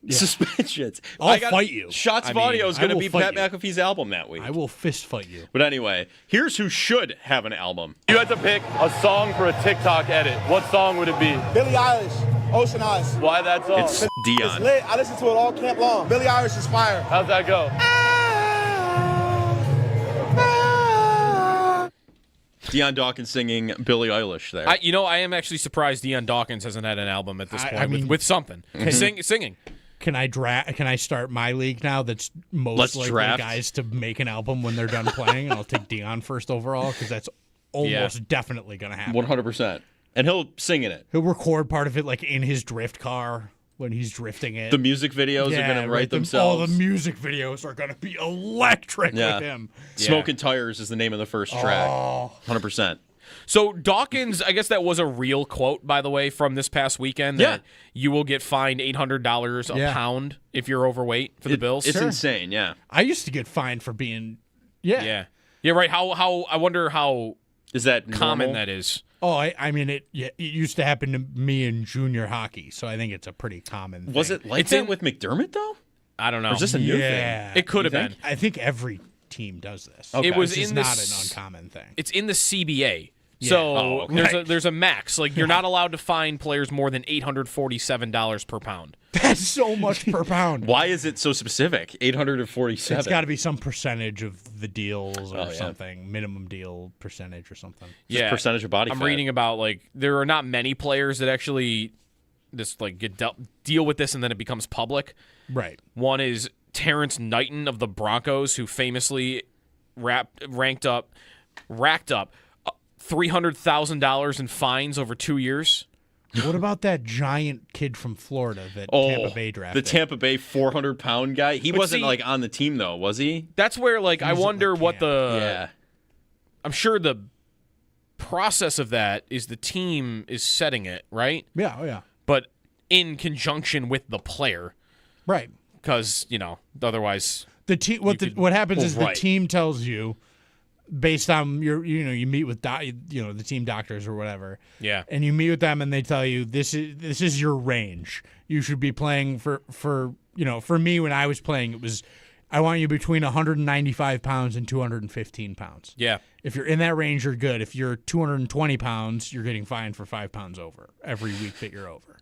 Yeah. Suspensions. I'll fight you. Shots of Audio is going to be Pat McAfee's album that week. I will fist fight you. But anyway, here's who should have an album. You had to pick a song for a TikTok edit. What song would it be? Billie Eilish, Ocean Eyes. Why that song? It's Dion. It's lit. I listen to it all camp long. Billie Eilish is fire. How's that go? Dion Dawkins singing Billie Eilish there. I am actually surprised Dion Dawkins hasn't had an album at this point with something. Singing. Can I start my league now? That's most likely guys to make an album when they're done playing, and I'll take Dion first overall because that's almost definitely going to happen. 100%. And he'll sing in it. He'll record part of it in his drift car when he's drifting it. The music videos are going to write themselves. All the music videos are going to be electric with him. Smoking Tires is the name of the first track. 100%. So Dawkins, I guess that was a real quote, by the way, from this past weekend. That you will get fined $800 a pound if you're overweight for the Bills. It's insane. Yeah. I used to get fined for being. Yeah. Right. How I wonder how is that common normal? that is. Oh, I mean, it used to happen to me in junior hockey, so I think it's a pretty common thing. Was it like that with McDermott though? I don't know. Or is this a new thing? It could have been. I think every team does this. Okay. It was this is not an uncommon thing. It's in the CBA. Yeah. So there's a max. You're not allowed to fine players more than $847 per pound. That's so much per pound. Why is it so specific? 847. It's got to be some percentage of the deals or something, minimum deal percentage or something. Just percentage of body fat. I'm reading about there are not many players that actually deal with this and then it becomes public. Right. One is Terrence Knighton of the Broncos, who famously racked up $300,000 in fines over 2 years. What about that giant kid from Florida that Tampa Bay drafted? The Tampa Bay 400-pound guy. He wasn't on the team though, was he? That's where I wonder what the. Yeah. I'm sure the process of that is the team is setting it, right? Yeah, oh yeah. But in conjunction with the player, right? Because otherwise the team. What happens is the team tells you, based on you meet with the team doctors or whatever. Yeah. And you meet with them and they tell you this is your range. You should be playing for me when I was playing, it was I want you between 195 pounds and 215 pounds. Yeah. If you're in that range, you're good. If you're 220 pounds, you're getting fined for 5 pounds over every week that you're over.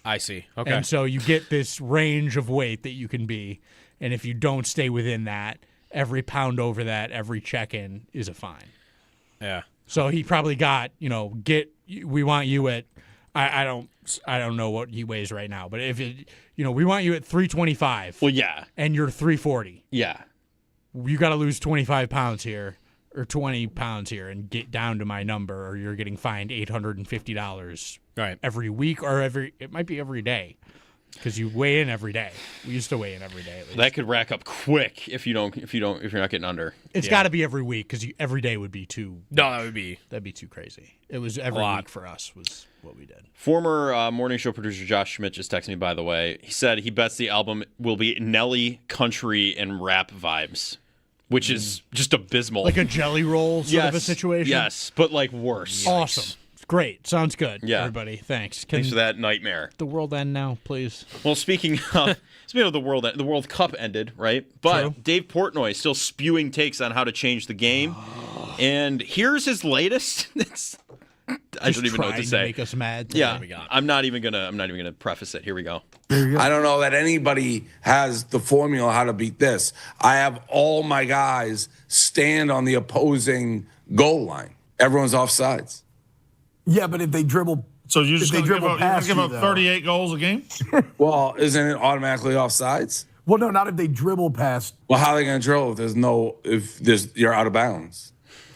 I see. Okay. And so you get this range of weight that you can be, and if you don't stay within that, every pound over that, every check-in is a fine. Yeah. So he probably got, we want you at, I don't know what he weighs right now, but if we want you at 325. Well, yeah. And you're 340. Yeah. You got to lose 25 pounds here or 20 pounds here and get down to my number, or you're getting fined $850 every week, or it might be every day. Because you weigh in every day. We used to weigh in every day. At least. That could rack up quick if you're not getting under. It's got to be every week because every day would be too. No, that'd be too crazy. It was every week for us was what we did. Former morning show producer Josh Schmidt just texted me, by the way. He said he bets the album will be Nelly country and rap vibes, which is just abysmal. Like a jelly roll sort of a situation. Yes, but worse. Yikes. Awesome. Great. Sounds good, everybody. Thanks. Thanks for that nightmare. The world end now, please. Well, speaking of the World Cup ended, right? But True. Dave Portnoy is still spewing takes on how to change the game. And here's his latest. I don't even know what to say. Make us mad. Yeah, I'm not even gonna preface it. Here we go. I don't know that anybody has the formula how to beat this. I have all my guys stand on the opposing goal line. Everyone's offsides. Yeah, but if they dribble, so you just if they dribble past give you, up 38 goals a game? Well, isn't it automatically offsides? Well, no, not if they dribble past. Well, how are they going to dribble if you're out of bounds?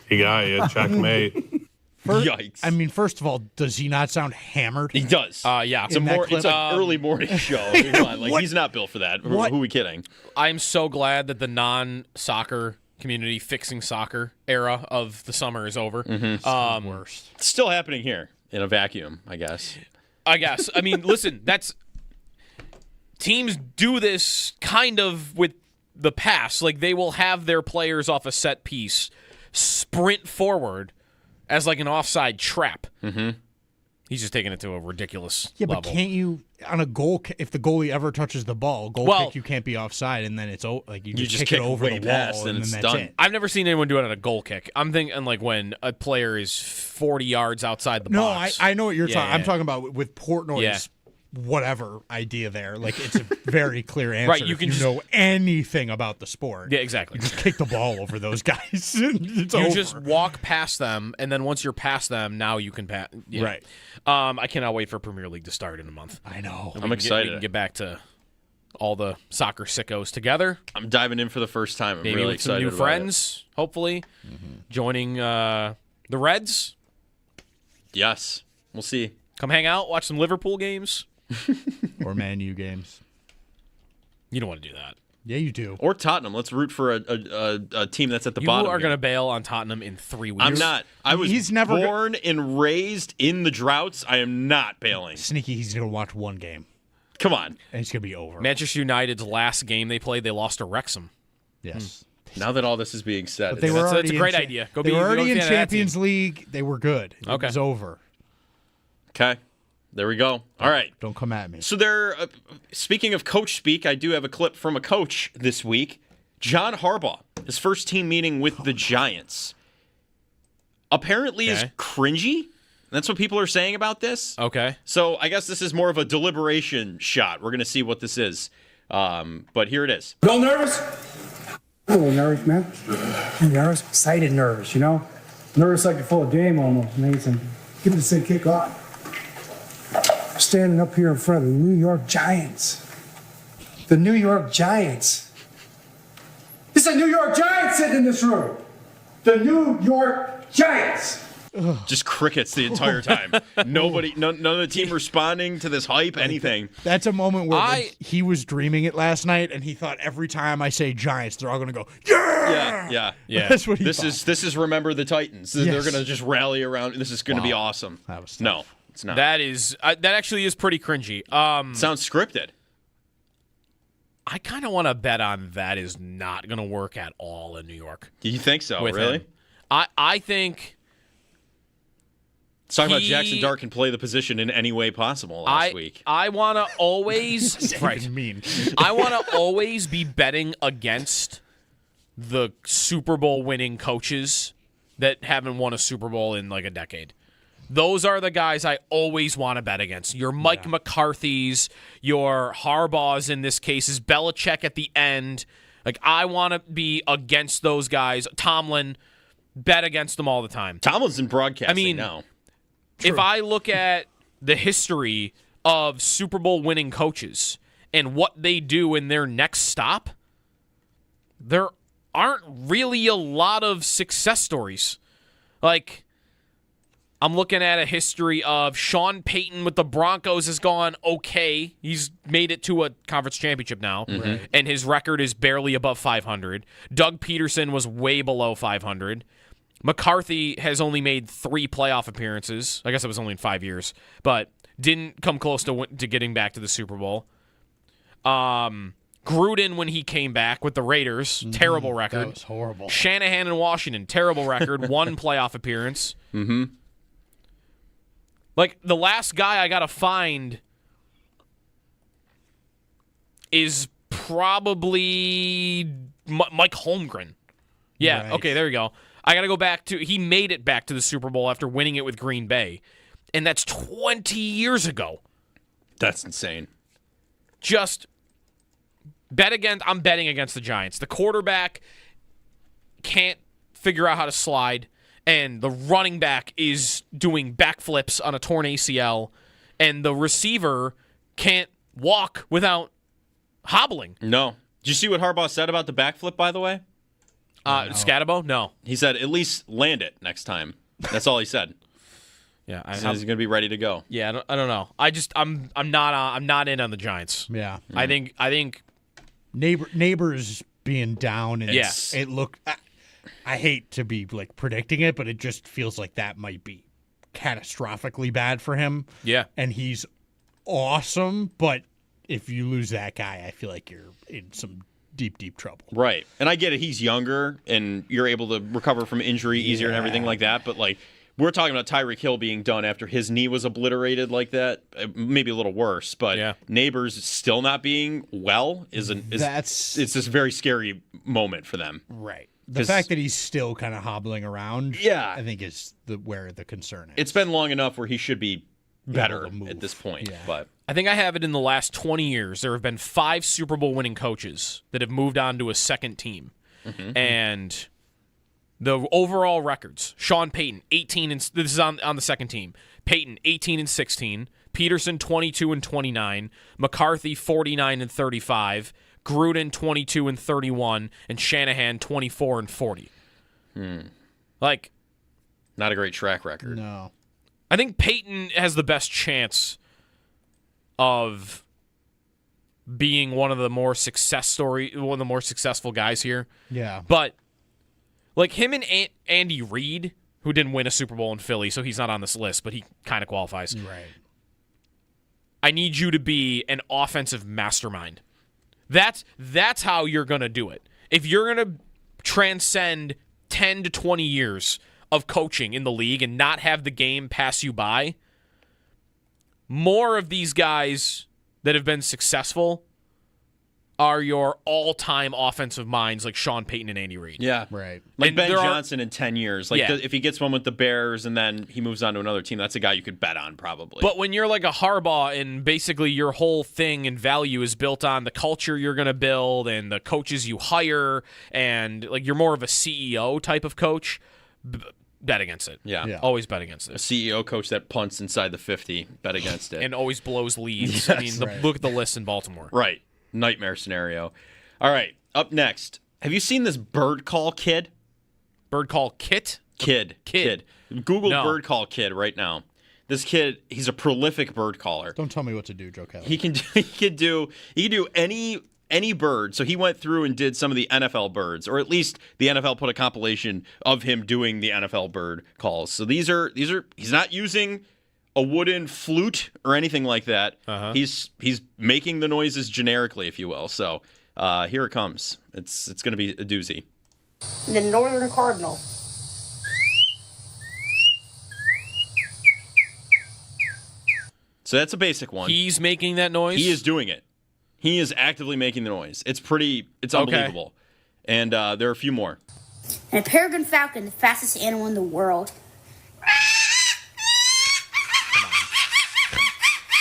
You got you. Checkmate. Yikes! First of all, does he not sound hammered? He does. Yeah. It's an early morning show. He's not built for that. Who are we kidding? I'm so glad that the non-soccer community fixing soccer era of the summer is over. Mm-hmm. Worst. It's still happening here in a vacuum, I guess. Listen, teams do this kind of with the pass. Like, they will have their players off a set piece sprint forward as an offside trap. Mm-hmm. He's just taking it to a ridiculous level. level. But can't you, on a goal, if the goalie ever touches the ball, kick, you can't be offside, and then it's you just kick it over the wall, and then that's done. it. I've never seen anyone do it on a goal kick. I'm thinking when a player is 40 yards outside the box. No, I know what you're talking. Yeah. I'm talking about with Portnoy's whatever idea there. It's a very clear answer. Right, you can know anything about the sport. Yeah, exactly. You just kick the ball over those guys. It's you over. just walk past them, and then once you're past them, now you can pass. Yeah. Right. I cannot wait for Premier League to start in a month. I know. I'm excited. We can get back to all the soccer sickos together. I'm diving in for the first time. I'm Maybe really with excited some new about friends, hopefully, joining the Reds. Yes. We'll see. Come hang out, watch some Liverpool games. Or Man U games. You don't want to do that. Yeah, you do. Or Tottenham. Let's root for a team that's at the bottom. You are going to bail on Tottenham in 3 weeks. I'm not. I was born and raised in the droughts. I am not bailing. Sneaky, he's going to watch one game. Come on. And it's going to be over. Manchester United's last game they played, they lost to Wrexham. Yes. Now that all this is being said, that's a great idea. They were already in Champions League. They were good. Okay. It was over. Okay. There we go. All right. Don't come at me. So speaking of coach speak, I do have a clip from a coach this week. John Harbaugh, his first team meeting with the Giants, apparently is cringy. That's what people are saying about this. Okay. So I guess this is more of a deliberation shot. We're going to see what this is. But here it is. A little nervous? A little nervous, man. Nervous? Excited nervous, Nervous like before a game almost. Amazing. Give this thing kick off. Standing up here in front of the New York Giants. The New York Giants. It's a New York Giants sitting in this room. The New York Giants. Just crickets the entire time. Nobody, none of the team responding to this hype, anything. That's a moment where like, he was dreaming it last night, and he thought every time I say Giants, they're all going to go, yeah! Yeah. That's what he this thought. is remember the Titans. Yes. They're going to just rally around. This is going to be awesome. That was tough. No, it's not. That actually is pretty cringy. Sounds scripted. I kind of want to bet on that is not going to work at all in New York. Do you think so? with Really? him. I think. Let's talk about Jackson Dart can play the position in any way possible last week. I want to always mean. I want to always be betting against the Super Bowl winning coaches that haven't won a Super Bowl in like a decade. Those are the guys I always want to bet against. Your Mike McCarthy's, your Harbaugh's in this case, is Belichick at the end. Like, I want to be against those guys. Tomlin, bet against them all the time. Tomlin's in broadcasting now. If I look at the history of Super Bowl winning coaches and what they do in their next stop, there aren't really a lot of success stories. Like, I'm looking at a history of Sean Payton with the Broncos has gone okay. He's made it to a conference championship now, and his record is barely above 500. Doug Peterson was way below 500. McCarthy has only made 3 playoff appearances. I guess it was only in 5 years, but didn't come close to getting back to the Super Bowl. Gruden, when he came back with the Raiders, terrible record. That was horrible. Shanahan in Washington, terrible record, 1 playoff appearance. Mm-hmm. Like, the last guy I got to find is probably Mike Holmgren. Yeah, Right. okay, there you go. I got to go back to, he made it back to the Super Bowl after winning it with Green Bay. And that's 20 years ago. That's insane. Just I'm betting against the Giants. The quarterback can't figure out how to slide, and the running back is doing backflips on a torn ACL, and the receiver can't walk without hobbling. No. Did you see what Harbaugh said about the backflip, by the way? Scatabo? No. He said, at least land it next time. That's all he said. Yeah, He's going to be ready to go. Yeah, I don't know. I'm not in on the Giants. Yeah. I think neighbors being down, and Yes. it looked. I hate to be like predicting it, but it just feels like that might be catastrophically bad for him. Yeah. And he's awesome, but if you lose that guy, I feel like you're in some deep trouble. Right. And I get it. He's younger, and you're able to recover from injury easier and everything like that. But, like, we're talking about Tyreek Hill being done after his knee was obliterated like that. Maybe a little worse. But Neighbors still not being well it's this very scary moment for them. Right. The fact that he's still kind of hobbling around, I think is where the concern is. It's been long enough where he should be better at this point. Yeah. But I think I have it in the last 20 years. There have been 5 Super Bowl winning coaches that have moved on to a second team. Mm-hmm. And the overall records, Sean Payton, 18 and this is on the second team. Payton, 18 and 16, Peterson 22 and 29, McCarthy 49 and 35, Gruden 22 and 31, and Shanahan 24 and 40. Like, not a great track record. No. I think Peyton has the best chance of being one of the more successful guys here. Yeah. But like him and Andy Reid, who didn't win a Super Bowl in Philly, so he's not on this list, but he kind of qualifies. Right. I need you to be an offensive mastermind. That's how you're going to do it. If you're going to transcend 10 to 20 years of coaching in the league and not have the game pass you by, more of these guys that have been successful are your all-time offensive minds like Sean Payton and Andy Reid. Yeah. Right. Like And Ben there are- Johnson in 10 years. Like Yeah. if he gets one with the Bears and then he moves on to another team, that's a guy you could bet on probably. But when you're like a Harbaugh and basically your whole thing and value is built on the culture you're going to build and the coaches you hire and like you're more of a CEO type of coach, bet against it. Yeah. Always bet against a it. CEO coach that punts inside the 50, bet against it. And always blows leads. Yes, I mean, look at the list in Baltimore. Right. Nightmare scenario. All right. Up next. Have you seen this bird call kid? Bird call kit? Kid. Google No. bird call kid right now. This kid, he's a prolific bird caller. Don't tell me what to do, Joe Kelly. He can do any bird. So he went through and did some of the NFL birds, or at least the NFL put a compilation of him doing the NFL bird calls. So these are he's not using a wooden flute or anything like that. He's making the noises generically, if you will. So here it comes. It's going to be a doozy. The Northern Cardinal. So that's a basic one. He's making that noise? He is doing it. He is actively making the noise. It's unbelievable. And there are a few more. And a peregrine falcon, the fastest animal in the world.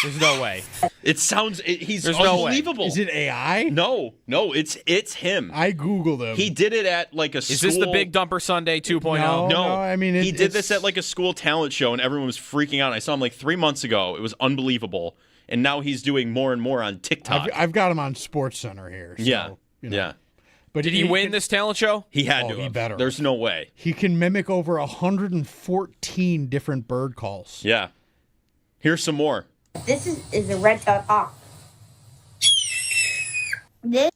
There's no way. It sounds. He's There's no way. unbelievable. Is it AI? No, it's him. I googled him. He did it at like a school. Is this the Big Dumper Sunday 2.0? No. I mean, he did this at like a school talent show, and everyone was freaking out. I saw him like 3 months ago. It was unbelievable. And now he's doing more and more on TikTok. I've got him on Sports Center here. So, yeah, you know. yeah. But Did he win this talent show? He had to. He have. better. There's no way. He can mimic over 114 different bird calls. Yeah. Here's some more. This is a red-tailed hawk. This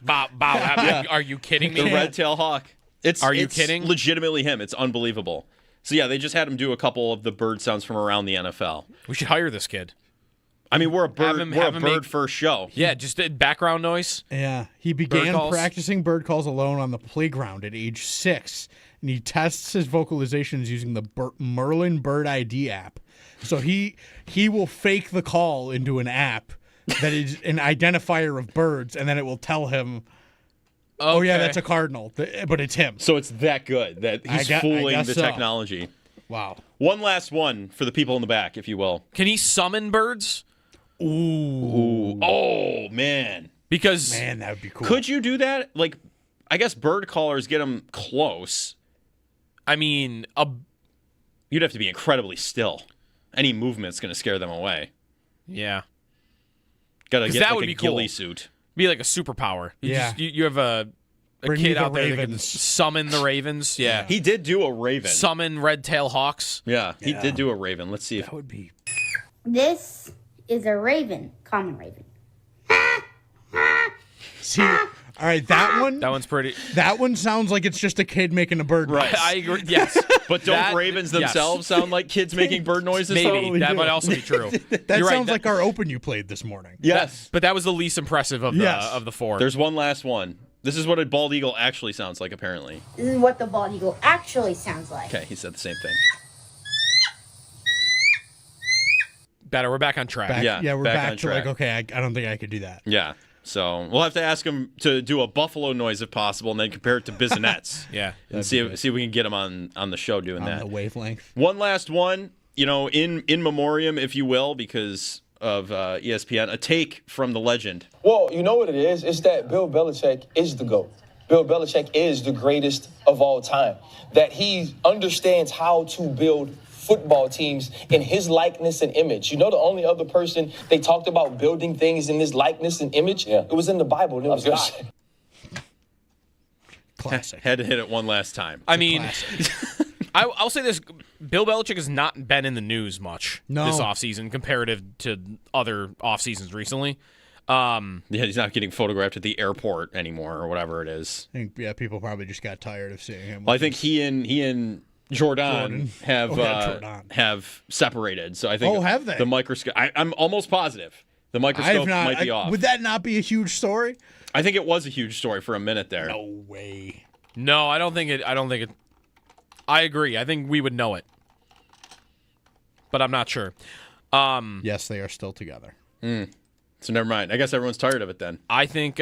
Bob, are you kidding me? The red-tailed hawk. Are you it's kidding? Legitimately him. It's unbelievable. So yeah, they just had him do a couple of the bird sounds from around the NFL. We should hire this kid. I mean, we're a bird. Have him bird make- first show. Yeah, just background noise. Yeah, he began calls? practicing bird calls alone on the playground at age 6, and he tests his vocalizations using the Merlin Bird ID app. So he will fake the call into an app that is an identifier of birds, and then it will tell him, "Oh yeah, that's a cardinal," but it's him. So it's that good that he's fooling the technology. Wow. One last one for the people in the back, if you will. Can he summon birds? Ooh. Oh man. Because man, that would be cool. Could you do that? Like, I guess bird callers get them close. I mean, you'd have to be incredibly still. Any movement's going to scare them away. Yeah. Got to get that like would a be cool. ghillie suit. Be like a superpower. You have a Bring me kid the out there that can ravens. summon the ravens. Yeah. He did do a raven. Summon red-tailed hawks. Yeah, he did do a raven. Let's see if that would be. This is a raven, common raven. See, all right, that one. That one's pretty. That one sounds like it's just a kid making a bird noise. Right. I agree. Yes. But don't ravens themselves sound like kids making bird noises? Maybe. Totally That do. might also be true. That You're sounds right. like our open you played this morning. Yes. But that was the least impressive of the four. There's one last one. This is what a bald eagle actually sounds like, apparently. This is what the bald eagle actually sounds like. Okay, he said the same thing. Better. We're back on track. We're back back on to like, track. okay, I don't think I could do that. Yeah. So we'll have to ask him to do a buffalo noise if possible, and then compare it to Bissonette's. Yeah. And see if we can get him on the show doing On that. the wavelength. One last one, in memoriam, if you will, because of ESPN, a take from the legend. Well, you know what it is? It's that Bill Belichick is the GOAT. Bill Belichick is the greatest of all time. That he understands how to build football teams in his likeness and image. You know, the only other person they talked about building things in his likeness and image, it was in the Bible, and it was God. Classic. Had to hit it one last time. I mean, I'll say this. Bill Belichick has not been in the news much this offseason comparative to other off seasons recently. Yeah, he's not getting photographed at the airport anymore or whatever it is. I think, people probably just got tired of seeing him. Well, I think he and Jordan have Jordan. have separated. So I think have they? The microscope. I'm almost positive the microscope might be off. Would that not be a huge story? I think it was a huge story for a minute there. No way. No, I don't think it. I agree. I think we would know it, but I'm not sure. Yes, they are still together. So never mind. I guess everyone's tired of it then. I think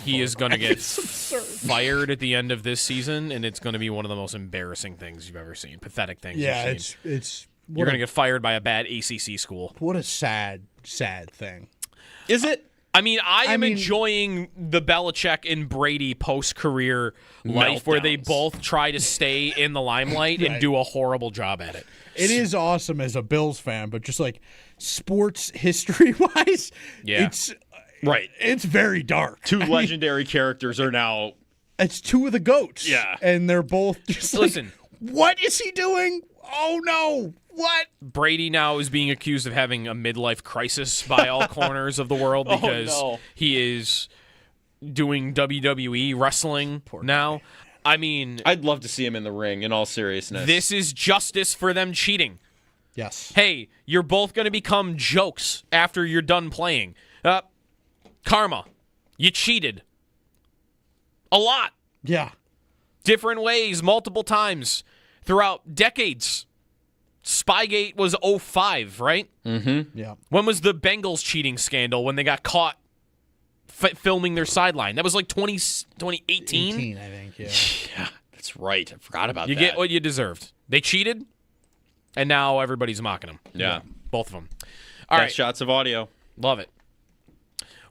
he is going to get fired at the end of this season, and it's going to be one of the most embarrassing things you've ever seen. Pathetic things. Yeah, you've seen. it's. You're going to get fired by a bad ACC school. What a sad thing. Is it? I mean, I am enjoying the Belichick and Brady post-career life where they both try to stay in the limelight and do a horrible job at it. It is awesome as a Bills fan, but just like sports history-wise, Yeah. it's very dark. Two legendary characters are now It's two of the goats. Yeah. And they're both just Listen. What is he doing? Oh, no. What? Brady now is being accused of having a midlife crisis by all corners of the world because he is doing WWE wrestling now. I mean, I'd love to see him in the ring, in all seriousness. this is justice for them cheating. Yes. Hey, you're both going to become jokes after you're done playing. Karma. You cheated. A lot. Yeah. Different ways, multiple times throughout decades. Spygate was 05, right? Mm-hmm. Yeah. When was the Bengals cheating scandal when they got caught filming their sideline? That was like 2018? 18, I think, yeah. Yeah, that's right. I forgot about You that. get what you deserved. They cheated, and now everybody's mocking them. Yeah. Both of them. All Best right. shots of audio. Love it.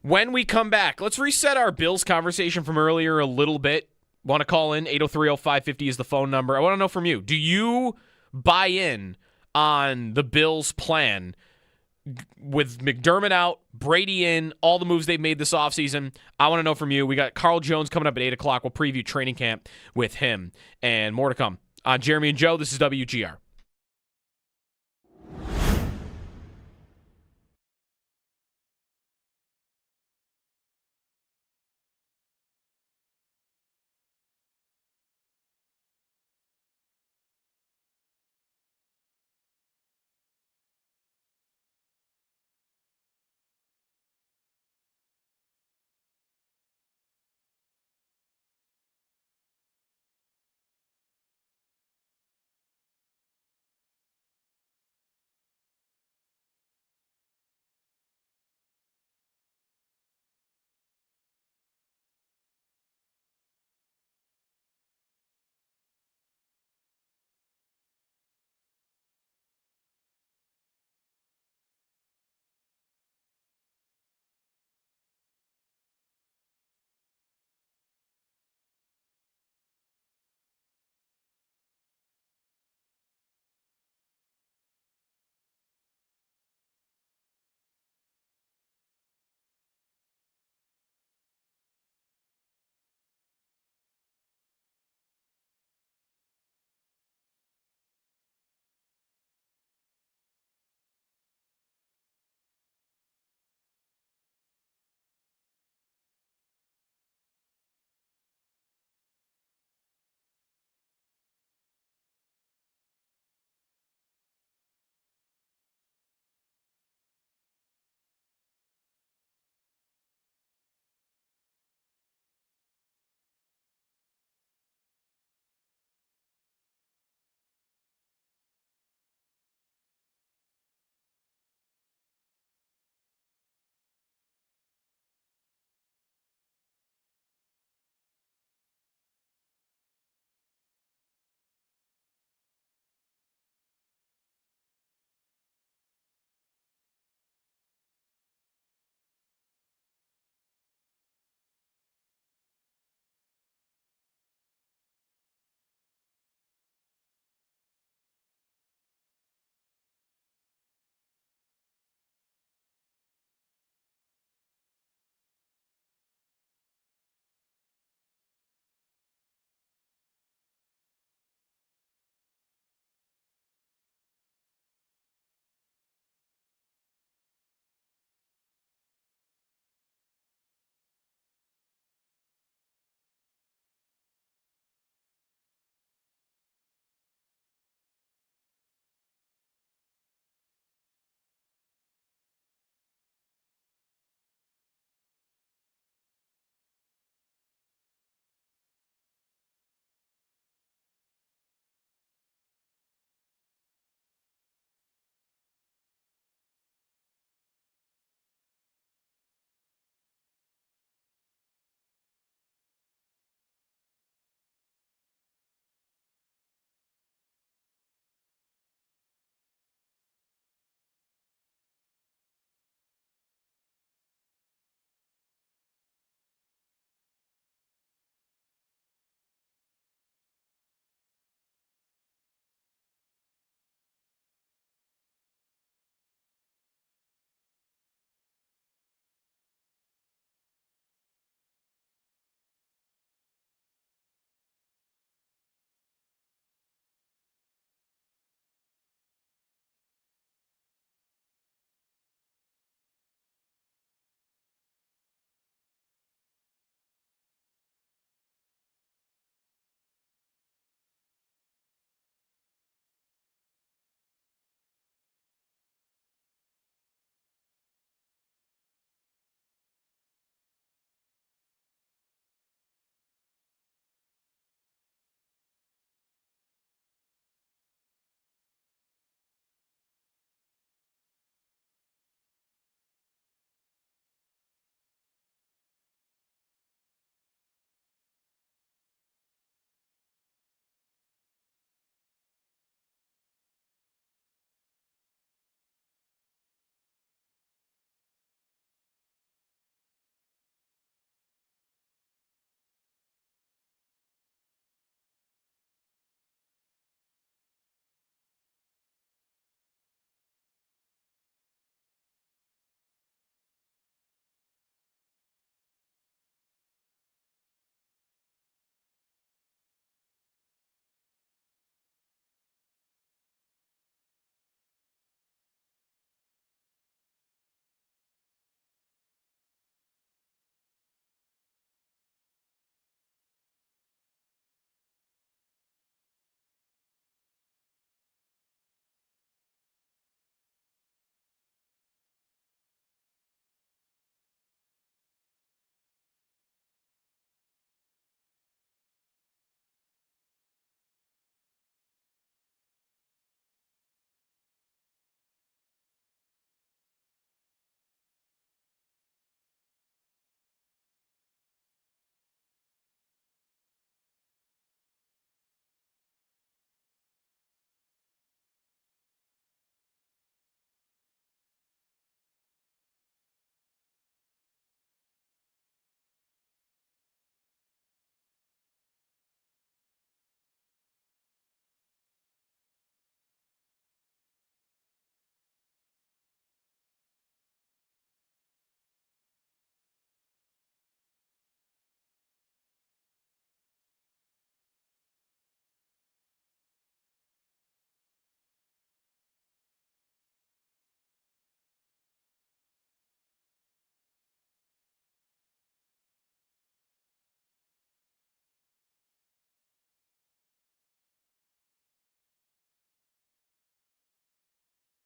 When we come back, let's reset our Bills conversation from earlier a little bit. Want to call in? 803-0550 is the phone number. I want to know from you. Do you buy in on the Bills' plan with McDermott out, Brady in, all the moves they've made this offseason? I want to know from you. We got Carl Jones coming up at 8 o'clock. We'll preview training camp with him and more to come. Jeremy and Joe, this is WGR.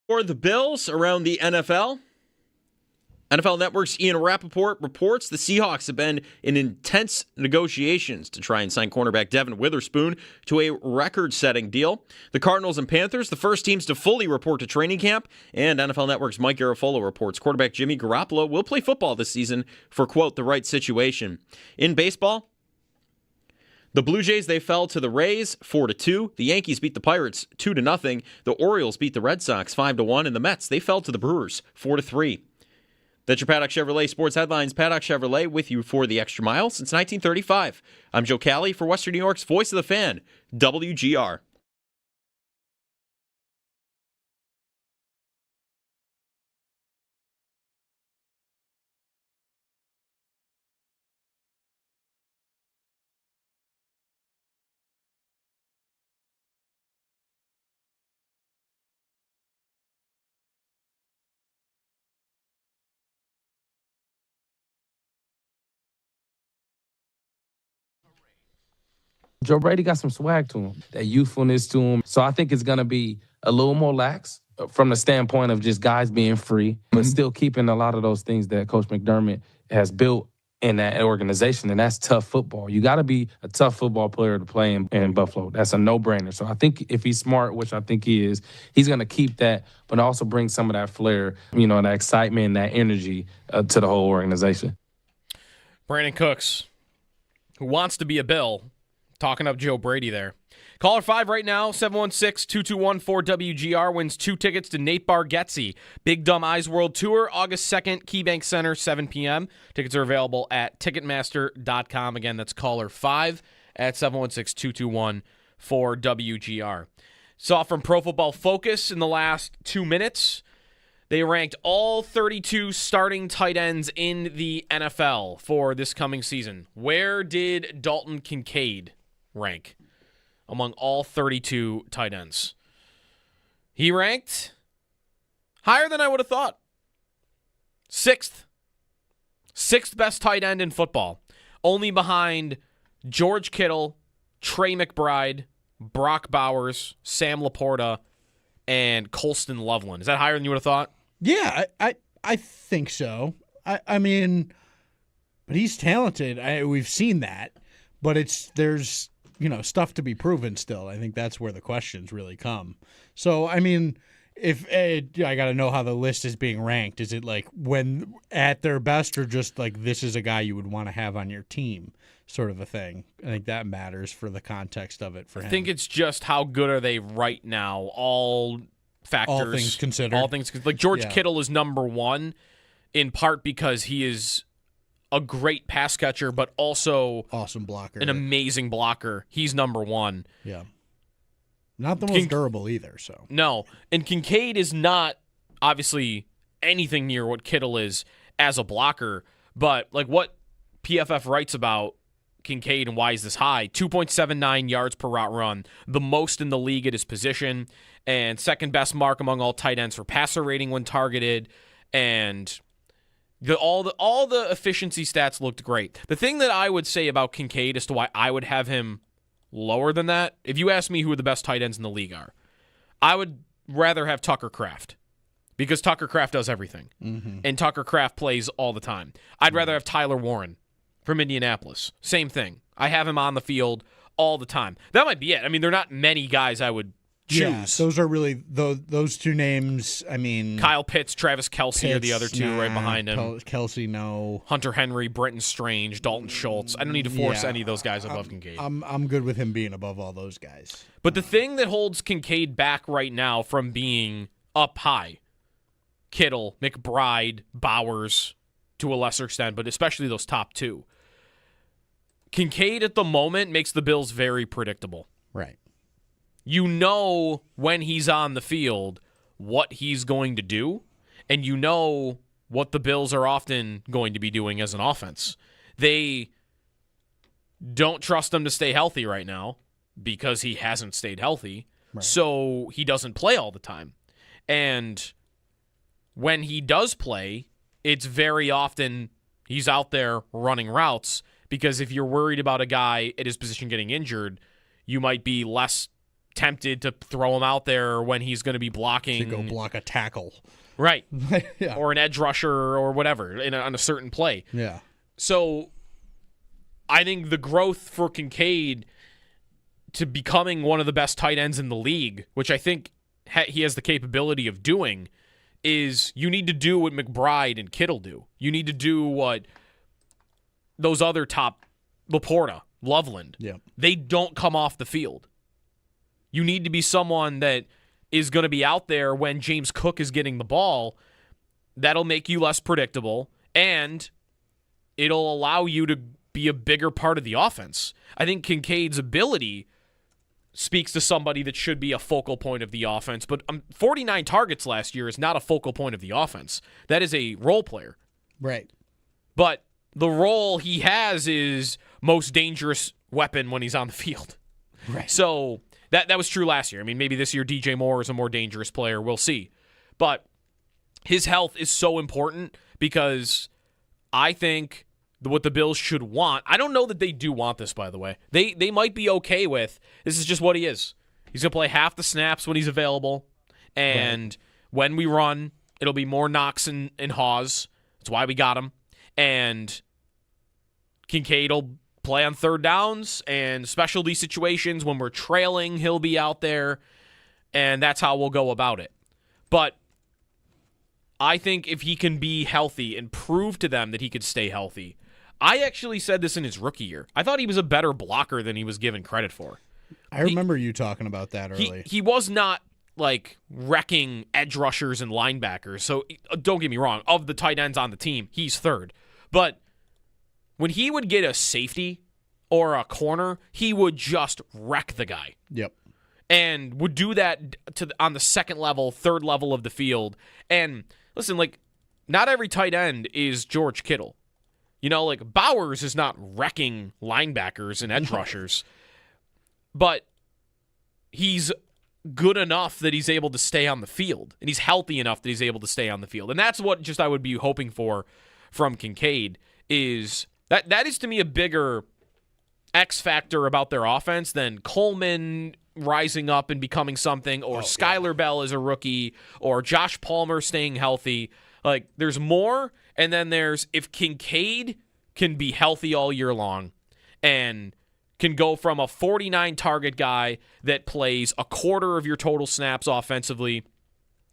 For the Bills around the NFL, NFL Network's Ian Rappaport reports the Seahawks have been in intense negotiations to try and sign cornerback Devin Witherspoon to a record-setting deal. The Cardinals and Panthers, the first teams to fully report to training camp, and NFL Network's Mike Garafolo reports quarterback Jimmy Garoppolo will play football this season for, quote, the right situation. In baseball, the Blue Jays, they fell to the Rays 4-2. The Yankees beat the Pirates 2-0. The Orioles beat the Red Sox 5-1. And the Mets, they fell to the Brewers 4-3. That's your Paddock Chevrolet Sports Headlines. Paddock Chevrolet with you for the extra mile since 1935. I'm Joe Cali for Western New York's Voice of the Fan, WGR. Joe Brady got some swag to him, that youthfulness to him. So I think it's going to be a little more lax from the standpoint of just guys being free, but still keeping a lot of those things that Coach McDermott has built in that organization, and that's tough football. You got to be a tough football player to play in Buffalo. That's a no-brainer. So I think if he's smart, which I think he is, he's going to keep that, but also bring some of that flair, that excitement, that energy to the whole organization. Brandon Cooks, who wants to be a Bill, talking up Joe Brady there. Caller 5 right now, 716-221-4WGR wins 2 tickets to Nate Bargatze, Big Dumb Eyes World Tour, August 2nd, KeyBank Center, 7 p.m. Tickets are available at Ticketmaster.com. Again, that's caller 5 at 716-221-4WGR. Saw from Pro Football Focus in the last 2 minutes, they ranked all 32 starting tight ends in the NFL for this coming season. Where did Dalton Kincaid rank among all 32 tight ends? He ranked higher than I would have thought. 6th. 6th best tight end in football. Only behind George Kittle, Trey McBride, Brock Bowers, Sam Laporta, and Colston Loveland. Is that higher than you would have thought? Yeah, I think so. I mean, but he's talented. We've seen that. But there's stuff to be proven still. I think that's where the questions really come. So, I mean, if I got to know how the list is being ranked. Is it like when at their best or just like this is a guy you would want to have on your team sort of a thing? I think that matters for the context of it for him. I think it's just how good are they right now, all factors. All things considered. Like George Kittle is number 1 in part because he is a great pass catcher, but also awesome blocker, an amazing blocker. He's number 1. Yeah, not the most durable either. So no, and Kincaid is not obviously anything near what Kittle is as a blocker. But like what PFF writes about Kincaid and why is this high? 2.79 yards per route run, the most in the league at his position, and second best mark among all tight ends for passer rating when targeted, and all the efficiency stats looked great. The thing that I would say about Kincaid as to why I would have him lower than that, if you ask me who the best tight ends in the league are, I would rather have Tucker Kraft because Tucker Kraft does everything, and Tucker Kraft plays all the time. I'd rather have Tyler Warren from Indianapolis. Same thing. I have him on the field all the time. That might be it. I mean, there are not many guys I would choose. Yeah, those are really those 2 names. I mean, Kyle Pitts, Travis Kelce are the other 2 right behind him. Kelce, no. Hunter Henry, Brenton Strange, Dalton Schultz. I don't need to force any of those guys above Kincaid. I'm good with him being above all those guys. But the thing that holds Kincaid back right now from being up high, Kittle, McBride, Bowers, to a lesser extent, but especially those top 2. Kincaid at the moment makes the Bills very predictable. Right. You know when he's on the field what he's going to do, and you know what the Bills are often going to be doing as an offense. They don't trust him to stay healthy right now because he hasn't stayed healthy, so he doesn't play all the time. And when he does play, it's very often he's out there running routes because if you're worried about a guy at his position getting injured, you might be less tempted to throw him out there when he's going to be blocking. To go block a tackle. Right. Yeah. Or an edge rusher or whatever on a certain play. Yeah. So I think the growth for Kincaid to becoming one of the best tight ends in the league, which I think he has the capability of doing, is you need to do what McBride and Kittle do. You need to do what those other top, Laporta, Loveland, they don't come off the field. You need to be someone that is going to be out there when James Cook is getting the ball. That'll make you less predictable, and it'll allow you to be a bigger part of the offense. I think Kincaid's ability speaks to somebody that should be a focal point of the offense, but 49 targets last year is not a focal point of the offense. That is a role player. Right. But the role he has is most dangerous weapon when he's on the field. Right. So that was true last year. I mean, maybe this year DJ Moore is a more dangerous player. We'll see. But his health is so important because I think what the Bills should want, I don't know that they do want this, by the way. They might be okay with, this is just what he is. He's going to play half the snaps when he's available. And when we run, it'll be more Knox and Hawes. That's why we got him. And Kincaid will play on third downs and specialty situations. When we're trailing, he'll be out there, and that's how we'll go about it. But I think if he can be healthy and prove to them that he could stay healthy, I actually said this in his rookie year. I thought he was a better blocker than he was given credit for. I remember you talking about that early. He was not like wrecking edge rushers and linebackers. So don't get me wrong. Of the tight ends on the team, he's third. But when he would get a safety or a corner, he would just wreck the guy. Yep. And would do that on the second level, third level of the field. And listen, like, not every tight end is George Kittle. You know, like, Bowers is not wrecking linebackers and edge rushers. But he's good enough that he's able to stay on the field. And he's healthy enough that he's able to stay on the field. And that's what just I would be hoping for from Kincaid is that is to me a bigger X factor about their offense than Coleman rising up and becoming something, or Skylar Bell as a rookie, or Josh Palmer staying healthy. Like, there's more, and then there's if Kincaid can be healthy all year long and can go from a 49 target guy that plays a quarter of your total snaps offensively,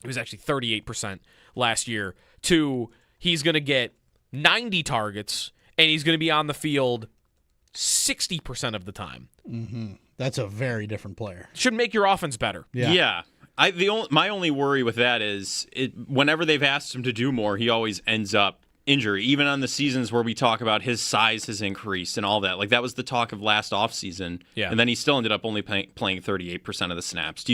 it was actually 38% last year, to he's going to get 90 targets and he's going to be on the field 60% of the time. Mm-hmm. That's a very different player. Should make your offense better. Yeah. My only worry with that is whenever they've asked him to do more, he always ends up injured. Even on the seasons where we talk about his size has increased and all that. Like, that was the talk of last offseason. Yeah. And then he still ended up only playing 38% of the snaps.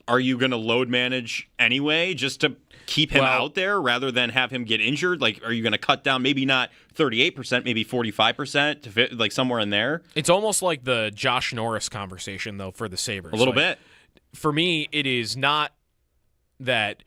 Are you going to load manage anyway just to keep him out there rather than have him get injured? Like, are you going to cut down maybe not 38%, maybe 45% to fit, like, somewhere in there? It's almost like the Josh Norris conversation, though, for the Sabres. A little bit. For me, it is not that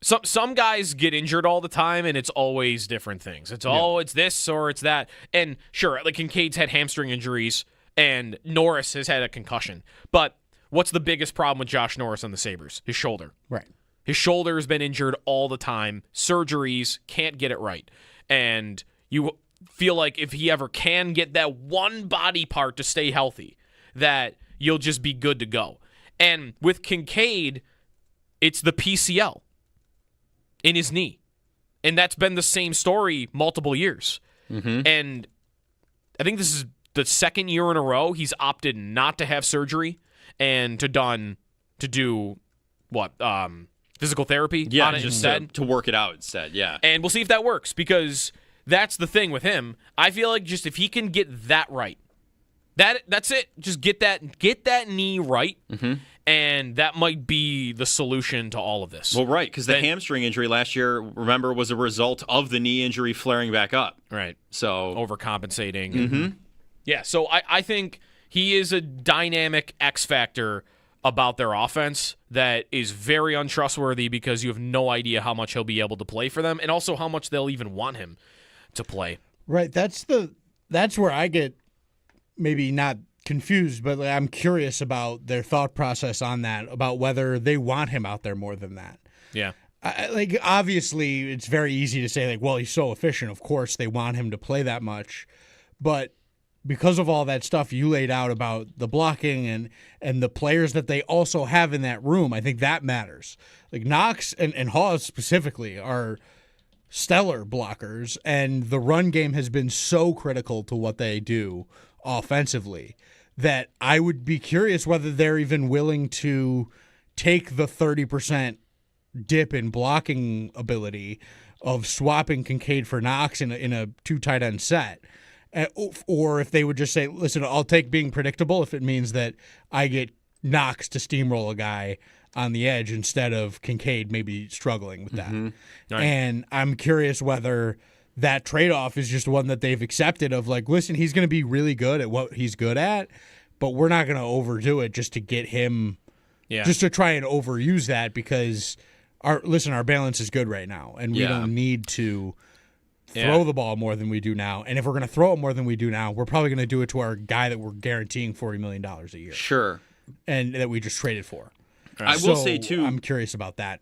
some guys get injured all the time, and it's always different things. It's it's this or it's that. And sure, like Kincaid's had hamstring injuries, and Norris has had a concussion. But what's the biggest problem with Josh Norris on the Sabres? His shoulder. Right. His shoulder has been injured all the time. Surgeries, can't get it right. And you feel like if he ever can get that one body part to stay healthy, that you'll just be good to go. And with Kincaid, it's the PCL in his knee. And that's been the same story multiple years. Mm-hmm. And I think this is the second year in a row he's opted not to have surgery and to do physical therapy on it instead. To work it out instead, yeah. And we'll see if that works, because that's the thing with him. I feel like just if he can get that right, that's it. Just get that knee right, and that might be the solution to all of this. Well, right, because the hamstring injury last year, remember, was a result of the knee injury flaring back up. Right. So overcompensating. Mm-hmm. Yeah, so I think he is a dynamic X factor about their offense that is very untrustworthy, because you have no idea how much he'll be able to play for them, and also how much they'll even want him to play. Right. That's where I get maybe not confused, but I'm curious about their thought process on that, about whether they want him out there more than that. Yeah. Obviously, it's very easy to say, like, well, he's so efficient. Of course, they want him to play that much. But because of all that stuff you laid out about the blocking and the players that they also have in that room, I think that matters. Like Knox and Hawes specifically are stellar blockers, and the run game has been so critical to what they do offensively that I would be curious whether they're even willing to take the 30% dip in blocking ability of swapping Kincaid for Knox in a 2 tight end set. Or if they would just say, listen, I'll take being predictable if it means that I get Knox to steamroll a guy on the edge instead of Kincaid maybe struggling with that. Right. And I'm curious whether that trade-off is just one that they've accepted of like, listen, he's going to be really good at what he's good at, but we're not going to overdo it just to get him, just to try and overuse that because our balance is good right now, and we don't need to throw the ball more than we do now. And if we're going to throw it more than we do now, we're probably going to do it to our guy that we're guaranteeing $40 million a year. Sure. And that we just traded for. I will say, too, I'm curious about that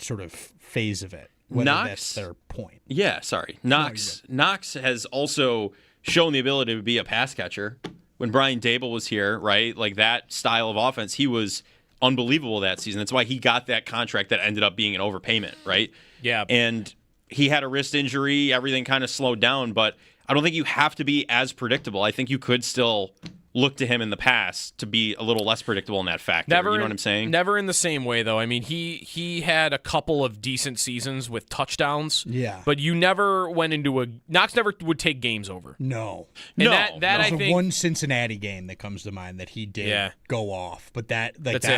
sort of phase of it, whether that's their point. Yeah, sorry. Knox has also shown the ability to be a pass catcher. When Brian Dable was here, right, like that style of offense, he was unbelievable that season. That's why he got that contract that ended up being an overpayment, right? Yeah. And he had a wrist injury. Everything kind of slowed down, but I don't think you have to be as predictable. I think you could still look to him in the past to be a little less predictable in that factor. You know what I'm saying? Never in the same way, though. I mean, he had a couple of decent seasons with touchdowns. Yeah. But you never went into Knox never would take games over. No. And that I think one Cincinnati game that comes to mind that he did go off, but that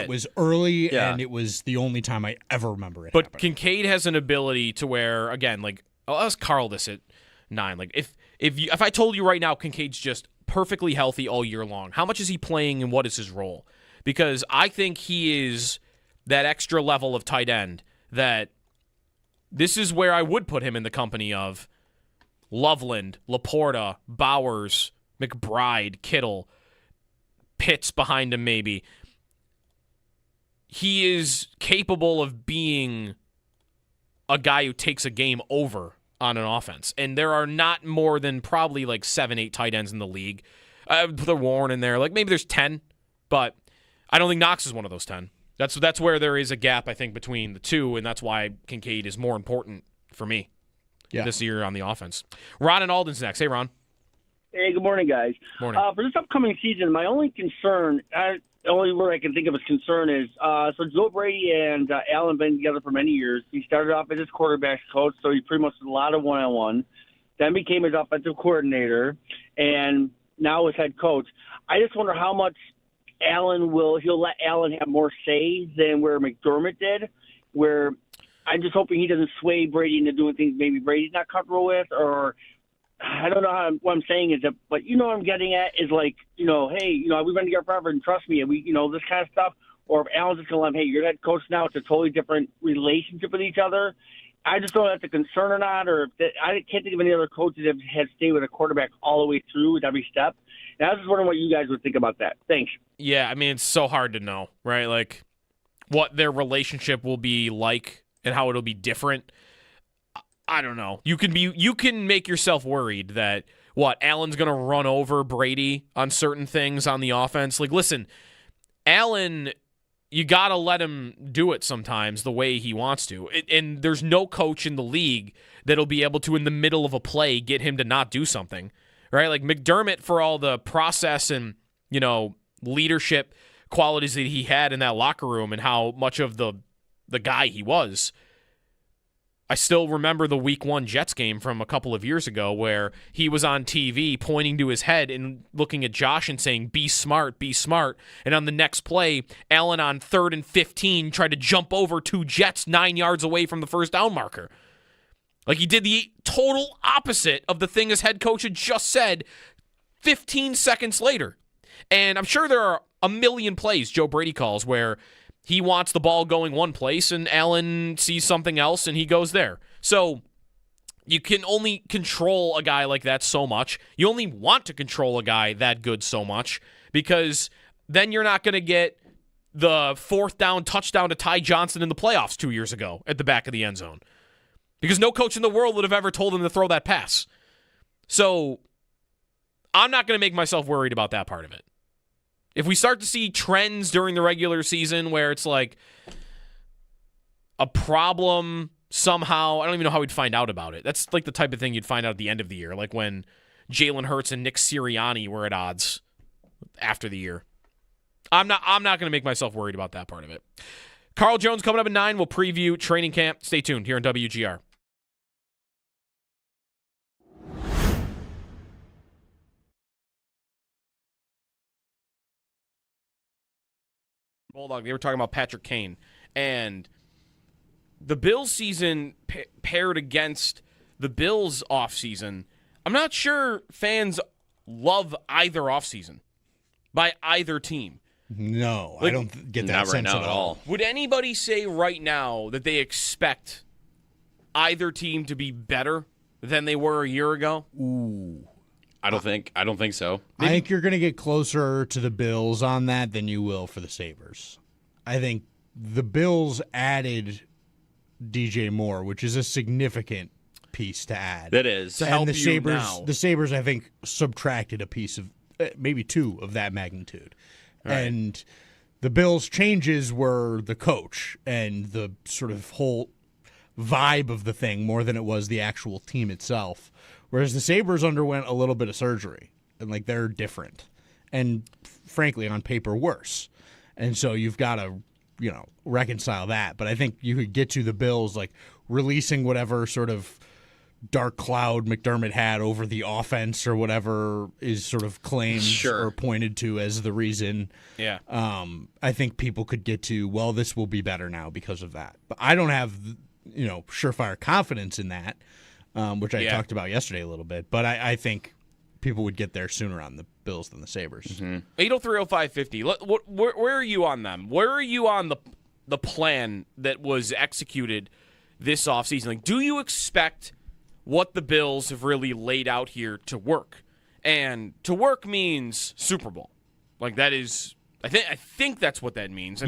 was early, and it was the only time I ever remember it. But happening. Kincaid has an ability to where, again, like I'll ask Carl this at 9. Like if I told you right now, Kincaid's just perfectly healthy all year long, how much is he playing and what is his role? Because I think he is that extra level of tight end that this is where I would put him in the company of Loveland, Laporta, Bowers, McBride, Kittle, Pitts behind him maybe. He is capable of being a guy who takes a game over on an offense. And there are not more than probably like 7-8 tight ends in the league. Put Warren in there. Like maybe there's 10, but I don't think Knox is one of those 10. That's where there is a gap, I think, between the two, and that's why Kincaid is more important for me this year on the offense. Ron and Alden's next. Hey, Ron. Hey, good morning, guys. Morning. For this upcoming season, my only concern, the only word I can think of as concern is, so Joe Brady and Allen been together for many years. He started off as his quarterback's coach, so he pretty much did a lot of one-on-one. Then became his offensive coordinator, and now his head coach. I just wonder how much he'll let Allen have more say than where McDermott did, where I'm just hoping he doesn't sway Brady into doing things maybe Brady's not comfortable with, or I don't know what I'm saying is that, but you know what I'm getting at is like, hey, we've been together forever and trust me, and we, this kind of stuff. Or if Allen's just going to let him, hey, you're head coach now, it's a totally different relationship with each other. I just don't know if that's a concern or not, or I can't think of any other coaches that have stayed with a quarterback all the way through with every step. And I was just wondering what you guys would think about that. Thanks. Yeah, I mean, it's so hard to know, right? Like what their relationship will be like and how it'll be different. I don't know. You can make yourself worried that Allen's going to run over Brady on certain things on the offense. Like, listen, Allen, you got to let him do it sometimes the way he wants to. And there's no coach in the league that'll be able to, in the middle of a play, get him to not do something, right? Like McDermott, for all the process and, leadership qualities that he had in that locker room and how much of the guy he was. I still remember the Week 1 Jets game from a couple of years ago where he was on TV pointing to his head and looking at Josh and saying, be smart, be smart. And on the next play, Allen on 3rd and 15 tried to jump over 2 Jets 9 yards away from the first down marker. Like he did the total opposite of the thing his head coach had just said 15 seconds later. And I'm sure there are a million plays Joe Brady calls where he wants the ball going one place and Allen sees something else and he goes there. So you can only control a guy like that so much. You only want to control a guy that good so much. because then you're not going to get the fourth down touchdown to Ty Johnson in the playoffs 2 years ago at the back of the end zone, because no coach in the world would have ever told him to throw that pass. So I'm not going to make myself worried about that part of it. If we start to see trends during the regular season where it's like a problem somehow, I don't even know how we'd find out about it. That's like the type of thing you'd find out at the end of the year, like when Jalen Hurts and Nick Sirianni were at odds after the year. I'm not going to make myself worried about that part of it. Carl Jones coming up at 9. We'll preview training camp. Stay tuned here on WGR. Bulldog, they were talking about Patrick Kane. And the Bills season paired against the Bills offseason, I'm not sure fans love either offseason by either team. No, I don't get that not right sense now at all. Would anybody say right now that they expect either team to be better than they were a year ago? Ooh. I don't think so. I think you're going to get closer to the Bills on that than you will for the Sabres. I think the Bills added DJ Moore, which is a significant piece to add. That is. To help the you Sabres, now. The Sabres, I think, subtracted a piece of maybe two of that magnitude. Right. And the Bills' changes were the coach and the sort of whole vibe of the thing more than it was the actual team itself. Whereas the Sabres underwent a little bit of surgery, and like they're different, and frankly, on paper, worse. And so you've got to, reconcile that. But I think you could get to the Bills like releasing whatever sort of dark cloud McDermott had over the offense or whatever is sort of claimed or pointed to as the reason. Yeah. I think people could get to, well, this will be better now because of that. But I don't have, surefire confidence in that, which I talked about yesterday a little bit. But I think people would get there sooner on the Bills than the Sabres. 803-0550. Where are you on them? Where are you on the plan that was executed this offseason? Like, do you expect what the Bills have really laid out here to work? And to work means Super Bowl. Like, that is, I think that's what that means.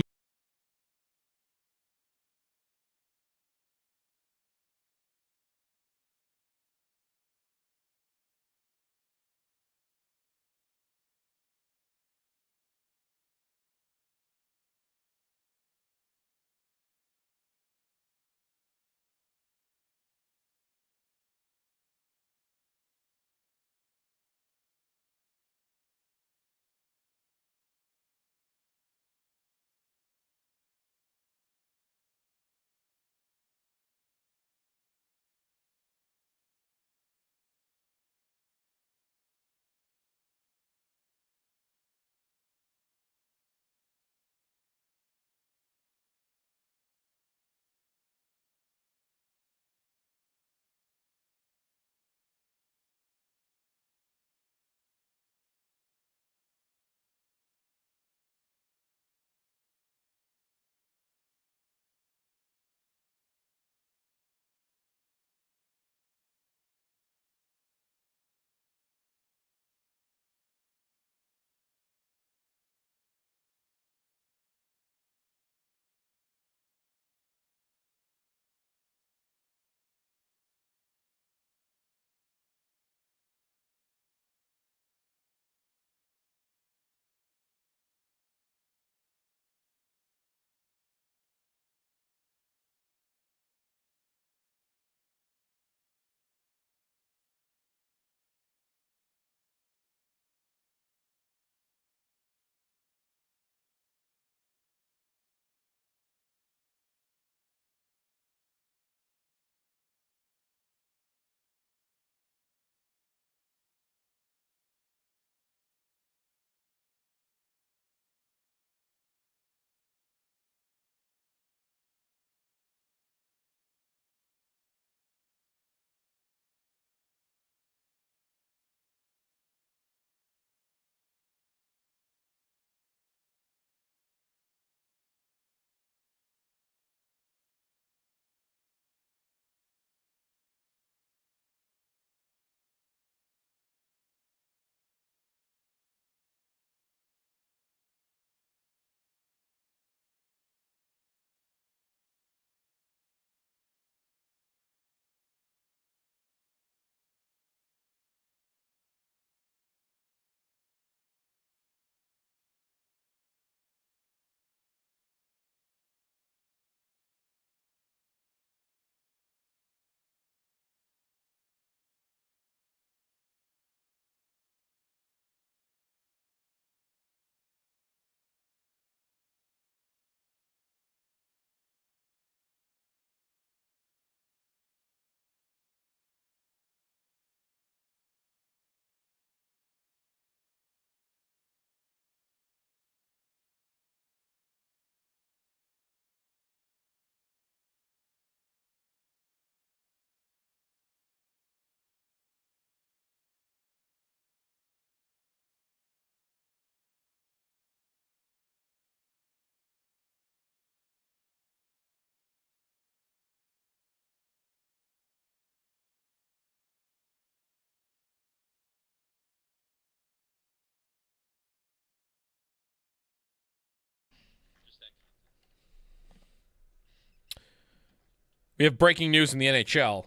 We have breaking news in the NHL.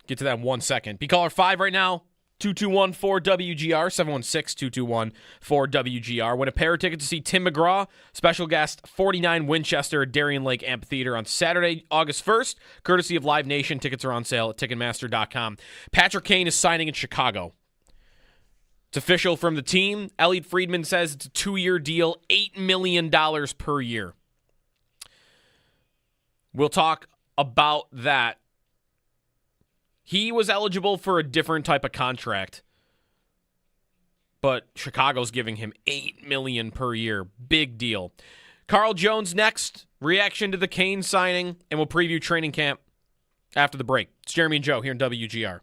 Get to that in 1 second. Be caller 5 right now. 221-4WGR, 716-221-4WGR. Win a pair of tickets to see Tim McGraw, special guest 49 Winchester at Darien Lake Amphitheater on Saturday, August 1st, courtesy of Live Nation. Tickets are on sale at Ticketmaster.com. Patrick Kane is signing in Chicago. It's official from the team. Elliot Friedman says it's a 2-year deal, $8 million per year. We'll talk about that. He was eligible for a different type of contract, but Chicago's giving him $8 million per year. Big deal. Carl Jones next. Reaction to the Kane signing, and we'll preview training camp after the break. It's Jeremy and Joe here in WGR.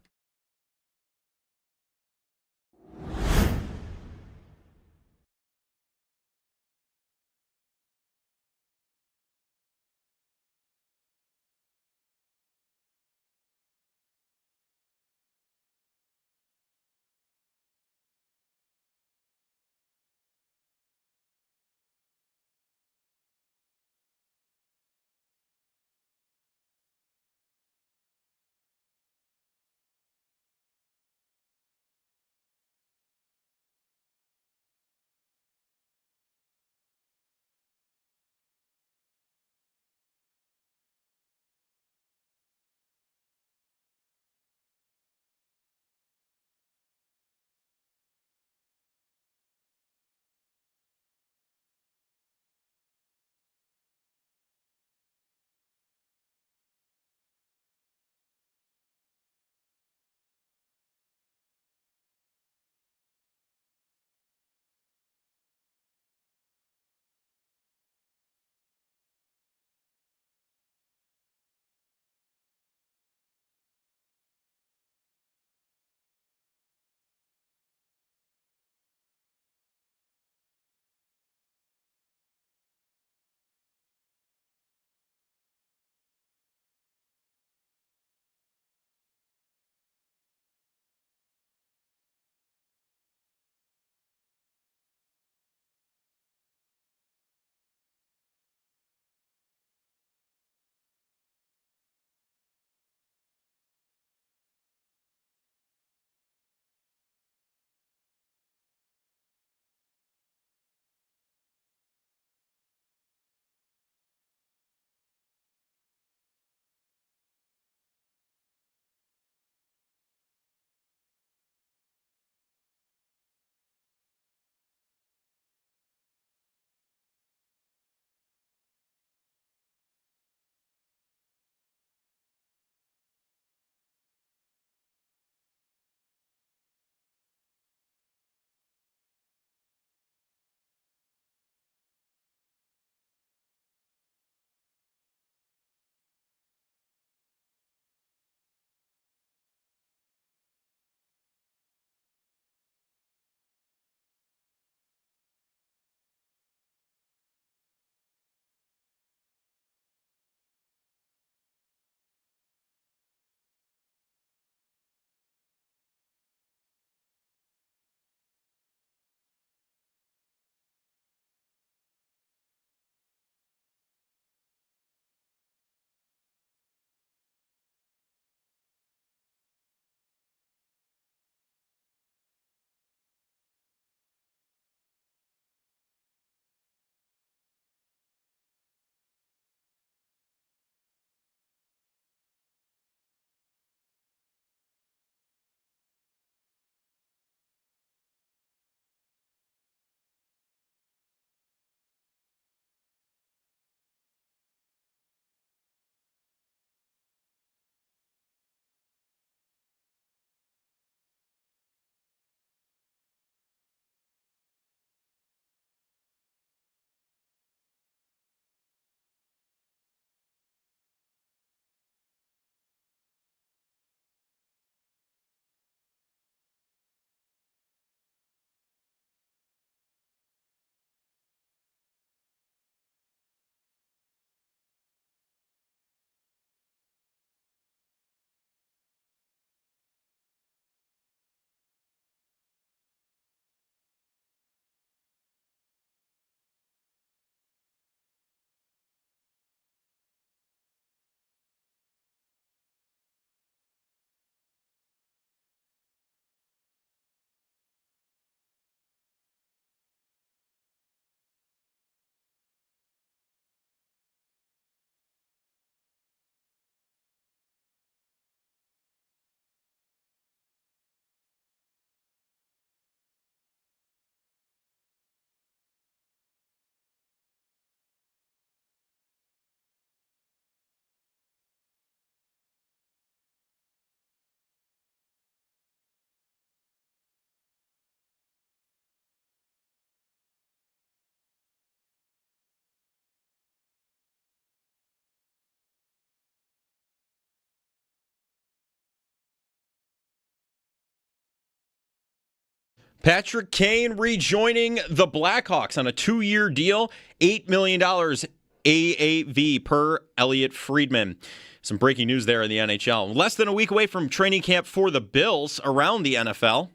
Patrick Kane rejoining the Blackhawks on a 2-year deal, $8 million AAV per Elliot Friedman. Some breaking news there in the NHL. Less than a week away from training camp for the Bills around the NFL.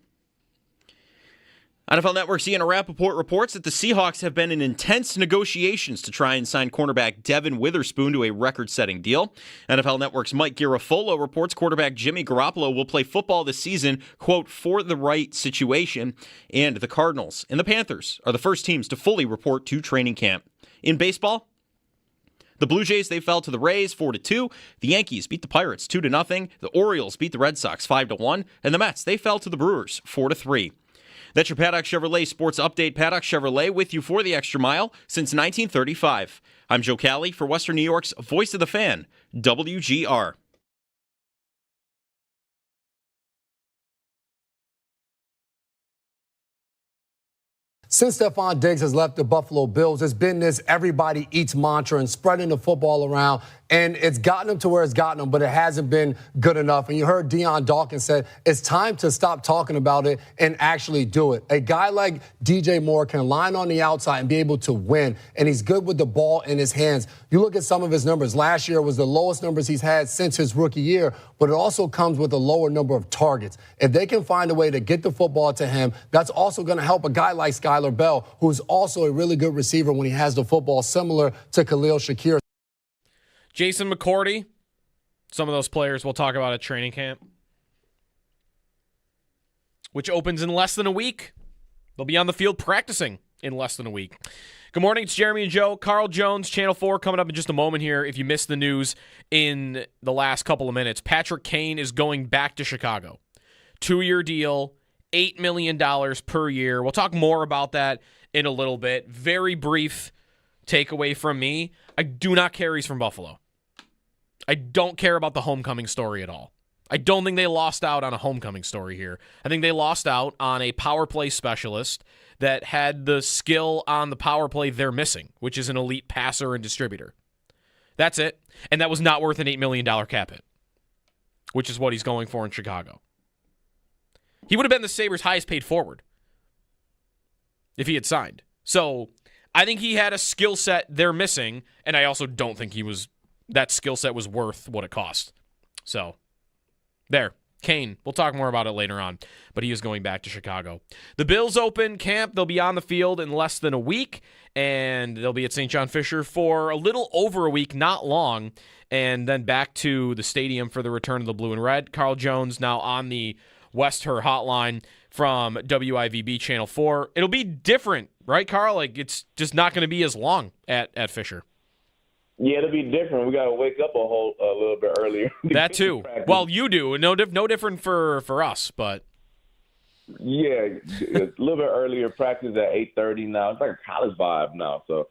NFL Network's Ian Rappaport reports that the Seahawks have been in intense negotiations to try and sign cornerback Devin Witherspoon to a record-setting deal. NFL Network's Mike Garafolo reports quarterback Jimmy Garoppolo will play football this season, quote, for the right situation. And the Cardinals and the Panthers are the first teams to fully report to training camp. In baseball, the Blue Jays, they fell to the Rays 4-2. The Yankees beat the Pirates 2-0. The Orioles beat the Red Sox 5-1. And the Mets, they fell to the Brewers 4-3. That's your Paddock Chevrolet Sports Update. Paddock Chevrolet with you for the extra mile since 1935. I'm Joe Cali for Western New York's Voice of the Fan, WGR. Since Stephon Diggs has left the Buffalo Bills, it's been this everybody eats mantra and spreading the football around, and it's gotten them to where it's gotten them, but it hasn't been good enough. And you heard Deion Dawkins said it's time to stop talking about it and actually do it. A guy like DJ Moore can line on the outside and be able to win, and he's good with the ball in his hands. You look at some of his numbers. Last year was the lowest numbers he's had since his rookie year, but it also comes with a lower number of targets. If they can find a way to get the football to him, that's also going to help a guy like Skylar Bell, who's also a really good receiver when he has the football, similar to Khalil Shakir. Jason McCourty, some of those players we'll talk about at training camp, which opens in less than a week. They'll be on the field practicing in less than a week. Good morning, it's Jeremy and Joe. Carl Jones, Channel 4, coming up in just a moment here. If you missed the news in the last couple of minutes, Patrick Kane is going back to Chicago. 2-year deal, $8 million per year. We'll talk more about that in a little bit. Very brief takeaway from me. I do not care he's from Buffalo. I don't care about the homecoming story at all. I don't think they lost out on a homecoming story here. I think they lost out on a power play specialist that had the skill on the power play they're missing, which is an elite passer and distributor. That's it. And that was not worth an $8 million cap hit, which is what he's going for in Chicago. He would have been the Sabres' highest paid forward if he had signed. So I think he had a skill set they're missing, and I also don't think that skill set was worth what it cost. So there. Kane. We'll talk more about it later on, but he is going back to Chicago. The Bills open camp. They'll be on the field in less than a week, and they'll be at St. John Fisher for a little over a week, not long, and then back to the stadium for the return of the blue and red. Carl Jones now on the West Her hotline from WIVB Channel 4. It'll be different, right, Carl? Like, it's just not going to be as long at Fisher. Yeah, it'll be different. We got to wake up a little bit earlier. That too. Well, you do. No different for us, but yeah, a little bit earlier. Practice at 8:30 now. It's like a college vibe now. So,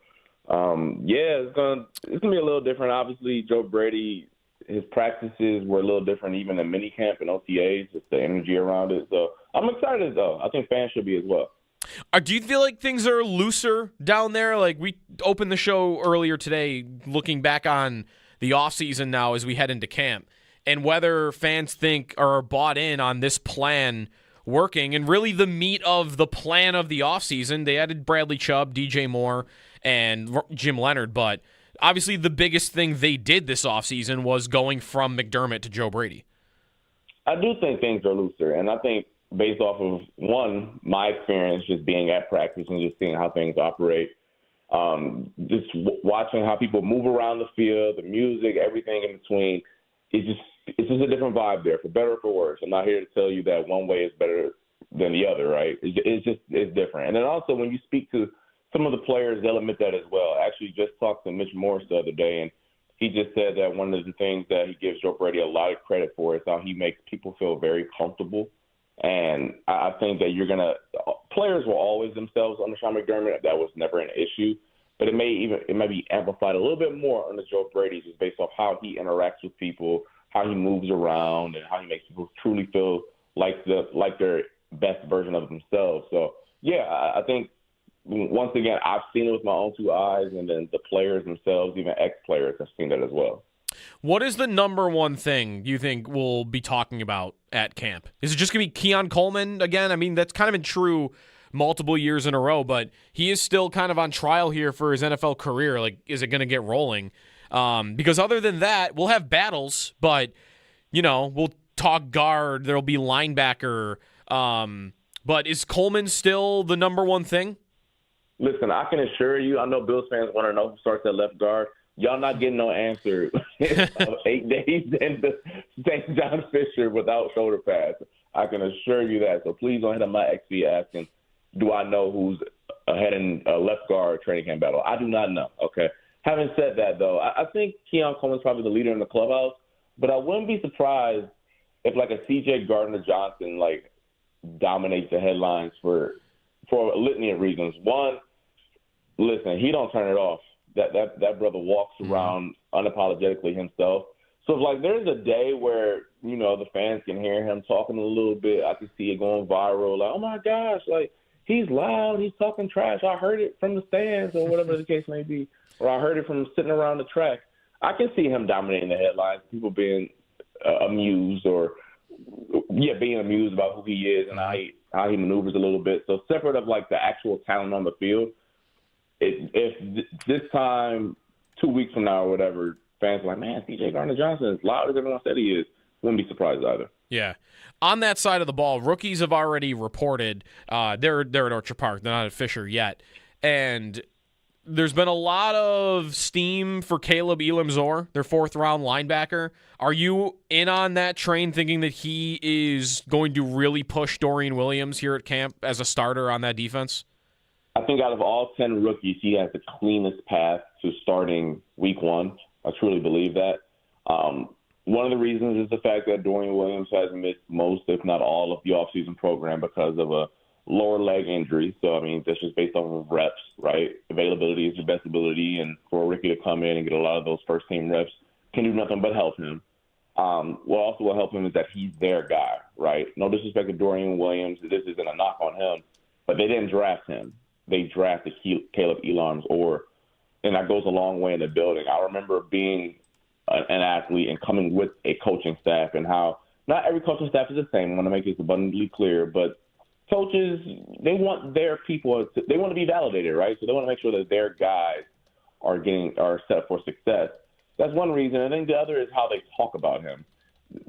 yeah, it's gonna be a little different. Obviously, Joe Brady, his practices were a little different, even in minicamp and OTAs. Just the energy around it. So, I'm excited though. I think fans should be as well. Do you feel like things are looser down there? Like, we opened the show earlier today looking back on the offseason now as we head into camp, and whether fans think or are bought in on this plan working, and really the meat of the plan of the offseason. They added Bradley Chubb, DJ Moore, and Jim Leonard, but obviously the biggest thing they did this offseason was going from McDermott to Joe Brady. I do think things are looser, and I think based off of, one, my experience just being at practice and just seeing how things operate, just watching how people move around the field, the music, everything in between, it's just a different vibe there, for better or for worse. I'm not here to tell you that one way is better than the other, right? It's different. And then also when you speak to some of the players, they'll admit that as well. I actually just talked to Mitch Morse the other day, and he just said that one of the things that he gives Joe Brady a lot of credit for is how he makes people feel very comfortable. And I think that players will always themselves under Sean McDermott. That was never an issue, but it may be amplified a little bit more under Joe Brady, just based off how he interacts with people, how he moves around, and how he makes people truly feel like their best version of themselves. So yeah, I think once again, I've seen it with my own two eyes, and then the players themselves, even ex-players, have seen that as well. What is the number one thing you think we'll be talking about at camp? Is it just going to be Keon Coleman again? I mean, that's kind of been true multiple years in a row, but he is still kind of on trial here for his NFL career. Like, is it going to get rolling? Because other than that, we'll have battles, but, we'll talk guard. There'll be linebacker. But is Coleman still the number one thing? Listen, I can assure you, I know Bills fans want to know who starts at left guard. Y'all not getting no answer 8 days into St. John Fisher without shoulder pads. I can assure you that. So please don't hit on my XP asking, do I know who's ahead in left guard training camp battle? I do not know, okay? Having said that, though, I think Keon Coleman's probably the leader in the clubhouse, but I wouldn't be surprised if, like, a C.J. Gardner-Johnson, like, dominates the headlines for a litany of reasons. One, listen, he don't turn it off. That brother walks around unapologetically himself. So if, like, there's a day where, the fans can hear him talking a little bit, I can see it going viral. Like, oh, my gosh, like, he's loud. He's talking trash. I heard it from the stands or whatever the case may be. Or I heard it from sitting around the track. I can see him dominating the headlines, people being amused or, being amused about who he is and how he maneuvers a little bit. So separate of, like, the actual talent on the field, if this time 2 weeks from now or whatever, fans are like, man, C.J. Gardner-Johnson is loud as everyone said he is, wouldn't be surprised either. Yeah. On that side of the ball, rookies have already reported they're at Orchard Park. They're not at Fisher yet. And there's been a lot of steam for Caleb Elam-Zor, their fourth-round linebacker. Are you in on that train, thinking that he is going to really push Dorian Williams here at camp as a starter on that defense? I think out of all 10 rookies, he has the cleanest path to starting week one. I truly believe that. One of the reasons is the fact that Dorian Williams has missed most, if not all, of the offseason program because of a lower leg injury. So, I mean, that's just based off of reps, right? Availability is your best ability, and for a rookie to come in and get a lot of those first-team reps can do nothing but help him. What also will help him is that he's their guy, right? No disrespect to Dorian Williams. This isn't a knock on him, but they didn't draft him. They drafted Caleb Elam-Zor, and that goes a long way in the building. I remember being an athlete and coming with a coaching staff and how not every coaching staff is the same. I want to make this abundantly clear, but coaches, they want their people they want to be validated, right? So they want to make sure that their guys are set for success. That's one reason. And then the other is how they talk about him,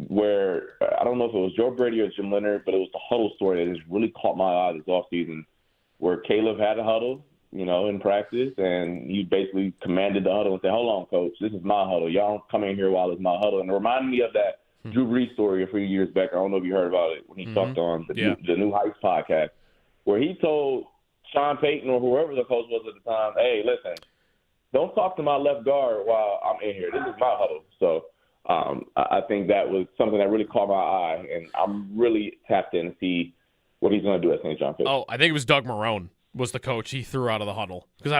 where I don't know if it was Joe Brady or Jim Leonard, but it was the huddle story that just really caught my eye this offseason, where Caleb had a huddle, in practice, and he basically commanded the huddle and said, hold on, coach, this is my huddle. Y'all don't come in here while it's my huddle. And it reminded me of that Drew Brees story a few years back. I don't know if you heard about it when he talked on the New Heights podcast, where he told Sean Payton or whoever the coach was at the time, hey, listen, don't talk to my left guard while I'm in here. This is my huddle. So I think that was something that really caught my eye, and I'm really tapped in to see what he's going to do at St. John Fisher. Oh, I think it was Doug Marrone was the coach he threw out of the huddle, because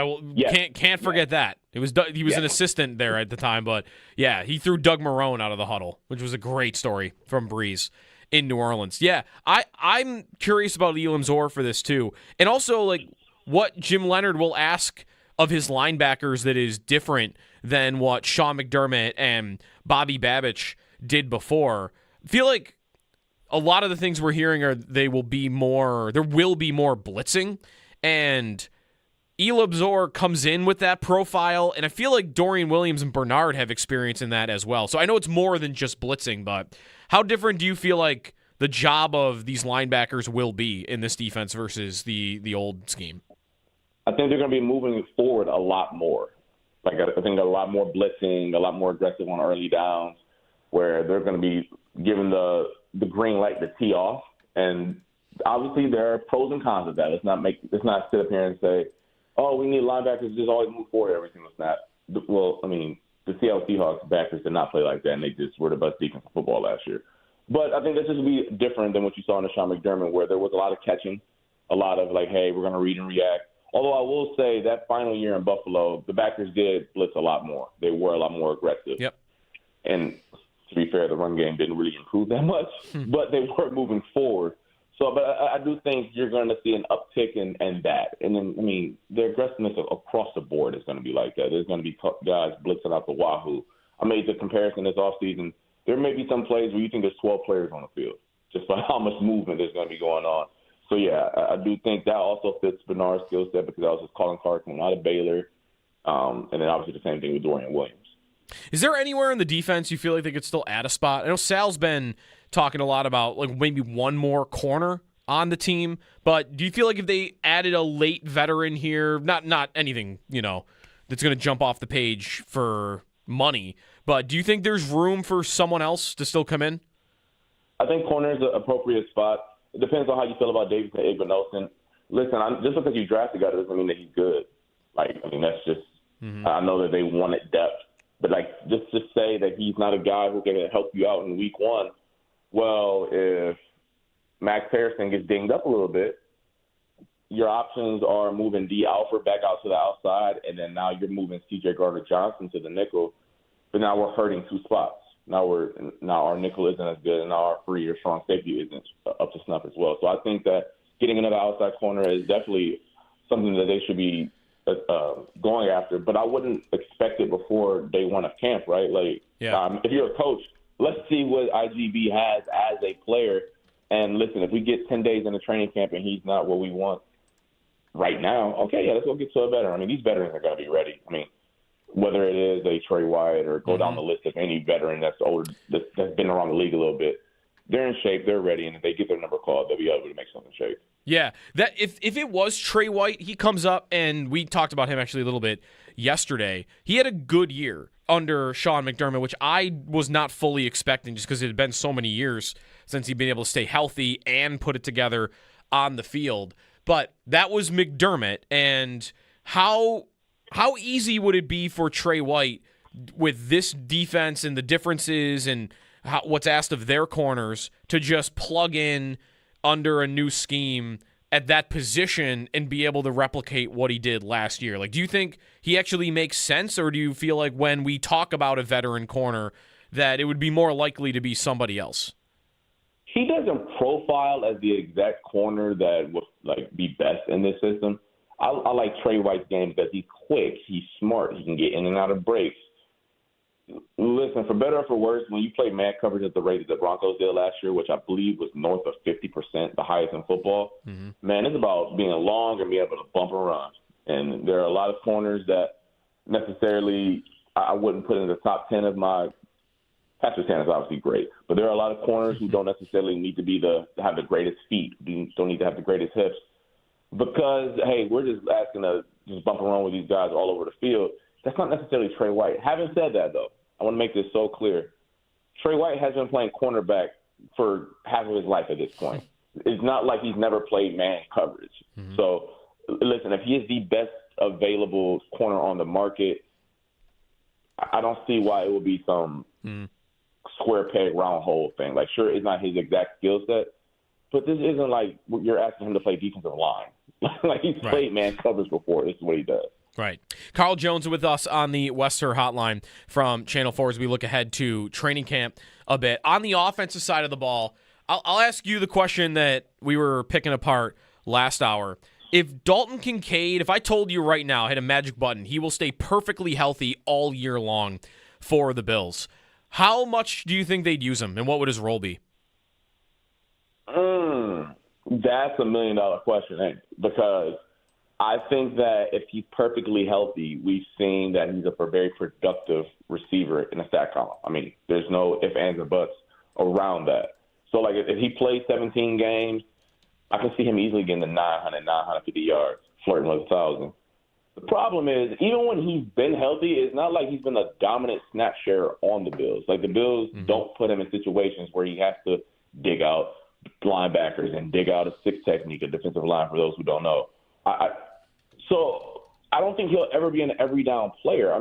can't forget that. He was an assistant there at the time, but yeah, he threw Doug Marrone out of the huddle, which was a great story from Breeze in New Orleans. Yeah, I'm curious about Elam-Zor for this too, and also like what Jim Leonard will ask of his linebackers that is different than what Sean McDermott and Bobby Babich did before. I feel like a lot of the things we're hearing are there will be more blitzing, and Elam-Zor comes in with that profile, and I feel like Dorian Williams and Bernard have experience in that as well. So I know it's more than just blitzing, but how different do you feel like the job of these linebackers will be in this defense versus the old scheme? I think they're going to be moving forward a lot more. Like, I think a lot more blitzing, a lot more aggressive on early downs, where they're going to be given the green light to tee off. And obviously there are pros and cons of that. Let's not sit up here and say, oh, we need linebackers to just always move forward every single snap. Well, I mean, the Seattle Seahawks backers did not play like that, and they just were the best defense in football last year. But I think this is going to be different than what you saw in the Sean McDermott, where there was a lot of catching, a lot of like, hey, we're going to read and react. Although I will say that final year in Buffalo, the backers did blitz a lot more. They were a lot more aggressive. Yep. And to be fair, the run game didn't really improve that much, but they were moving forward. So, but I do think you're going to see an uptick in that. And then, I mean, the aggressiveness across the board is going to be like that. There's going to be guys blitzing out the wahoo. I made the comparison this offseason. There may be some plays where you think there's 12 players on the field, just by how much movement there's going to be going on. So, yeah, I do think that also fits Bernard's skill set because I was just calling cards coming out of Baylor. And then obviously the same thing with Dorian Williams. Is there anywhere in the defense you feel like they could still add a spot? I know Sal's been talking a lot about like maybe one more corner on the team, but do you feel like if they added a late veteran here, not anything, that's going to jump off the page for money, but do you think there's room for someone else to still come in? I think corner is an appropriate spot. It depends on how you feel about Davis and Igbenogson. Listen, just because you drafted a guy doesn't mean that he's good. That's just I know that they wanted depth, but just to say that he's not a guy who can help you out in week one. Well, if Max Harrison gets dinged up a little bit, your options are moving D. Alford back out to the outside, and then now you're moving C.J. Gardner-Johnson to the nickel. But now we're hurting two spots. Now our nickel isn't as good, and now our free or strong safety isn't up to snuff as well. So I think that getting another outside corner is definitely something that they should be going after. But I wouldn't expect it before day one of camp, right? If you're a coach, let's see what IGB has as a player. And listen, if we get 10 days in the training camp and he's not what we want right now, okay, let's go get to a veteran. These veterans are going to be ready. Whether it is a Trey Wyatt or go down the list of any veteran that's older, that's been around the league a little bit, they're in shape, they're ready, and if they get their number called, they'll be able to make something shape. Yeah, that if it was Trey White, he comes up, and we talked about him actually a little bit yesterday. He had a good year under Sean McDermott, which I was not fully expecting just because it had been so many years since he'd been able to stay healthy and put it together on the field. But that was McDermott, and how easy would it be for Trey White with this defense and the differences and what's asked of their corners to just plug in under a new scheme at that position and be able to replicate what he did last year? Do you think he actually makes sense, or do you feel like when we talk about a veteran corner that it would be more likely to be somebody else? He doesn't profile as the exact corner that would be best in this system. I like Trey White's game because he's quick, he's smart, he can get in and out of breaks. Listen, for better or for worse, when you play man coverage at the rate that the Broncos did last year, which I believe was north of 50%, the highest in football, man, it's about being long and being able to bump and run. And there are a lot of corners that necessarily I wouldn't put in the top 10 of my – Patrick Stan is obviously great, but there are a lot of corners who don't necessarily need to have the greatest feet, don't need to have the greatest hips. Because, hey, we're just asking to just bump around with these guys all over the field. That's not necessarily Trey White. Having said that, though, I want to make this so clear. Trey White has been playing cornerback for half of his life at this point. It's not like he's never played man coverage. So, listen, if he is the best available corner on the market, I don't see why it would be some square peg, round hole thing. Sure, it's not his exact skill set, but this isn't like you're asking him to play defensive line. He's played man coverage before. This is what he does. Right. Carl Jones with us on the Wester Hotline from Channel 4 as we look ahead to training camp a bit. On the offensive side of the ball, I'll ask you the question that we were picking apart last hour. If Dalton Kincaid, if I told you right now, hit a magic button, he will stay perfectly healthy all year long for the Bills, how much do you think they'd use him, and what would his role be? That's $1 million question, ain't it? Because I think that if he's perfectly healthy, we've seen that he's a very productive receiver in a stat column. There's no ifs, ands, or buts around that. So, if he plays 17 games, I can see him easily getting to 900, 950 yards, flirting with 1,000. The problem is, even when he's been healthy, it's not like he's been a dominant snap share on the Bills. The Bills don't put him in situations where he has to dig out linebackers and dig out a six technique, a defensive line, for those who don't know. So I don't think he'll ever be an every down player.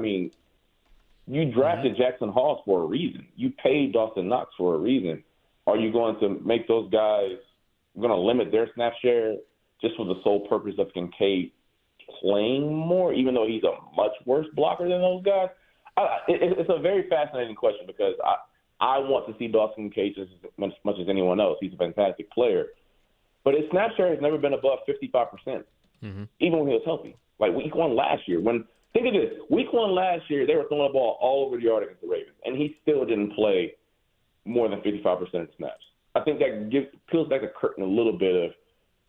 You drafted Jackson Hawes for a reason. You paid Dawson Knox for a reason. Are you going to make those guys going to limit their snap share just for the sole purpose of Kincaid playing more, even though he's a much worse blocker than those guys? It's a very fascinating question because I want to see Dawson Kincaid just as much as anyone else. He's a fantastic player. But his snap share has never been above 55%, even when he was healthy. Week one last year, when Think of this. Week 1 last year, they were throwing the ball all over the yard against the Ravens, and he still didn't play more than 55% of the snaps. I think that peels back the curtain a little bit of,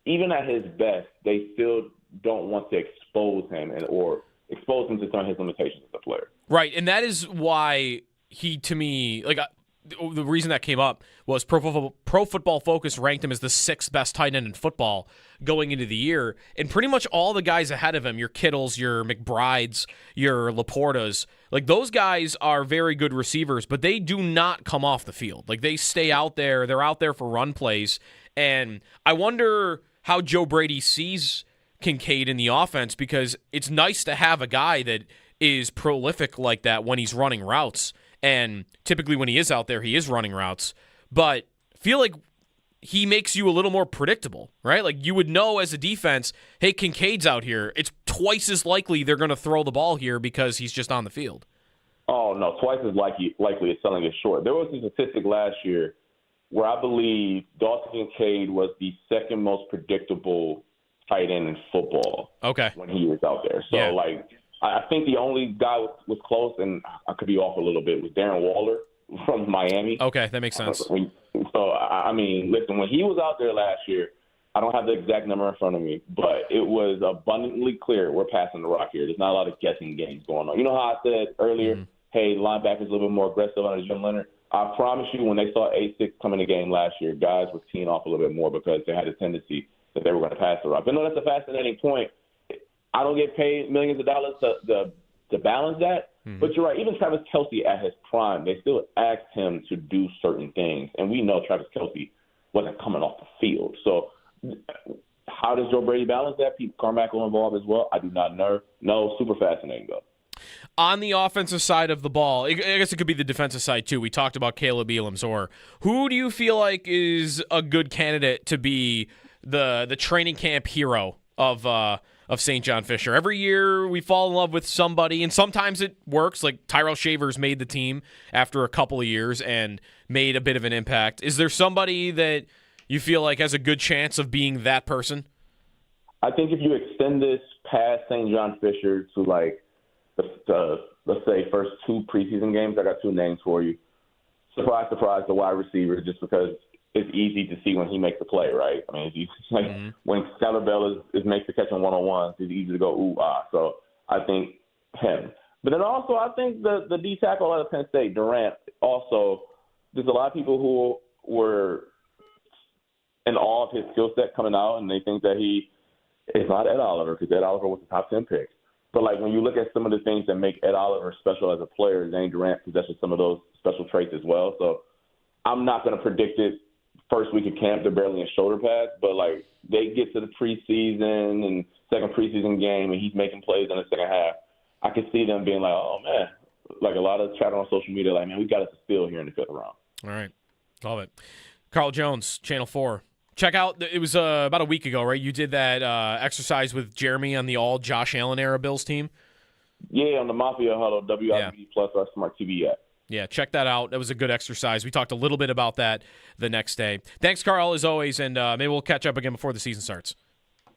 even at his best, they still don't want to expose him or expose him to some of his limitations as a player. Right, and that is why he, to me, the reason that came up was Pro Football Focus ranked him as the 6th best tight end in football going into the year, and pretty much all the guys ahead of him, your Kittles, your McBrides, your Laportas, those guys are very good receivers, but they do not come off the field. They stay out there. They're out there for run plays, and I wonder how Joe Brady sees Kincaid in the offense, because it's nice to have a guy that is prolific like that when he's running routes. And typically when he is out there, he is running routes. But I feel like he makes you a little more predictable, right? You would know as a defense, hey, Kincaid's out here. It's twice as likely they're going to throw the ball here because he's just on the field. Oh, no, twice as likely as selling it short. There was a statistic last year where I believe Dawson Kincaid was the second most predictable tight end in football. Okay. When he was out there. So, yeah. I think the only guy was close, and I could be off a little bit, was Darren Waller from Miami. Okay, that makes sense. Listen, when he was out there last year, I don't have the exact number in front of me, but it was abundantly clear we're passing the rock here. There's not a lot of guessing games going on. You know how I said earlier, hey, linebackers a little bit more aggressive on Jim Leonard? I promise you, when they saw A6 come in the game last year, guys were teeing off a little bit more because they had a tendency that they were going to pass the rock. But no, that's a fascinating point. I don't get paid millions of dollars to balance that. Mm-hmm. But you're right. Even Travis Kelce at his prime, they still asked him to do certain things. And we know Travis Kelce wasn't coming off the field. So how does Joe Brady balance that? Pete Carmichael involved as well? I do not know. No, super fascinating, though. On the offensive side of the ball, I guess it could be the defensive side, too. We talked about Caleb Elamsor. Who do you feel like is a good candidate to be the training camp hero of St. John Fisher? Every year we fall in love with somebody, and sometimes it works. Tyrell Shavers made the team after a couple of years and made a bit of an impact. Is there somebody that you feel like has a good chance of being that person? I think if you extend this past St. John Fisher to the let's say first 2 preseason games, I got 2 names for you. Surprise, surprise, the wide receiver, just because it's easy to see when he makes a play, right? I mean, when Skylar Bell is makes the catch on one-on-ones, it's easy to go, ooh, ah. So I think him. But then also I think the D tackle out of Penn State, Durant, also, there's a lot of people who were in awe of his skill set coming out, and they think that he is not Ed Oliver, because Ed Oliver was the top 10 pick. But, when you look at some of the things that make Ed Oliver special as a player, Zane Durant possesses some of those special traits as well. So I'm not going to predict it first week of camp. They're barely in shoulder pads. But, they get to the preseason and second preseason game, and he's making plays in the second half. I could see them being like, oh, man. A lot of chatter on social media, man, we got us a steal here in the 5th round. All right. Love it. Carl Jones, Channel 4. Check out, it was about a week ago, right? You did that exercise with Jeremy on the all Josh Allen era Bills team. Yeah, on the Mafia Huddle, WIBD Plus, our Smart TV app. Yeah, check that out. That was a good exercise. We talked a little bit about that the next day. Thanks, Carl, as always, and maybe we'll catch up again before the season starts.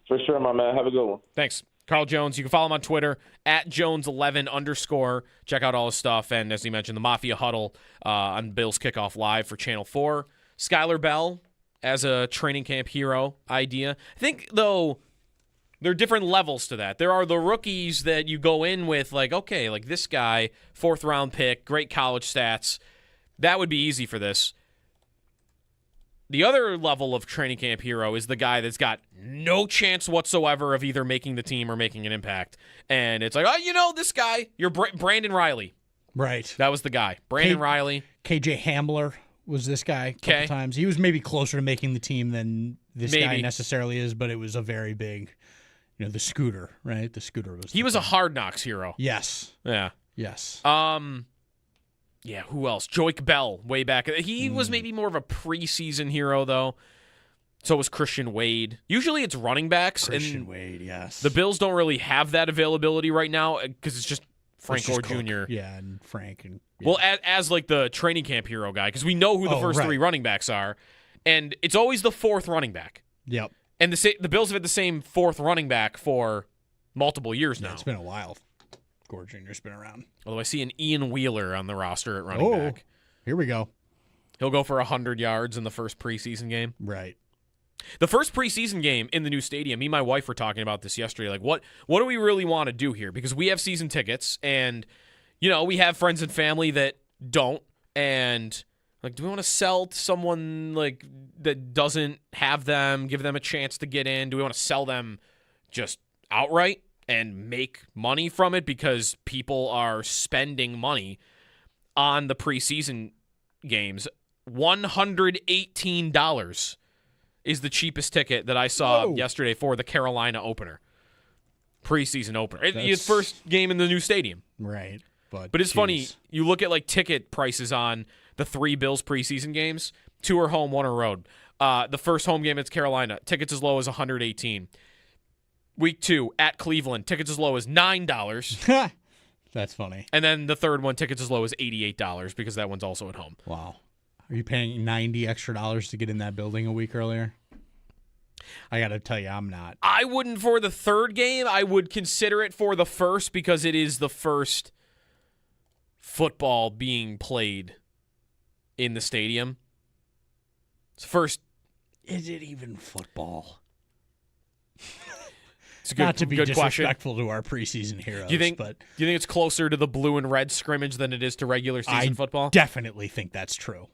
For sure, my man. Have a good one. Thanks. Carl Jones. You can follow him on Twitter, @Jones11_. Check out all his stuff. And as he mentioned, the Mafia Huddle on Bills Kickoff Live for Channel 4. Skylar Bell as a training camp hero idea. I think, though, there are different levels to that. There are the rookies that you go in with, this guy, 4th-round pick, great college stats. That would be easy for this. The other level of training camp hero is the guy that's got no chance whatsoever of either making the team or making an impact. And it's this guy, you're Brandon Riley. Right. That was the guy. Brandon Riley. KJ Hamler was this guy a couple times. He was maybe closer to making the team than this guy necessarily is, but it was a very big, the scooter, right? The scooter was. He was a Hard Knocks hero. Yes. Yeah. Yes. Yeah, who else? Joik Bell, way back. He was maybe more of a preseason hero, though. So was Christian Wade. Usually it's running backs. Christian Wade, yes. The Bills don't really have that availability right now because it's just Frank Gore Jr. Yeah, and Frank. And Well, as the training camp hero guy, because we know who the first 3 running backs are. And it's always the 4th running back. Yep. And the Bills have had the same 4th running back for multiple years now. It's been a while. Gore Jr.'s been around. Although I see an Ian Wheeler on the roster at running back. Here we go. He'll go for 100 yards in the first preseason game. Right. The first preseason game in the new stadium, me and my wife were talking about this yesterday. Like, what do we really want to do here? Because we have season tickets, and, we have friends and family that don't. And, like, do we want to sell to someone, like, that doesn't have them, give them a chance to get in? Do we want to sell them just outright and make money from it because people are spending money on the preseason games? $118 is the cheapest ticket that I saw yesterday for the Carolina opener. Preseason opener. It's first game in the new stadium. Right. But it's funny, you look at like ticket prices on the 3 Bills preseason games. 2 are home, 1 are road. The first home game it's Carolina. Tickets as low as $118. Week 2 at Cleveland. Tickets as low as $9. That's funny. And then the third one, tickets as low as $88 because that one's also at home. Wow. Are you paying $90 extra to get in that building a week earlier? I got to tell you, I'm not. I wouldn't for the third game. I would consider it for the first because it is the first football being played in the stadium. It's first. Is it even football? It's a good, not to be good disrespectful question. to our preseason heroes. Do you think it's closer to the blue and red scrimmage than it is to regular season football? Definitely think that's true.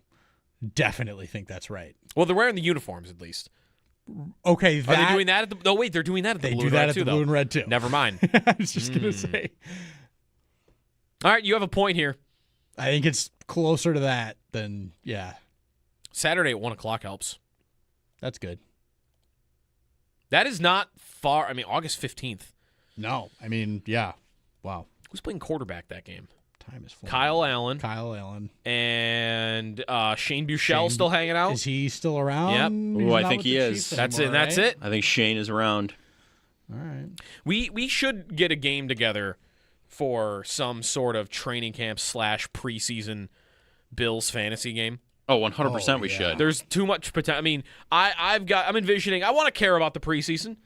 Definitely think that's right. Well, they're wearing the uniforms at least. Okay, Are they doing that at the? No, wait, they're doing that at the blue and red too. Blue and red too. Never mind. I was just gonna say. All right, you have a point here. I think it's closer to that than Saturday at 1:00 helps. That's good. That is not far. I mean, August 15th. No, I mean, wow. Who's playing quarterback that game? Time is flying. Kyle Allen. And Shane Buechele still hanging out. Is he still around? Yep. I think he is. That's it. That's it. I think Shane is around. All right. We should get a game together for some sort of training camp / preseason Bills fantasy game. Oh, 100% we should. There's too much potential. I mean, I'm envisioning. I want to care about the preseason,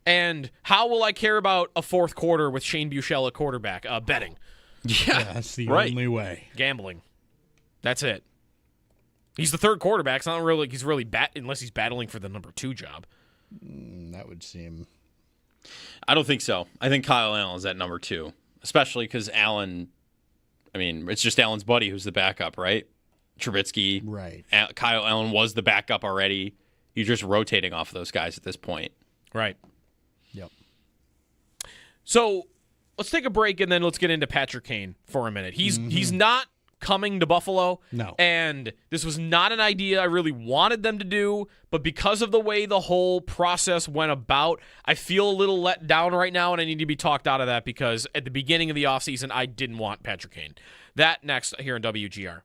and how will I care about a fourth quarter with Shane Buechele at quarterback? Betting. Yeah, that's the only way. Gambling. That's it. He's the third quarterback. It's not really. He's really unless he's battling for the number 2 job. That would seem. I don't think so. I think Kyle Allen's at number 2, especially because Allen. I mean, it's just Allen's buddy who's the backup, right? Trubisky. Right. Kyle Allen was the backup already. You're just rotating off of those guys at this point. Right. Yep. So let's take a break and then let's get into Patrick Kane for a minute. He's not coming to Buffalo. No. And this was not an idea I really wanted them to do, but because of the way the whole process went about, I feel a little let down right now, and I need to be talked out of that because at the beginning of the offseason, I didn't want Patrick Kane. That next here in WGR.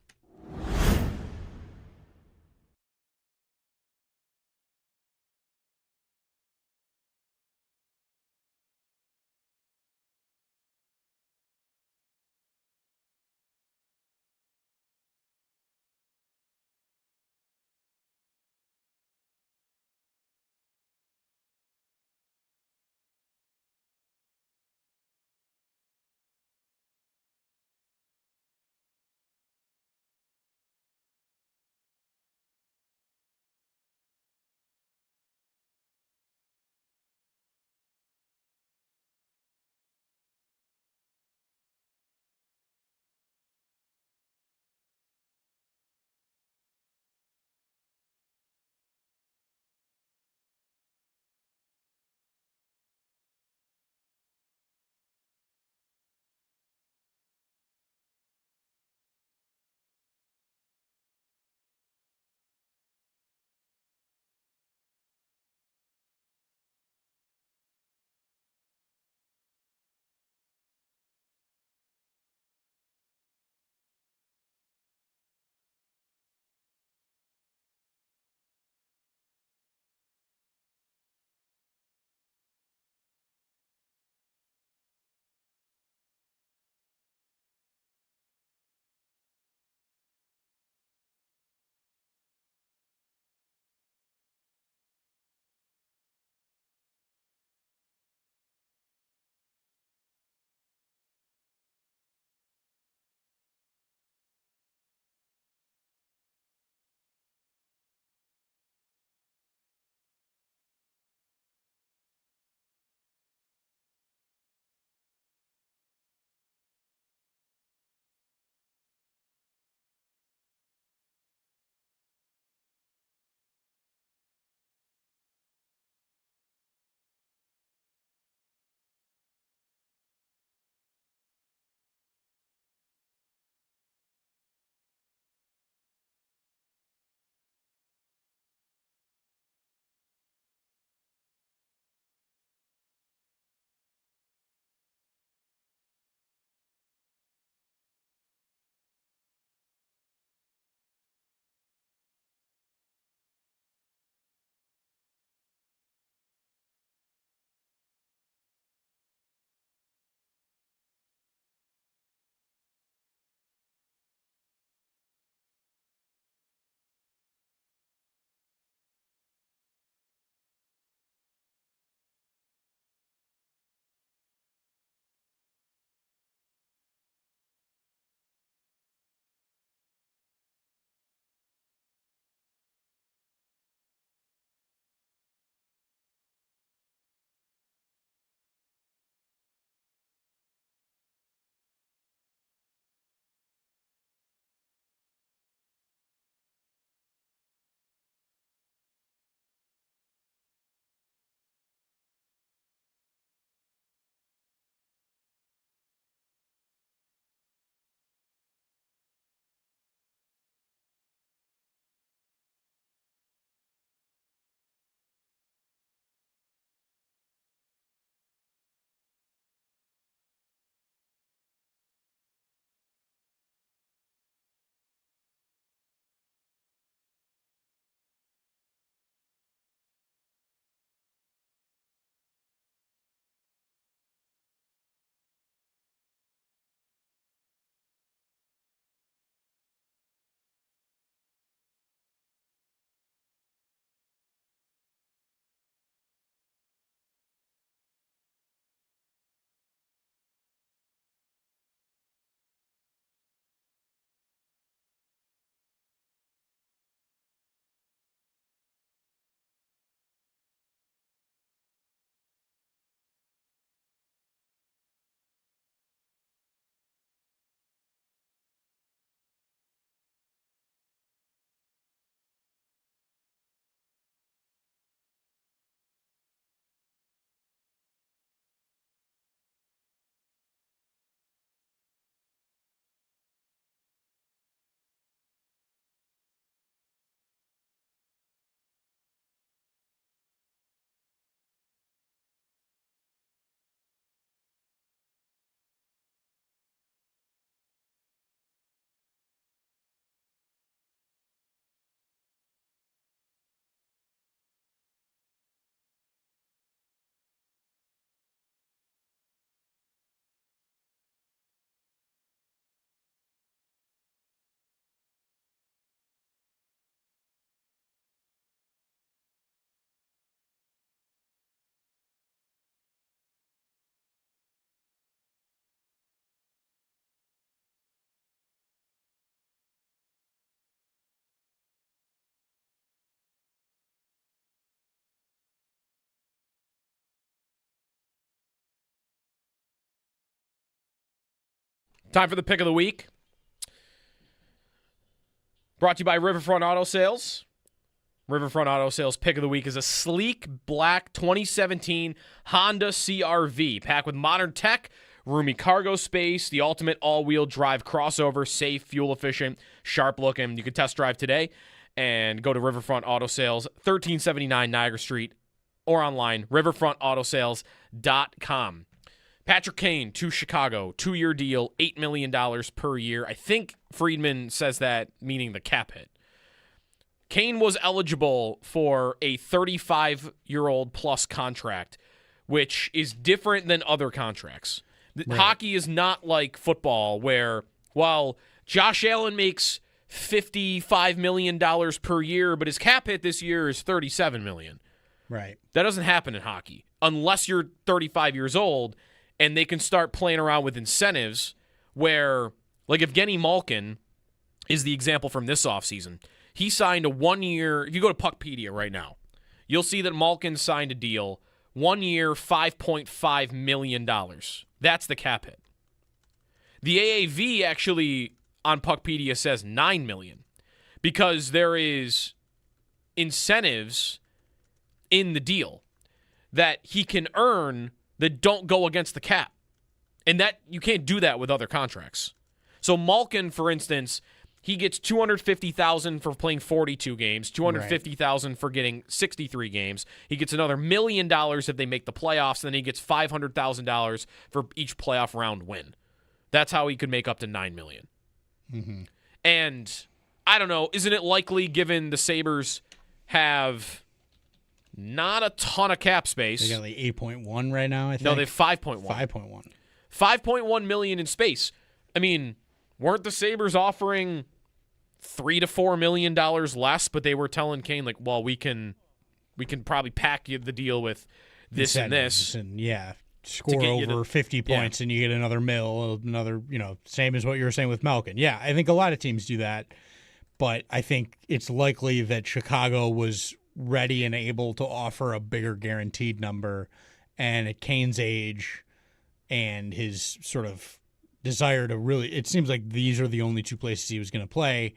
Time for the pick of the week. Brought to you by Riverfront Auto Sales. Riverfront Auto Sales pick of the week is a sleek black 2017 Honda CR-V, packed with modern tech, roomy cargo space, the ultimate all-wheel drive crossover, safe, fuel-efficient, sharp-looking. You can test drive today and go to Riverfront Auto Sales, 1379 Niagara Street, or online, riverfrontautosales.com. Patrick Kane to Chicago, 2-year deal, $8 million per year. I think Friedman says that meaning the cap hit. Kane was eligible for a 35-year-old plus contract, which is different than other contracts. Right. Hockey is not like football where, while Josh Allen makes $55 million per year, but his cap hit this year is $37 million. Right. That doesn't happen in hockey unless you're 35 years old and they can start playing around with incentives where, like if Genny Malkin is the example from this offseason, he signed a 1-year, if you go to Puckpedia right now, you'll see that Malkin signed a deal, 1 year, $5.5 million. That's the cap hit. The AAV actually on Puckpedia says $9 million because there is incentives in the deal that he can earn that don't go against the cap. And that you can't do that with other contracts. So Malkin, for instance, he gets $250,000 for playing 42 games, $250,000 for getting 63 games. He gets another $1 million if they make the playoffs, and then he gets $500,000 for each playoff round win. That's how he could make up to $9 million. Mm-hmm. And I don't know, isn't it likely, given the Sabres have not a ton of cap space? They got like 8.1 right now, I think. No, they have 5.1. 5.1. $5.1 million in space. I mean, weren't the Sabres offering $3 to $4 million less, but they were telling Kane, like, well, we can probably pack you the deal with this Incentives and this. And yeah, score over 50 points and you get another another, same as what you were saying with Malkin. Yeah, I think a lot of teams do that, but I think it's likely that Chicago was ready and able to offer a bigger guaranteed number, and at Kane's age and his sort of desire to really, it seems like these are the only two places he was going to play.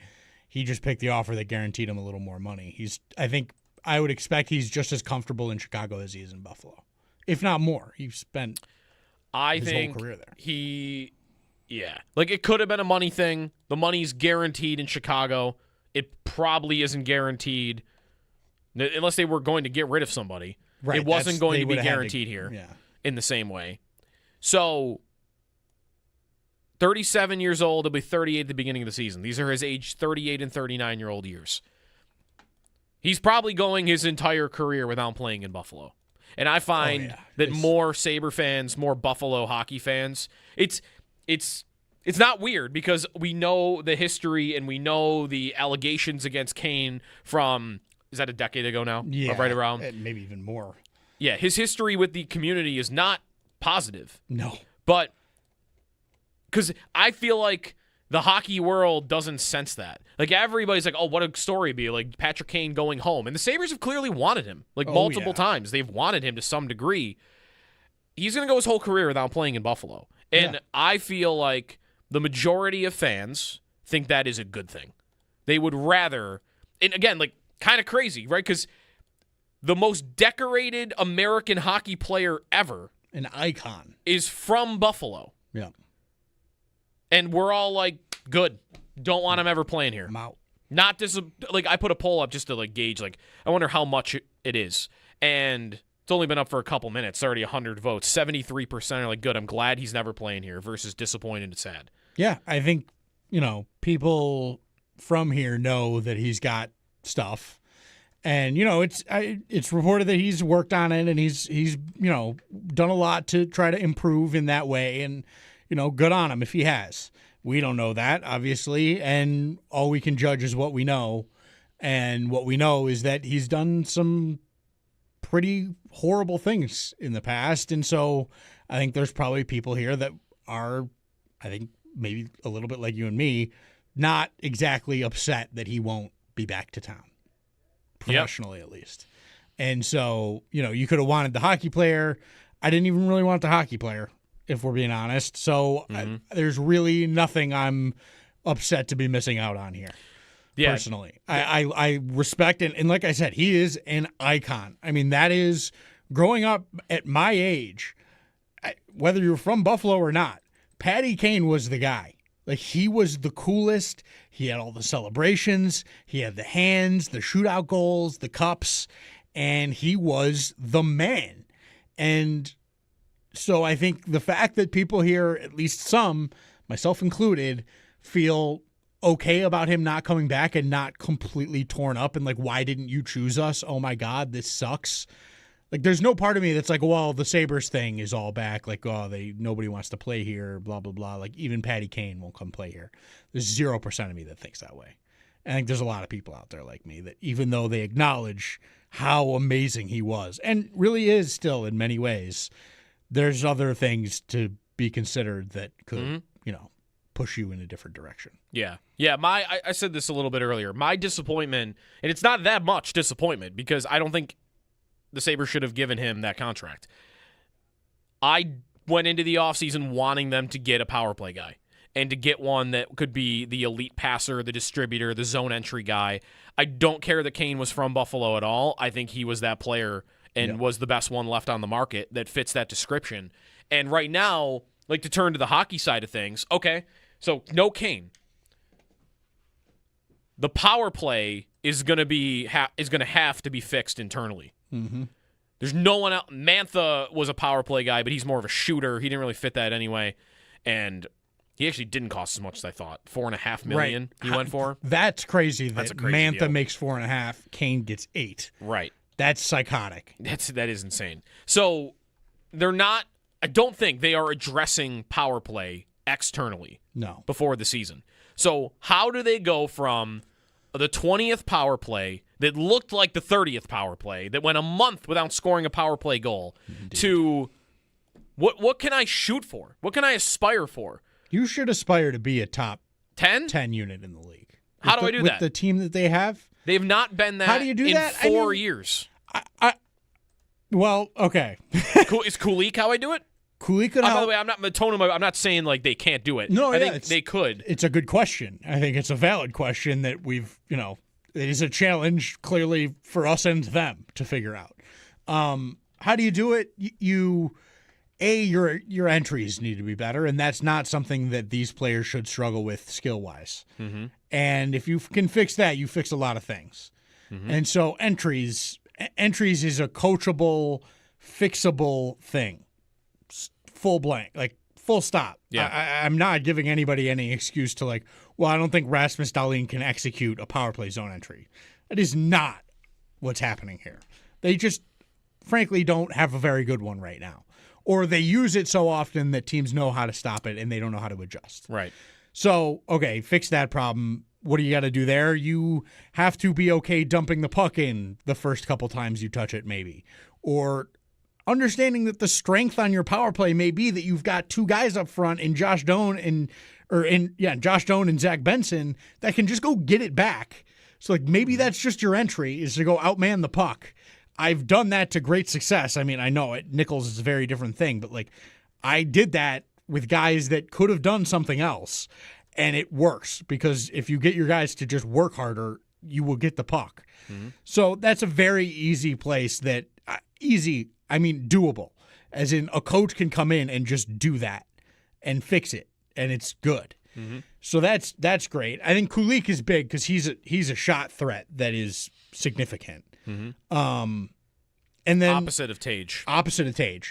He just picked the offer that guaranteed him a little more money. I would expect he's just as comfortable in Chicago as he is in Buffalo, if not more. He spent his whole career there. Like it could have been a money thing. The money's guaranteed in Chicago. It probably isn't guaranteed unless they were going to get rid of somebody. Right, it wasn't going to be would have guaranteed here in the same way. So 37 years old, he'll be 38 at the beginning of the season. These are his age 38 and 39-year-old years. He's probably going his entire career without playing in Buffalo. And I find that more Sabre fans, more Buffalo hockey fans, it's not weird because we know the history and we know the allegations against Kane from, is that a decade ago now? Yeah. Right around? Maybe even more. Yeah, his history with the community is not positive. No. But because I feel like the hockey world doesn't sense that. Like everybody's like, oh, what a story it'd be, like Patrick Kane going home. And the Sabres have clearly wanted him, like multiple times. They've wanted him to some degree. He's going to go his whole career without playing in Buffalo. And I feel like the majority of fans think that is a good thing. They would rather, and again, like kind of crazy, right? Because the most decorated American hockey player ever, an icon, is from Buffalo. Yeah. And we're all like, good. Don't want him ever playing here. I'm out. Not like I put a poll up just to like gauge, like I wonder how much it is. And it's only been up for a couple minutes. It's already 100 votes. 73% are like, good. I'm glad he's never playing here versus disappointed and sad. Yeah, I think, people from here know that he's got stuff. And, it's reported that he's worked on it and he's done a lot to try to improve in that way. And, good on him if he has. We don't know that, obviously, and all we can judge is what we know. And what we know is that he's done some pretty horrible things in the past. And so I think there's probably people here that are, I think, maybe a little bit like you and me, not exactly upset that he won't be back to town, professionally at least. And so, you could have wanted the hockey player. I didn't even really want the hockey player. if we're being honest. So there's really nothing I'm upset to be missing out on here. Yeah. Personally, I respect and like I said, he is an icon. I mean, that is growing up at my age, whether you're from Buffalo or not, Patty Kane was the guy. Like, he was the coolest. He had all the celebrations. He had the hands, the shootout goals, the cups, and he was the man. And so I think the fact that people here, at least some, myself included, feel okay about him not coming back and not completely torn up and like, why didn't you choose us? Oh my God, this sucks. Like, there's no part of me that's like, well, the Sabres thing is all back. Like, oh, nobody wants to play here, blah, blah, blah. Like, even Patty Kane won't come play here. There's 0% of me that thinks that way. I think there's a lot of people out there like me that even though they acknowledge how amazing he was, and really is still in many ways, there's other things to be considered that could, push you in a different direction. Yeah. Yeah, I said this a little bit earlier. My disappointment, and it's not that much disappointment because I don't think the Sabres should have given him that contract. I went into the offseason wanting them to get a power play guy and to get one that could be the elite passer, the distributor, the zone entry guy. I don't care that Kane was from Buffalo at all. I think he was that player and was the best one left on the market that fits that description. And right now, like, to turn to the hockey side of things, okay, so no Kane. The power play is going to have to be fixed internally. Mm-hmm. There's no one else. Mantha was a power play guy, but he's more of a shooter. He didn't really fit that anyway. And he actually didn't cost as much as I thought. $4.5 million he went for. That's crazy that That's a crazy Mantha deal. makes $4.5 million, Kane gets $8 million. Right. That's psychotic. That is insane. So they're not, I don't think they are addressing power play externally before the season. So how do they go from the 20th power play that looked like the 30th power play that went a month without scoring a power play goal to what can I shoot for? What can I aspire for? You should aspire to be a top 10 unit in the league. How do I do with that? the team that they have? They've not been that How do you do in that? 4 years. Well, okay. Is Kulik how I do it? Kulik could By help. the way, I'm not saying like they can't do it. No, I yeah, think they could. It's a good question. I think it's a valid question that we've, it is a challenge clearly for us and them to figure out. How do you do it? Your entries need to be better, and that's not something that these players should struggle with skill-wise. Mm-hmm. And if you can fix that, you fix a lot of things. Mm-hmm. And so entries is a coachable, fixable thing. Full blank, like full stop. Yeah. I'm not giving anybody any excuse to like, well, I don't think Rasmus Dahlin can execute a power play zone entry. That is not what's happening here. They just, frankly, don't have a very good one right now. Or they use it so often that teams know how to stop it and they don't know how to adjust. Right. So, okay, fix that problem. What do you got to do there? You have to be okay dumping the puck in the first couple times you touch it, maybe. Or understanding that the strength on your power play may be that you've got two guys up front in Josh Doan and Zach Benson that can just go get it back. So like maybe that's just your entry is to go outman the puck. I've done that to great success. I mean, I know it. Nichols is a very different thing, but like I did that with guys that could have done something else, and it works because if you get your guys to just work harder, you will get the puck. Mm-hmm. So that's a very easy place that doable. As in a coach can come in and just do that and fix it, and it's good. Mm-hmm. So that's great. I think Kulik is big because he's a shot threat that is significant. Mm-hmm. And then opposite of Tage,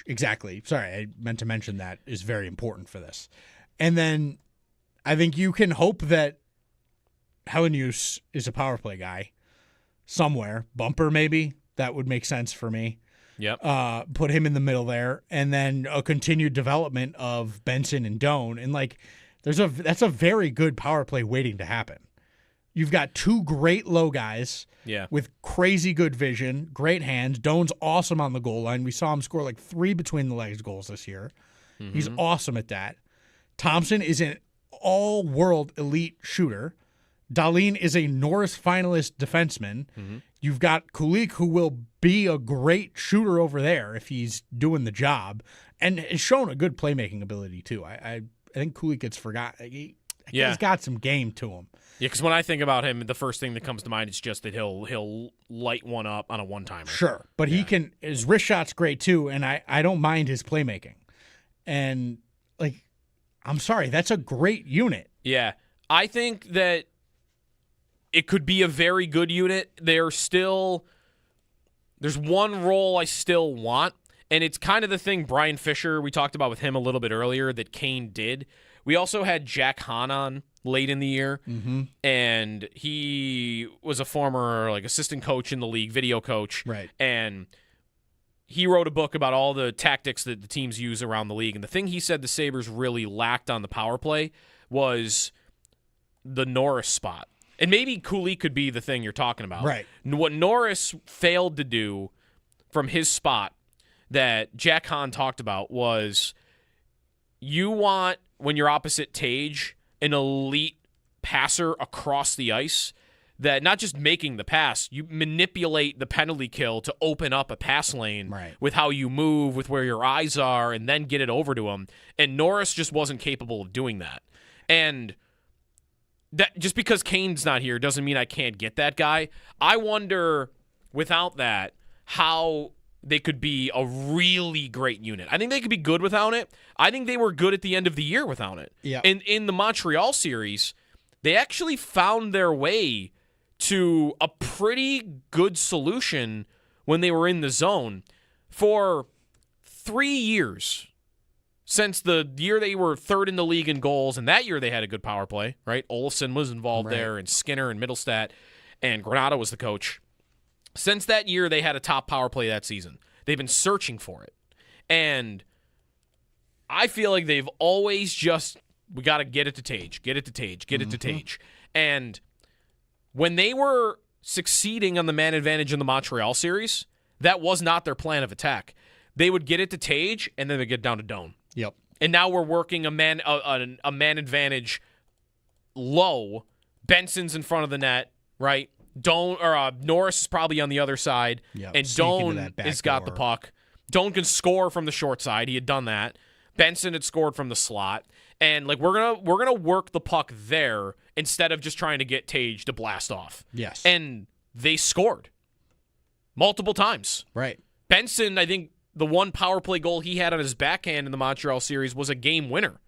exactly. Sorry, I meant to mention that is very important for this. And then I think you can hope that Helenius is a power play guy somewhere. Bumper maybe that would make sense for me. Yep. Put him in the middle there, and then a continued development of Benson and Doan, and like that's a very good power play waiting to happen. You've got two great low guys with crazy good vision, great hands. Doan's awesome on the goal line. We saw him score like 3 between the legs goals this year. Mm-hmm. He's awesome at that. Thompson is an all-world elite shooter. Dahlin is a Norris finalist defenseman. Mm-hmm. You've got Kulik, who will be a great shooter over there if he's doing the job, and has shown a good playmaking ability too. I think Kulik gets forgotten. He's got some game to him. Yeah, because when I think about him, the first thing that comes to mind is just that he'll light one up on a one-timer. Sure, but he can. His wrist shot's great too, and I don't mind his playmaking. And like, I'm sorry, that's a great unit. Yeah, I think that it could be a very good unit. There's one role I still want, and it's kind of the thing Brian Fisher, we talked about with him a little bit earlier, that Kane did. We also had Jack Hahn on late in the year, and he was a former assistant coach in the league, video coach. Right. And he wrote a book about all the tactics that the teams use around the league. And the thing he said the Sabres really lacked on the power play was the Norris spot. And maybe Kulik could be the thing you're talking about. Right. What Norris failed to do from his spot that Jack Hahn talked about was you want, when you're opposite Tage, an elite passer across the ice that not just making the pass, you manipulate the penalty kill to open up a pass lane with how you move, with where your eyes are, and then get it over to him. And Norris just wasn't capable of doing that. And that just because Kane's not here doesn't mean I can't get that guy. I wonder, without that, how they could be a really great unit. I think they could be good without it. I think they were good at the end of the year without it. Yeah. And in the Montreal series, they actually found their way to a pretty good solution when they were in the zone. For 3 years, since the year they were third in the league in goals, and that year they had a good power play, right? Olsen was involved there, and Skinner and Middlestat, and Granato was the coach. Since that year, they had a top power play that season. They've been searching for it. And I feel like they've always just, we got to get it to Tage, get it to Tage, get it to Tage. And when they were succeeding on the man advantage in the Montreal series, that was not their plan of attack. They would get it to Tage, and then they get down to Doan. Yep. And now we're working a man advantage low. Benson's in front of the net, right? Norris is probably on the other side, and Doan has got the puck. Doan can score from the short side. He had done that. Benson had scored from the slot, and we're gonna work the puck there instead of just trying to get Tage to blast off. Yes, and they scored multiple times. Right. Benson, I think the one power play goal he had on his backhand in the Montreal series was a game winner.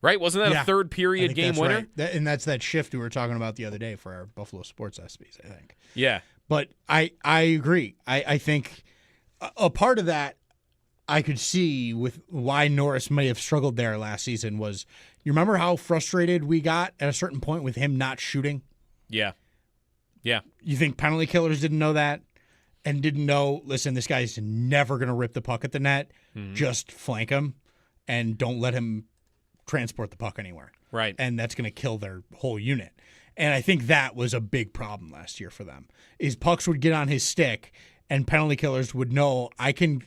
Right? Wasn't that a third period game winner? Right. And that's that shift we were talking about the other day for our Buffalo Sports SBs, I think. Yeah. But I agree. I think a part of that I could see with why Norris may have struggled there last season was, you remember how frustrated we got at a certain point with him not shooting? Yeah. Yeah. You think penalty killers didn't know that and didn't know, listen, this guy's never going to rip the puck at the net. Just flank him and don't let him transport the puck anywhere. Right. And that's going to kill their whole unit. And I think that was a big problem last year for them. Is pucks would get on his stick and penalty killers would know I can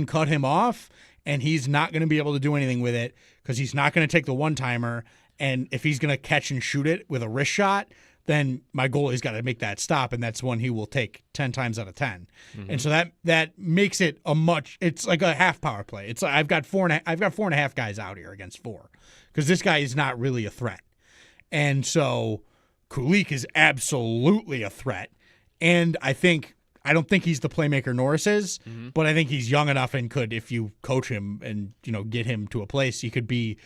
cut him off and he's not going to be able to do anything with it because he's not going to take the one-timer, and if he's going to catch and shoot it with a wrist shot, then my goalie's got to make that stop, and that's one he will take 10 times out of 10. And so that makes it it's like a half power play. It's I've got 4.5 guys out here against 4 because this guy is not really a threat. And so Kulik is absolutely a threat. And I don't think he's the playmaker Norris is, but I think he's young enough and could, if you coach him and get him to a place, he could be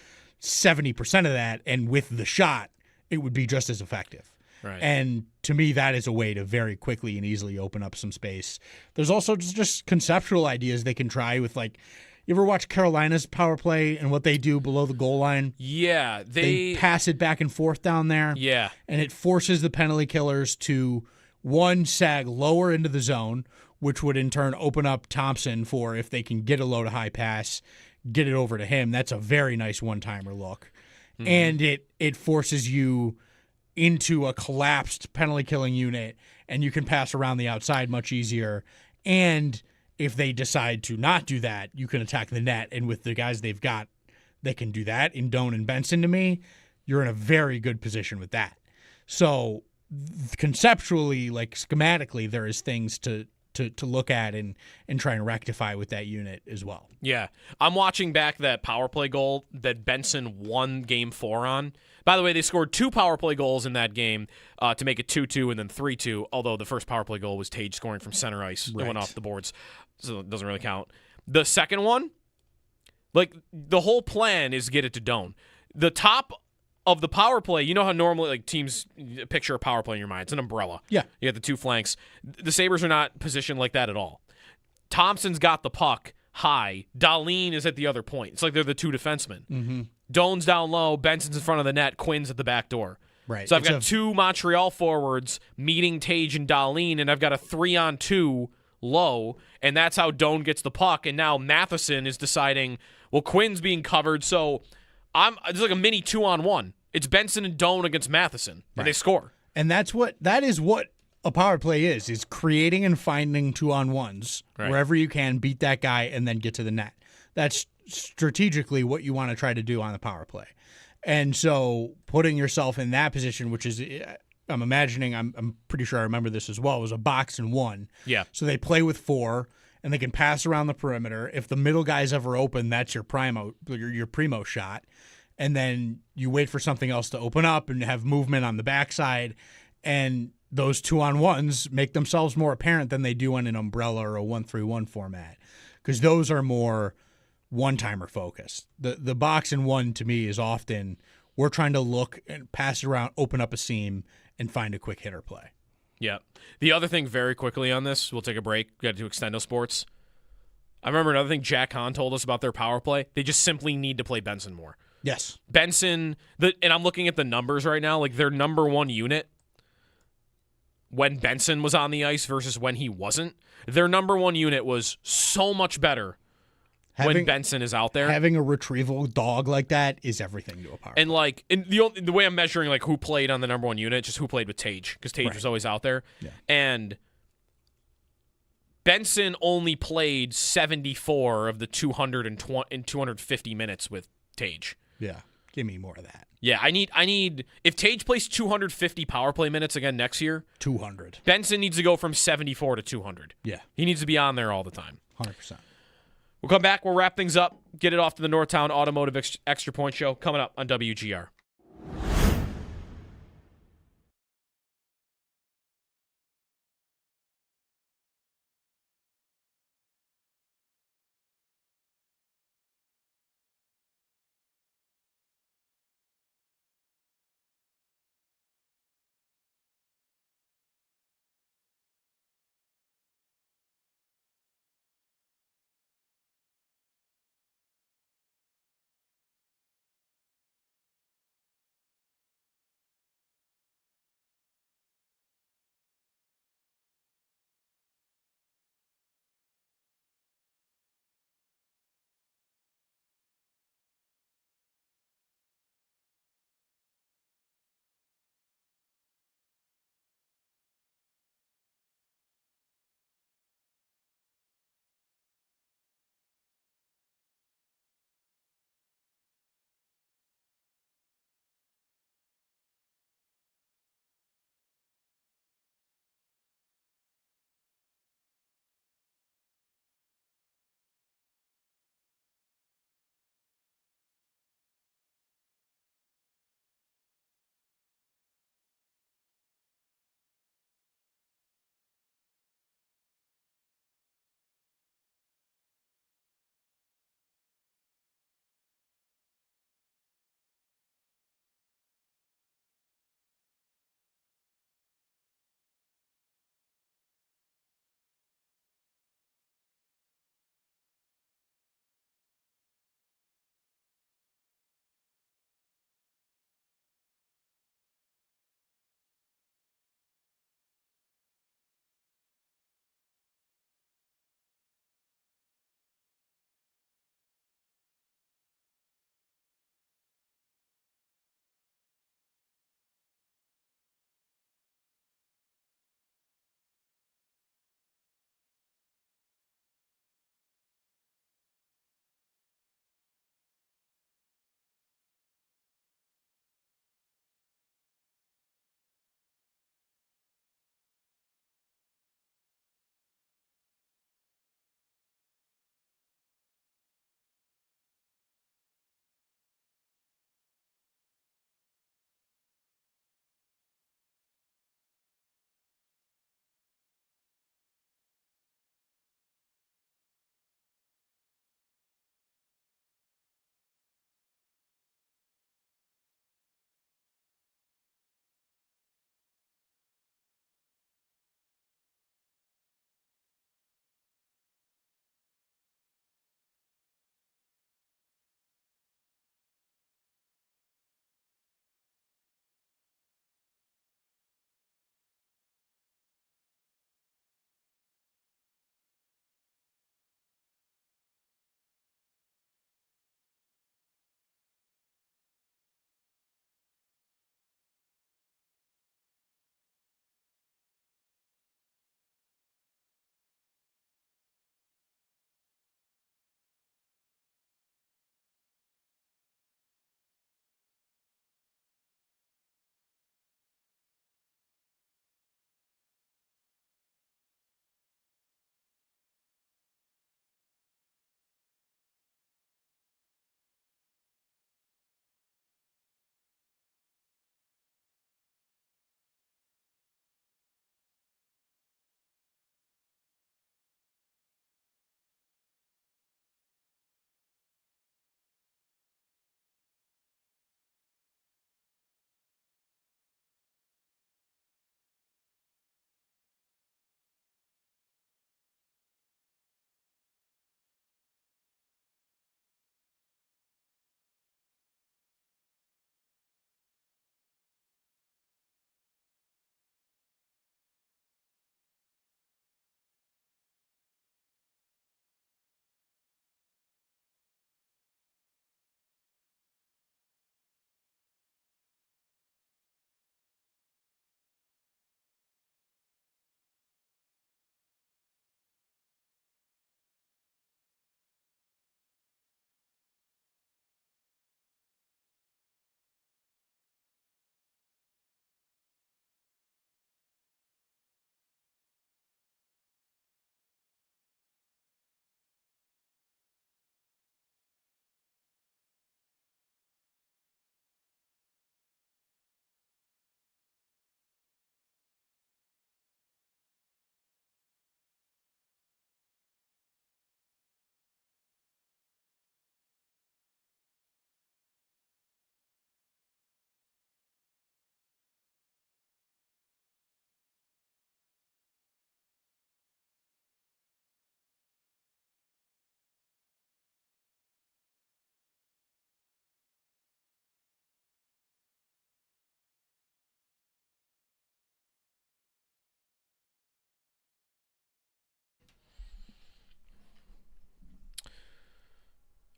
70% of that, and with the shot, it would be just as effective. Right. And to me, that is a way to very quickly and easily open up some space. There's also just conceptual ideas they can try with, you ever watch Carolina's power play and what they do below the goal line? Yeah. They pass it back and forth down there. Yeah. And it forces the penalty killers to, one, sag lower into the zone, which would in turn open up Thompson for, if they can get a low to high pass, get it over to him. That's a very nice one-timer look. And it forces you into a collapsed penalty killing unit, and you can pass around the outside much easier. And if they decide to not do that, you can attack the net. And with the guys they've got, they can do that in Doan and Benson. To me, you're in a very good position with that. So conceptually, like schematically, there is things to look at and try and rectify with that unit as well. Yeah. I'm watching back that power play goal that Benson won Game 4 on. By the way, they scored 2 power play goals in that game to make it 2-2 and then 3-2, although the first power play goal was Tage scoring from center ice. It went off the boards, so it doesn't really count. The second one, like, the whole plan is get it to Doan. The top of the power play, you know how normally like teams picture a power play in your mind. It's an umbrella. Yeah. You got the 2 flanks. The Sabres are not positioned like that at all. Thompson's got the puck high. Dahlin is at the other point. It's like they're the 2 defensemen. Mm-hmm. Doan's down low. Benson's in front of the net. Quinn's at the back door. Right. So I've got 2 Montreal forwards meeting Tage and Dahlin, and I've got a 3-on-2 low, and that's how Doan gets the puck. And now Matheson is deciding, well, Quinn's being covered, so it's like a mini 2-on-1. It's Benson and Doan against Matheson, and they score. And that is what a power play is creating and finding 2-on-1s wherever you can, beat that guy, and then get to the net. That's strategically what you want to try to do on the power play. And so putting yourself in that position, which is, I'm imagining, I'm pretty sure I remember this as well, was a box and 1. Yeah. So they play with 4, and they can pass around the perimeter. If the middle guy's ever open, that's your primo shot. And then you wait for something else to open up and have movement on the backside. And those 2-on-1s make themselves more apparent than they do in an umbrella or a 1-3-1 format, because those are more one-timer focused. The box and 1 to me is often we're trying to look and pass it around, open up a seam, and find a quick hitter play. Yeah. The other thing very quickly on this, we'll take a break. We got to do Extendo Sports. I remember another thing Jack Hahn told us about their power play. They just simply need to play Benson more. Yes. Benson, and I'm looking at the numbers right now, like their number 1 unit when Benson was on the ice versus when he wasn't, their number 1 unit was so much better when Benson is out there. Having a retrieval dog like that is everything to a power play. And the way I'm measuring like who played on the number 1 unit, just who played with Tage, because Tage was always out there. Yeah. And Benson only played 74 of the 250 minutes with Tage. Yeah. Give me more of that. Yeah, I need if Tage plays 250 power play minutes again next year, 200. Benson needs to go from 74 to 200. Yeah. He needs to be on there all the time. 100%. We'll come back, we'll wrap things up, get it off to the Northtown Automotive Extra Point Show coming up on WGR.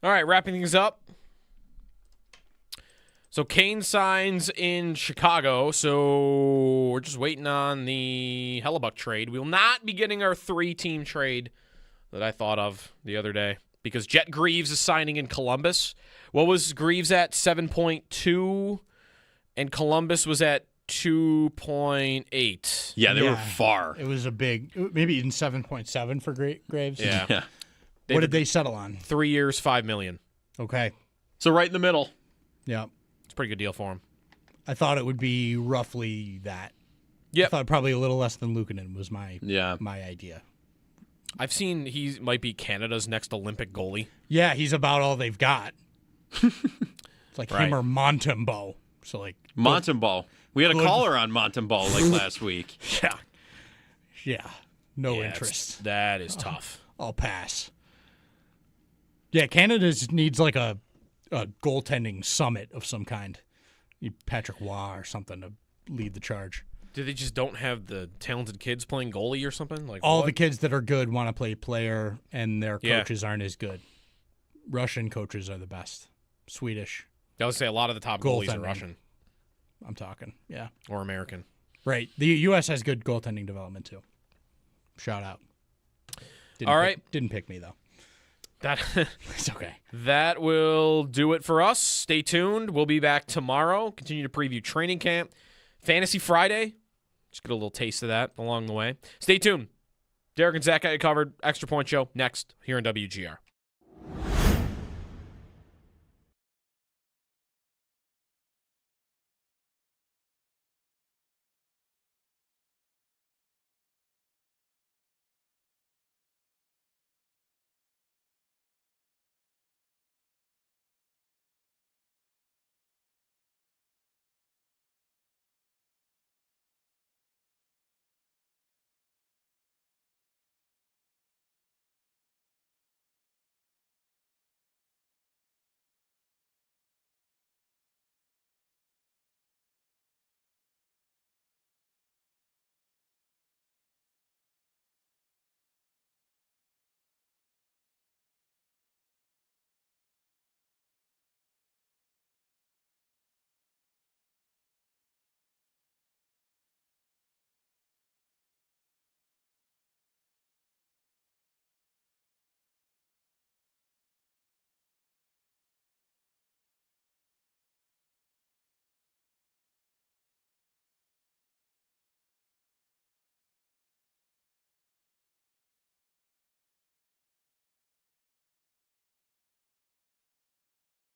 All right, wrapping things up. So Kane signs in Chicago, so we're just waiting on the Hellebuck trade. We will not be getting our 3-team trade that I thought of the other day because Jet Greaves is signing in Columbus. What was Greaves at? 7.2, and Columbus was at 2.8. Yeah, they were far. It was a big, maybe even 7.7 for Graves. Yeah. What did they settle on? 3 years, $5 million. Okay. So right in the middle. Yeah. It's a pretty good deal for him. I thought it would be roughly that. Yep. I thought probably a little less than Luukkonen was my idea. I've seen he might be Canada's next Olympic goalie. Yeah, he's about all they've got. It's like him or Montembeau. So like Montembeau. We had a caller on Montembeau like last week. Yeah. Yeah. No interest. That is tough. I'll pass. Yeah, Canada needs like a goaltending summit of some kind. Patrick Waugh or something to lead the charge. Do they just don't have the talented kids playing goalie or something? Like all the kids that are good want to play player, and their Yeah. coaches aren't as good. Russian coaches are the best. Swedish. I would say a lot of the top goalies are Goaltending. Russian I'm talking. Yeah. or American. Right. The U.S. has good goaltending development too. Shout out. All right. Didn't pick me though. That It's okay. That will do it for us. Stay tuned. We'll be back tomorrow. Continue to preview training camp. Fantasy Friday. Just get a little taste of that along the way. Stay tuned. Derek and Zach got you covered. Extra Point Show next here on WGR.